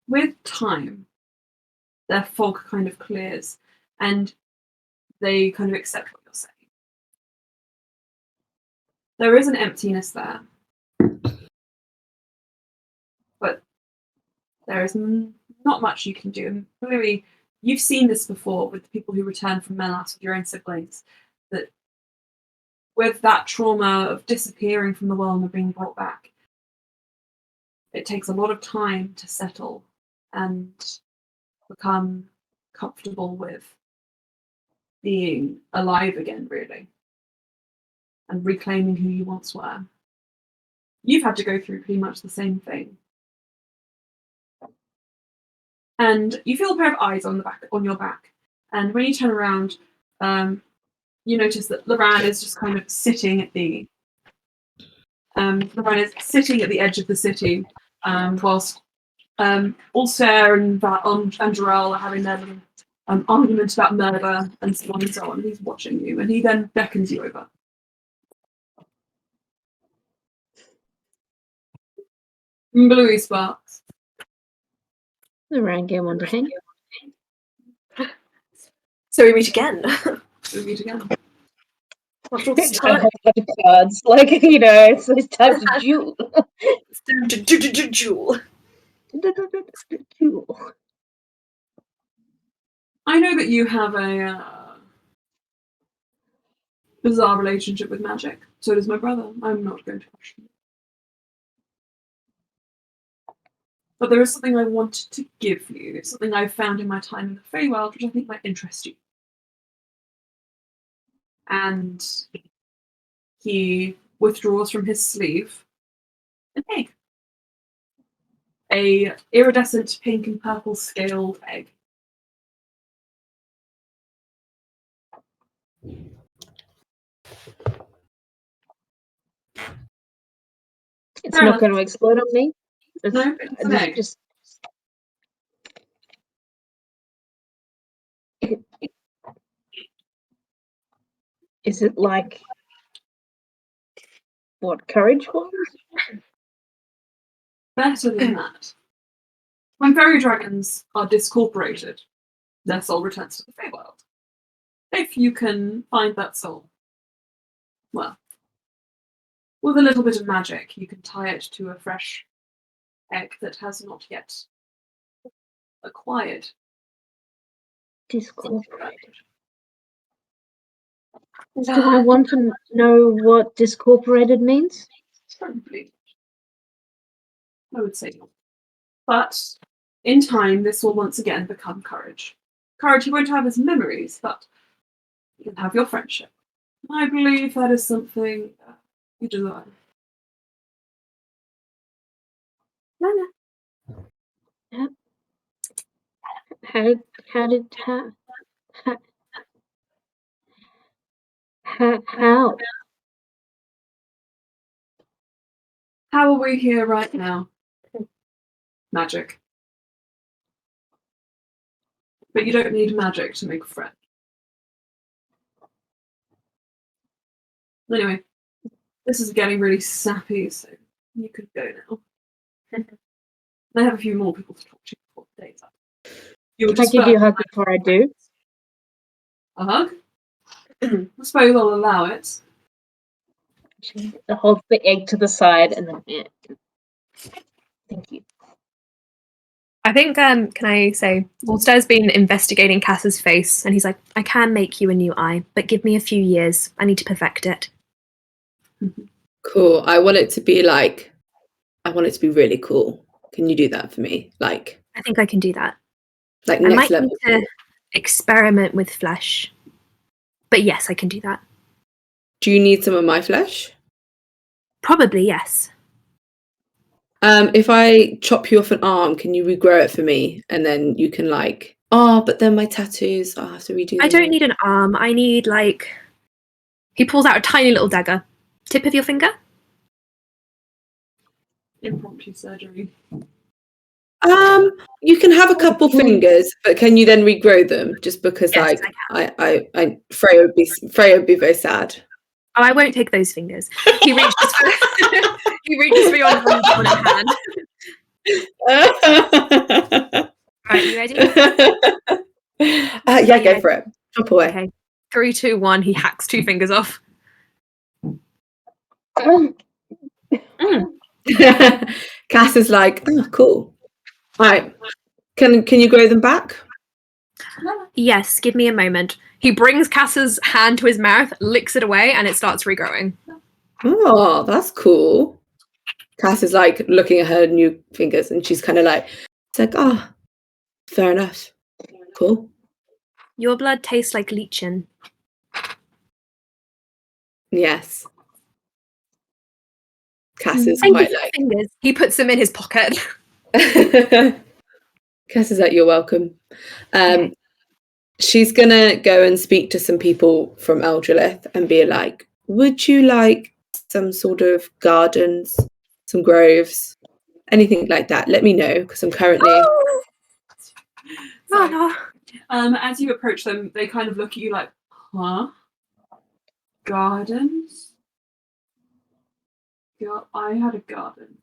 with time, their fog kind of clears, and they kind of accept what you're saying. There is an emptiness there, but there is not much you can do. And clearly, you've seen this before with the people who return from Melas with your own siblings, that with that trauma of disappearing from the world and being brought back, it takes a lot of time to settle and become comfortable with being alive again, really, and reclaiming who you once were. You've had to go through pretty much the same thing. And you feel a pair of eyes on your back. And when you turn around, you notice that Loran is just kind of sitting at the edge of the city, whilst Ulster and Jarell are having their little argument about murder and so on and so on. He's watching you, and he then beckons you over. Bluey sparks. The round game on hang. So we meet again. We meet again. After all this time. The cards, like, it's time to duel. It's time to duel. I know that you have a bizarre relationship with magic. So does my brother. I'm not going to question it. But there is something I wanted to give you. It's something I've found in my time in the Feywild, which I think might interest you. And he withdraws from his sleeve an egg. A iridescent pink and purple scaled egg. It's not going to explode on me. No, it's an egg. Is it like what courage was? Better than that. When fairy dragons are discorporated, their soul returns to the Feywild. If you can find that soul, well, with a little bit of magic, you can tie it to a fresh egg that has not yet acquired. Discorporated. Do I want to know what discorporated means? Probably. I would say not. But in time, this will once again become courage. Courage you won't have as memories, but you can have your friendship. I believe that is something you desire. Lana. How? How are we here right now? Magic. But you don't need magic to make a friend. Anyway, this is getting really sappy, so you could go now. I have a few more people to talk to before the day's up. Can I give you a hug before I do? A hug? I suppose I'll allow it. She holds the egg to the side and then thank you. I think, can I say, Ulster's been investigating Cass's face, and he's like, I can make you a new eye, but give me a few years. I need to perfect it. Cool. I want it to be really cool. Can you do that for me? Like, I think I can do that. Like I next might level. need to experiment with flesh. But yes, I can do that. Do you need some of my flesh? Probably, yes. If I chop you off an arm, can you regrow it for me? And then you can but then my tattoos, I'll have to redo them. I don't need an arm. I need, he pulls out a tiny little dagger. Tip of your finger? Impromptu surgery. You can have a couple fingers, but can you then regrow them? Just because, Yes, I Freya would be very sad. Oh, I won't take those fingers. He reaches for he reaches for your dominant hand. Right, you ready? Yeah, go for it. Chop away. Okay. 3, 2, 1. He hacks 2 fingers off. Cass is like, oh, cool. All right. Can you grow them back? Yes, give me a moment. He brings Cass's hand to his mouth, licks it away, and it starts regrowing. Oh, that's cool. Cass is like looking at her new fingers, and she's kind of like, it's like, oh, fair enough. Cool. Your blood tastes like lichen. Yes. Cass is Thank quite you for like. the fingers. He puts them in his pocket. Cass is like, you're welcome. She's gonna go and speak to some people from Eldrelith and be like, would you like some sort of gardens, some groves, anything like that? Let me know, because I'm currently. As you approach them, they kind of look at you like, huh? Gardens? I had a garden.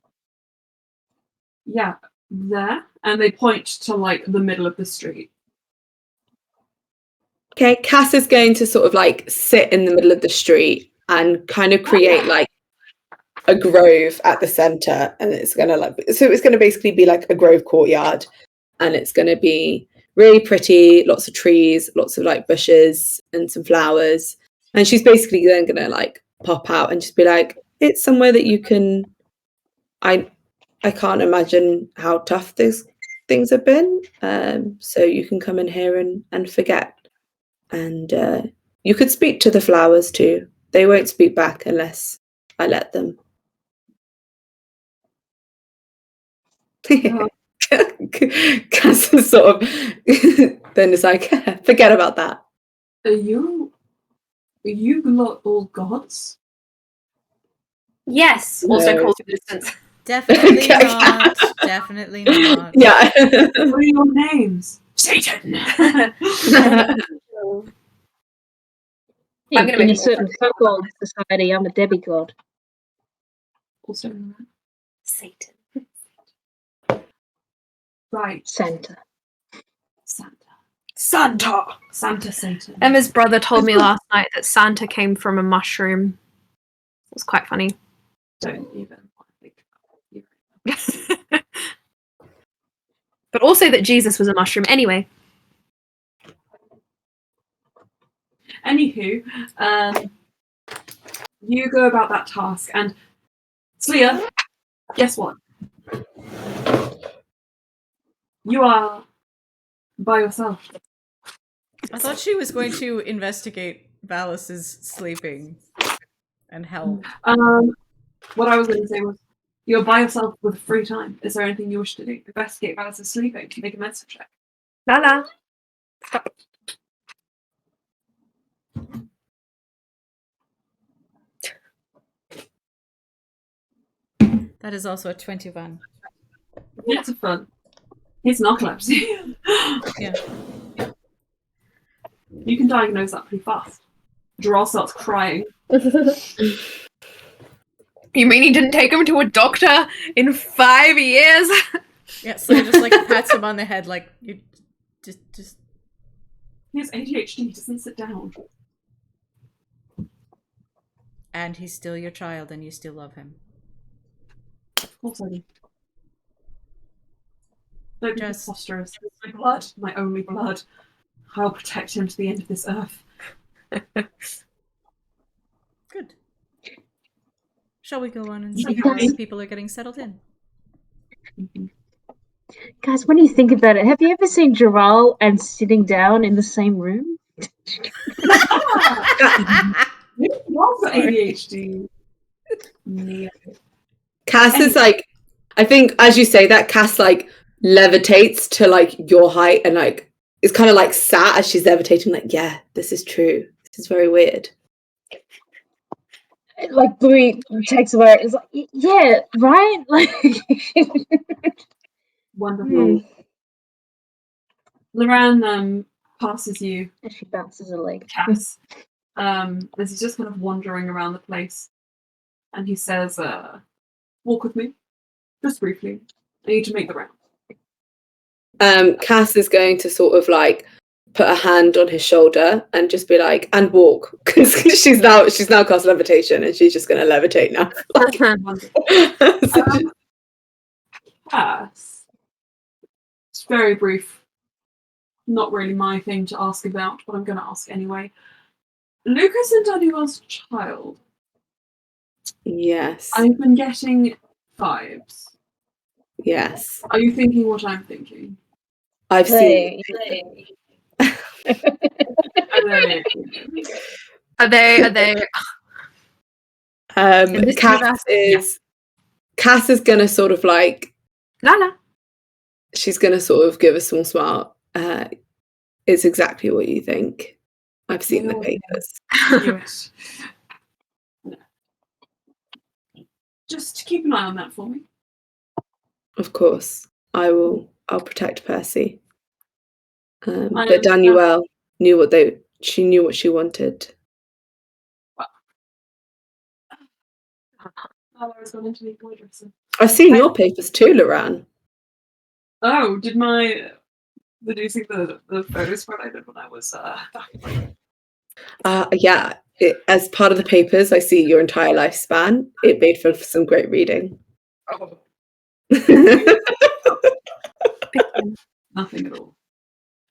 Yeah, there. And they point to like the middle of the street. Okay, Cass is going to sort of like sit in the middle of the street and kind of create like a grove at the center, and it's gonna basically be like a grove courtyard, and it's gonna be really pretty, lots of trees, lots of like bushes and some flowers, and she's basically then gonna like pop out and just be like, it's somewhere that you can. I can't imagine how tough these things have been, so you can come in here and forget. And you could speak to the flowers too. They won't speak back unless I let them. Cass is sort of then it's like, forget about that. Are you lot all gods? Yes. No. Also called the distance. Definitely not. Definitely not. Yeah. What are your names? Satan. I'm gonna In make a certain so-called society, I'm a demigod. Also, Satan. right. Santa. Santa Satan. Emma's brother told me last night that Santa came from a mushroom. It was quite funny. Don't even think about it. But also that Jesus was a mushroom. Anyway. Anywho, you go about that task, and Sleia, guess what? You are by yourself. I thought she was going to investigate Valis's sleeping and help. What I was going to say was, you're by yourself with free time. Is there anything you wish to do? Investigate Valis' sleeping. Make a medicine check. Lala. That is also a 21. Lots of fun. It's narcolepsy. Yeah. You can diagnose that pretty fast. Gerald starts crying. You mean he didn't take him to a doctor in 5 years? Yeah, so just like pats him on the head like you just He has ADHD, he doesn't sit down. and he's still your child and you still love him. Of course I do. Don't be Just- preposterous. It's my blood, my only blood. I'll protect him to the end of this earth. Good. Shall we go on and see how the people are getting settled in? Guys, when you think about it, have you ever seen Gerald and sitting down in the same room? What's ADHD? Yeah. Cass is like, I think as you say that, Cass like levitates to like your height and like is kind of like sat as she's levitating, like, yeah, this is true. This is very weird. Like Bluey takes away. It's like, yeah, right. Like, Wonderful. Loran passes you. and she bounces a leg. Cass. As he's just kind of wandering around the place, and he says, "Walk with me, just briefly. I need to make the round." Cass is going to sort of like put a hand on his shoulder and just be like, and walk, because she's now cast levitation and she's just going to levitate now. Cass. It's very brief. not really my thing to ask about, but I'm going to ask anyway. Lucas and Daniel's child. Yes. I've been getting vibes. Yes. Are you thinking what I'm thinking? I've seen. Are they? Cass is gonna sort of like Lala. She's gonna sort of give a small smile. It's exactly what you think. I've seen the papers. Yes. No. Just keep an eye on that for me. Of course, I will. I'll protect Percy. But Danielle knew she knew what she wanted. I've seen your papers too, Loran. Oh, did you see the photo spread I did when I was yeah. As part of the papers, I see your entire lifespan. It made for some great reading. Oh. Nothing at all.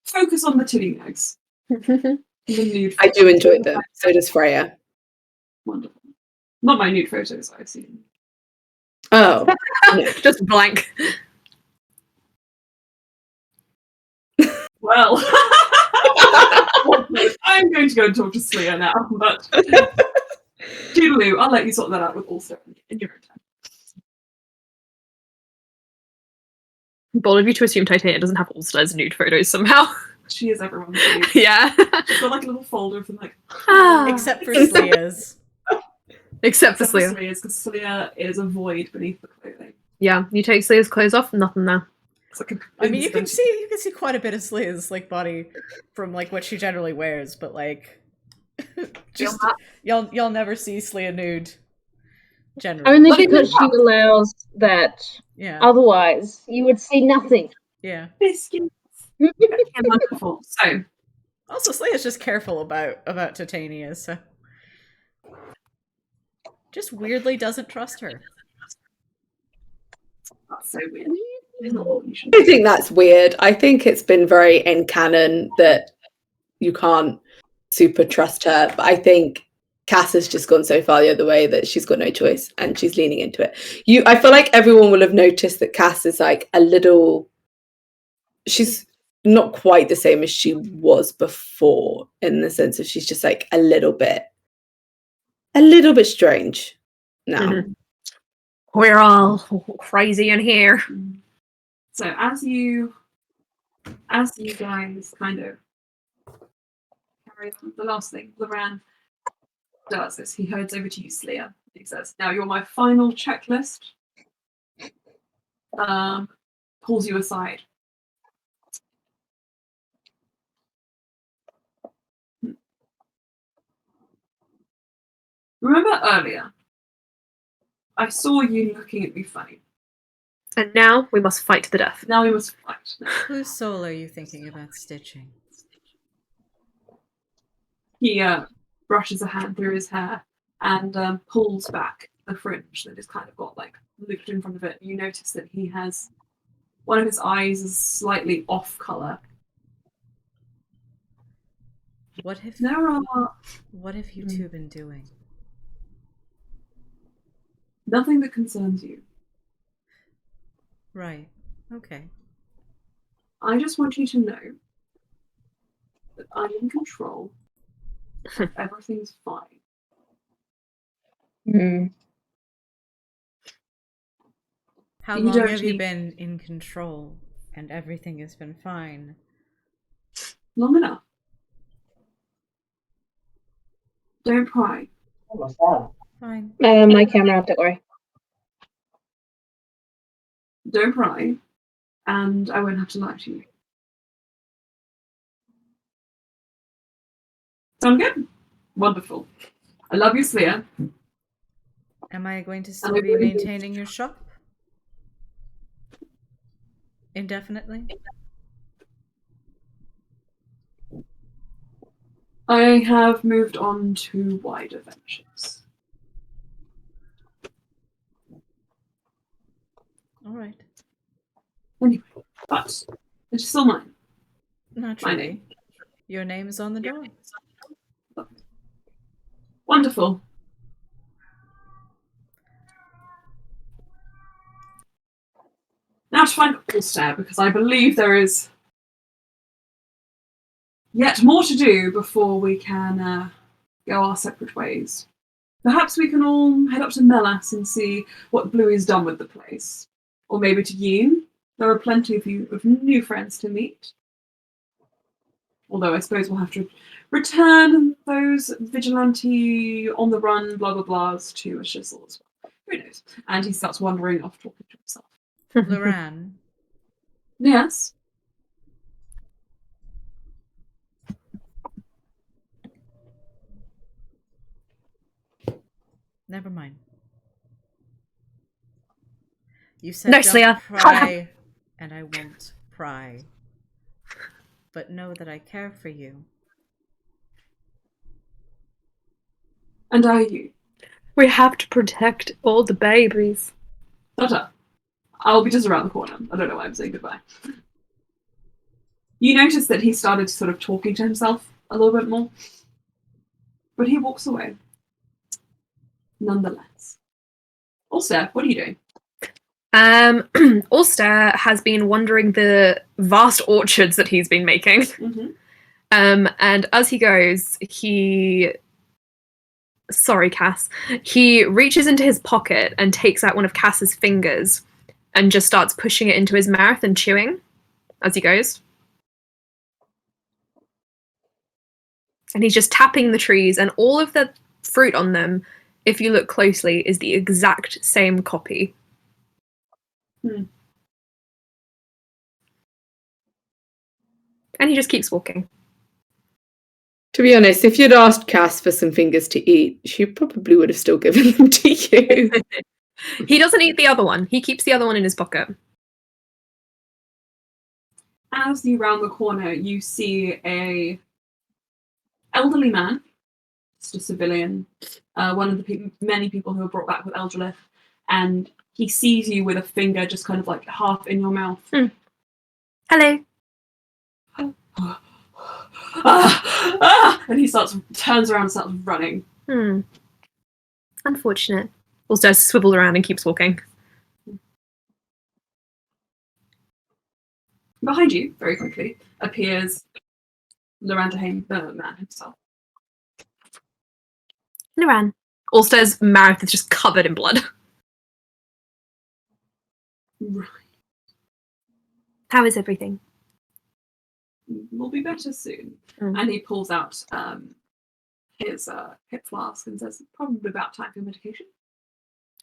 Focus on the titty mags. I do enjoy them. So does Freya. Wonderful. Not my nude photos I've seen. Oh, just blank. Well, I'm going to go and talk to Sleer now, but toodaloo, I'll let you sort that out with Ulster in your own time. Bold of you to assume Titania doesn't have Ulster's nude photos somehow. She is everyone's nude. Yeah. She's got like a little folder of them, like except for Sleer's. Except for Sleer. Because Sleer is a void beneath the clothing. Yeah, you take Sleer's clothes off, nothing there. I mean, you can see quite a bit of Sleer's like body from like what she generally wears, but like, just you'll never see Sleer nude. Generally, only because she allows that. Yeah. Otherwise, you would see nothing. Yeah. Biscuits. Wonderful. So, also Sleer's just careful about Titania, so just weirdly doesn't trust her. That's so weird. I think that's weird. I think it's been very in canon that you can't super trust her. But I think Cass has just gone so far the other way that she's got no choice and she's leaning into it. I feel like everyone will have noticed that Cass is like she's not quite the same as she was before, in the sense of she's just like a little bit strange now. Mm-hmm. We're all crazy in here. So as you guys kind of carry on, the last thing Loran does is he heads over to you, Sleer. He says, "Now you're my final checklist." Pulls you aside. Remember earlier, I saw you looking at me funny. And now we must fight to the death. Now we must fight. Whose soul are you thinking about stitching? He brushes a hand through his hair and pulls back the fringe that is kind of got like looped in front of it. You notice that he has one of his eyes is slightly off color. What have you two been doing? Nothing that concerns you. Right. Okay. I just want you to know that I'm in control. Everything's fine. How long have you been in control and everything has been fine? Long enough. Don't pry. Fine. My camera, don't worry. Don't pry, and I won't have to lie to you. Sound good? Wonderful. I love you, Sleer. Am I going to still be maintaining your shop? Indefinitely? I have moved on to wider ventures. All right. Anyway, but it's still mine. Naturally. Your name is on the door. Wonderful. Now to find Ulster, because I believe there is yet more to do before we can go our separate ways. Perhaps we can all head up to Melas and see what Bluey's done with the place. Or maybe to Yoon. There are plenty of new friends to meet. Although I suppose we'll have to return those vigilante, on-the-run, blah-blah-blahs to a shizzle as well. Who knows? And he starts wandering off talking to himself. Loran. Yes? Never mind. You said No, don't Slayer. pry, and I won't pry. But know that I care for you. And are you? We have to protect all the babies. Tata. I'll be just around the corner. I don't know why I'm saying goodbye. You notice that he started sort of talking to himself a little bit more. But he walks away. Nonetheless. Ulster, what are you doing? Ulster has been wandering the vast orchards that he's been making. Mm-hmm. And as he goes, sorry, Cass, he reaches into his pocket and takes out one of Cass's fingers and just starts pushing it into his mouth and chewing as he goes. And he's just tapping the trees, and all of the fruit on them, if you look closely, is the exact same copy. And he just keeps walking. To be honest, if you'd asked Cass for some fingers to eat, she probably would have still given them to you. He doesn't eat the other one. He keeps the other one in his pocket. As you round the corner, you see a elderly man, just a civilian, one of the many people who were brought back with Eldrelith, and he sees you with a finger just kind of like half in your mouth. Hello. And he turns around and starts running. Unfortunate. Also swivels around and keeps walking. Behind you, very quickly, appears Loran, the man himself. Loran. Ulster's mouth is just covered in blood. Right. How is everything? We'll be better soon. And he pulls out his hip flask and says, probably about time for medication.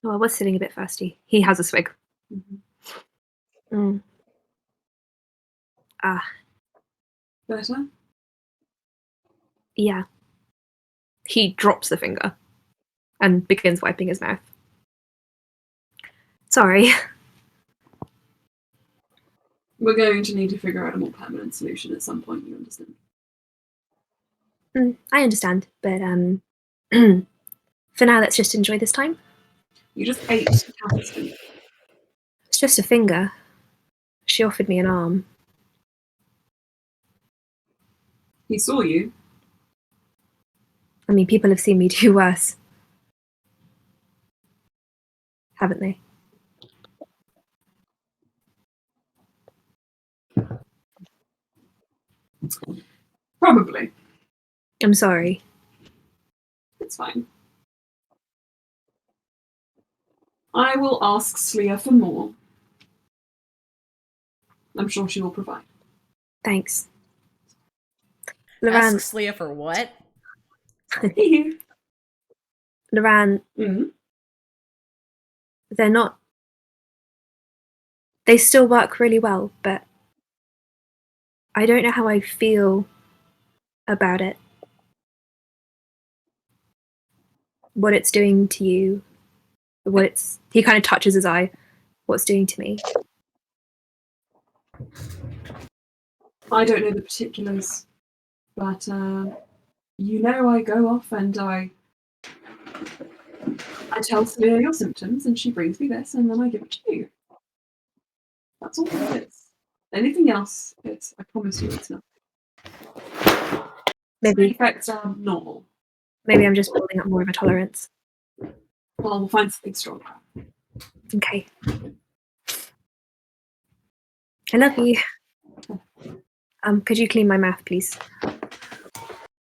Oh, I was feeling a bit thirsty. He has a swig. Better? Yeah. He drops the finger and begins wiping his mouth. Sorry. We're going to need to figure out a more permanent solution at some point, you understand? I understand, but for now, let's just enjoy this time. You just ate Cass's finger. It's just a finger. She offered me an arm. He saw you. I mean, people have seen me do worse. Haven't they? Probably. I'm sorry. It's fine. I will ask Slia for more. I'm sure she will provide. Thanks. Ask Loran. Slia for what? Loran. Mm-hmm. They're not. They still work really well, but I don't know how I feel about it. What it's doing to you. He kind of touches his eye. What's doing to me. I don't know the particulars, but you know I go off and I tell Slia your symptoms and she brings me this and then I give it to you. That's all it is. Anything else, I promise you it's nothing. Maybe effects are normal. Maybe I'm just building up more of a tolerance. Well, we'll find something stronger. Okay. I love you. Could you clean my mouth, please?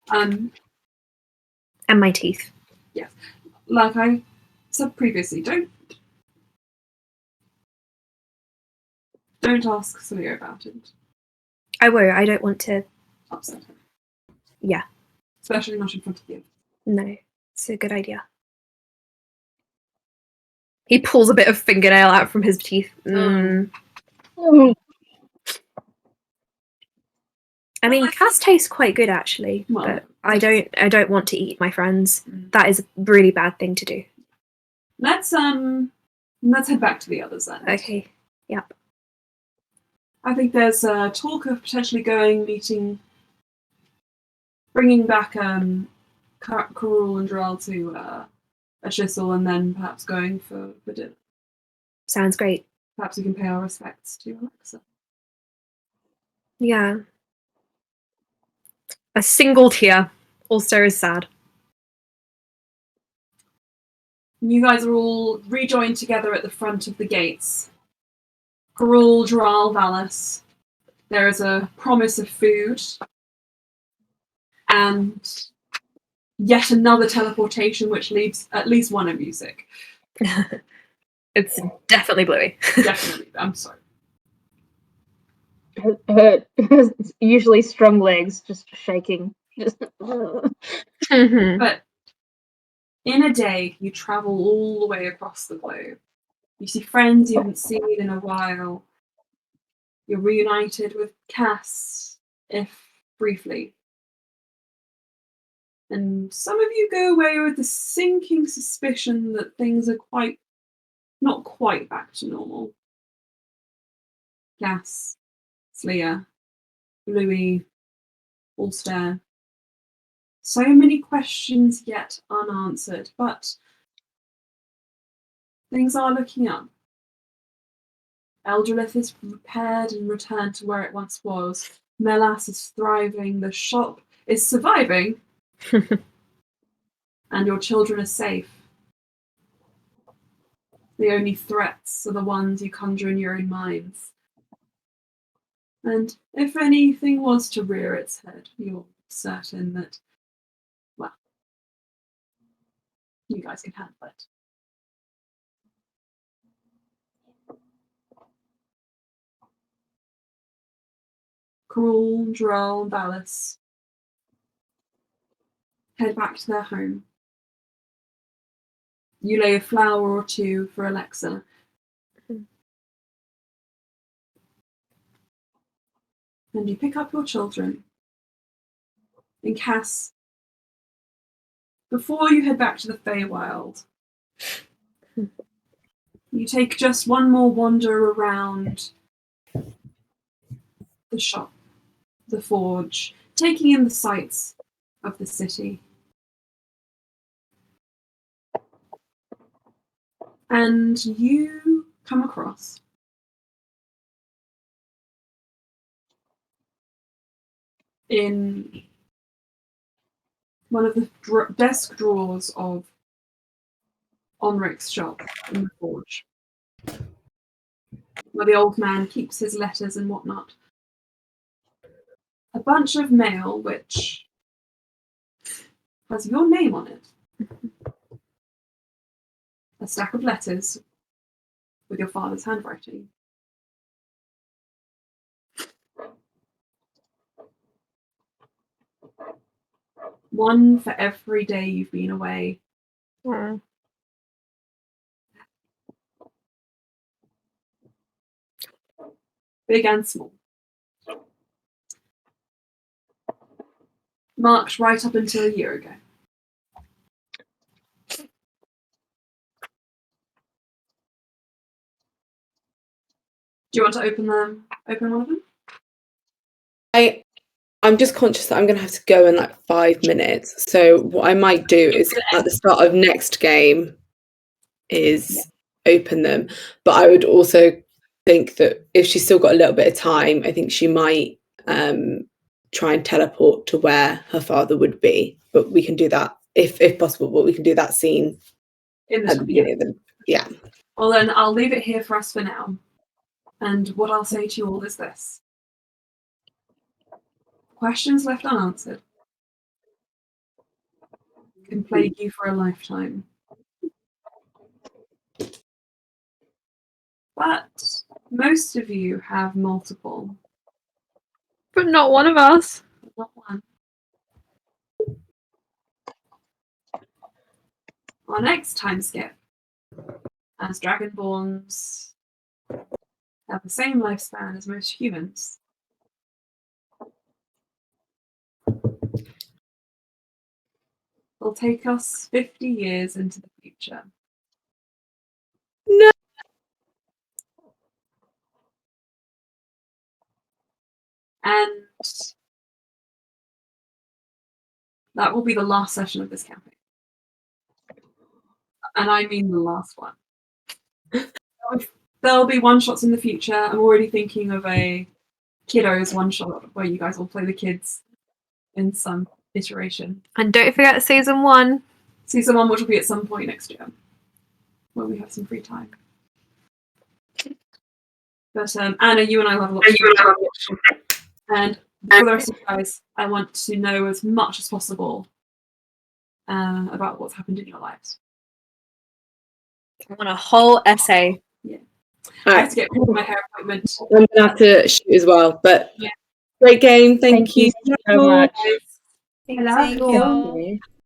And my teeth. Yes. Like I said previously, don't ask Celia about it. I won't. I don't want to upset her. Yeah. Especially not in front of you. No, it's a good idea. He pulls a bit of fingernail out from his teeth. I mean, Cass tastes quite good actually, but I don't want to eat my friends. That is a really bad thing to do. Let's head back to the others then. Okay. Yep. I think there's talk of potentially bringing back Karul and Drell to a chisel, and then perhaps going for dinner. Sounds great. Perhaps we can pay our respects to Alexa. Yeah. A single tear also is sad. You guys are all rejoined together at the front of the gates. Karul, Drell, Valis. There is a promise of food. And yet another teleportation which leaves at least one of you sick. It's definitely Bluey. Definitely. I'm sorry. Her usually strong legs just shaking. Just But in a day, you travel all the way across the globe. You see friends you haven't seen in a while. You're reunited with Cass, if briefly. And some of you go away with the sinking suspicion that things are not quite back to normal. Cass, Slia, Bluey, Ulster. So many questions yet unanswered, but things are looking up. Eldrelith is repaired and returned to where it once was. Melas is thriving. The shop is surviving. And your children are safe. The only threats are the ones you conjure in your own minds. And if anything was to rear its head, you're certain that, well, you guys can handle it. Karul, Drell, Valis head back to their home. You lay a flower or two for Alexa. And you pick up your children. And Cass, before you head back to the Feywild, you take just one more wander around the shop, the forge, taking in the sights of the city. And you come across in one of the desk drawers of Onric's shop in the forge, where the old man keeps his letters and whatnot. A bunch of mail which has your name on it. A stack of letters with your father's handwriting. One for every day you've been away. Yeah. Big and small. Marked right up until a year ago. Do you want to open one of them? I'm just conscious that I'm going to have to go in like 5 minutes. So what I might do is at the start of next game is open them. But I would also think that if she's still got a little bit of time, I think she might try and teleport to where her father would be. But we can do that if possible. But we can do that scene at the beginning of the Well, then I'll leave it here for us for now. And what I'll say to you all is this: questions left unanswered can plague you for a lifetime. But most of you have multiple. But not one of us. Not one. Our next time skip, as Dragonborns have the same lifespan as most humans, will take us 50 years into the future. No. And that will be the last session of this campaign. And I mean the last one. There'll be one-shots in the future. I'm already thinking of a kiddos one-shot where you guys will play the kids in some iteration. And don't forget season 1. Season 1, which will be at some point next year, when we have some free time. But Anna, you and I will have a lot to do. And for the rest of you guys, I want to know as much as possible about what's happened in your lives. I want a whole essay. Yeah. All I right. have to get rid of my hair appointment. I'm going to have to shoot as well. But yeah. great game. Thank you so much. Thank you.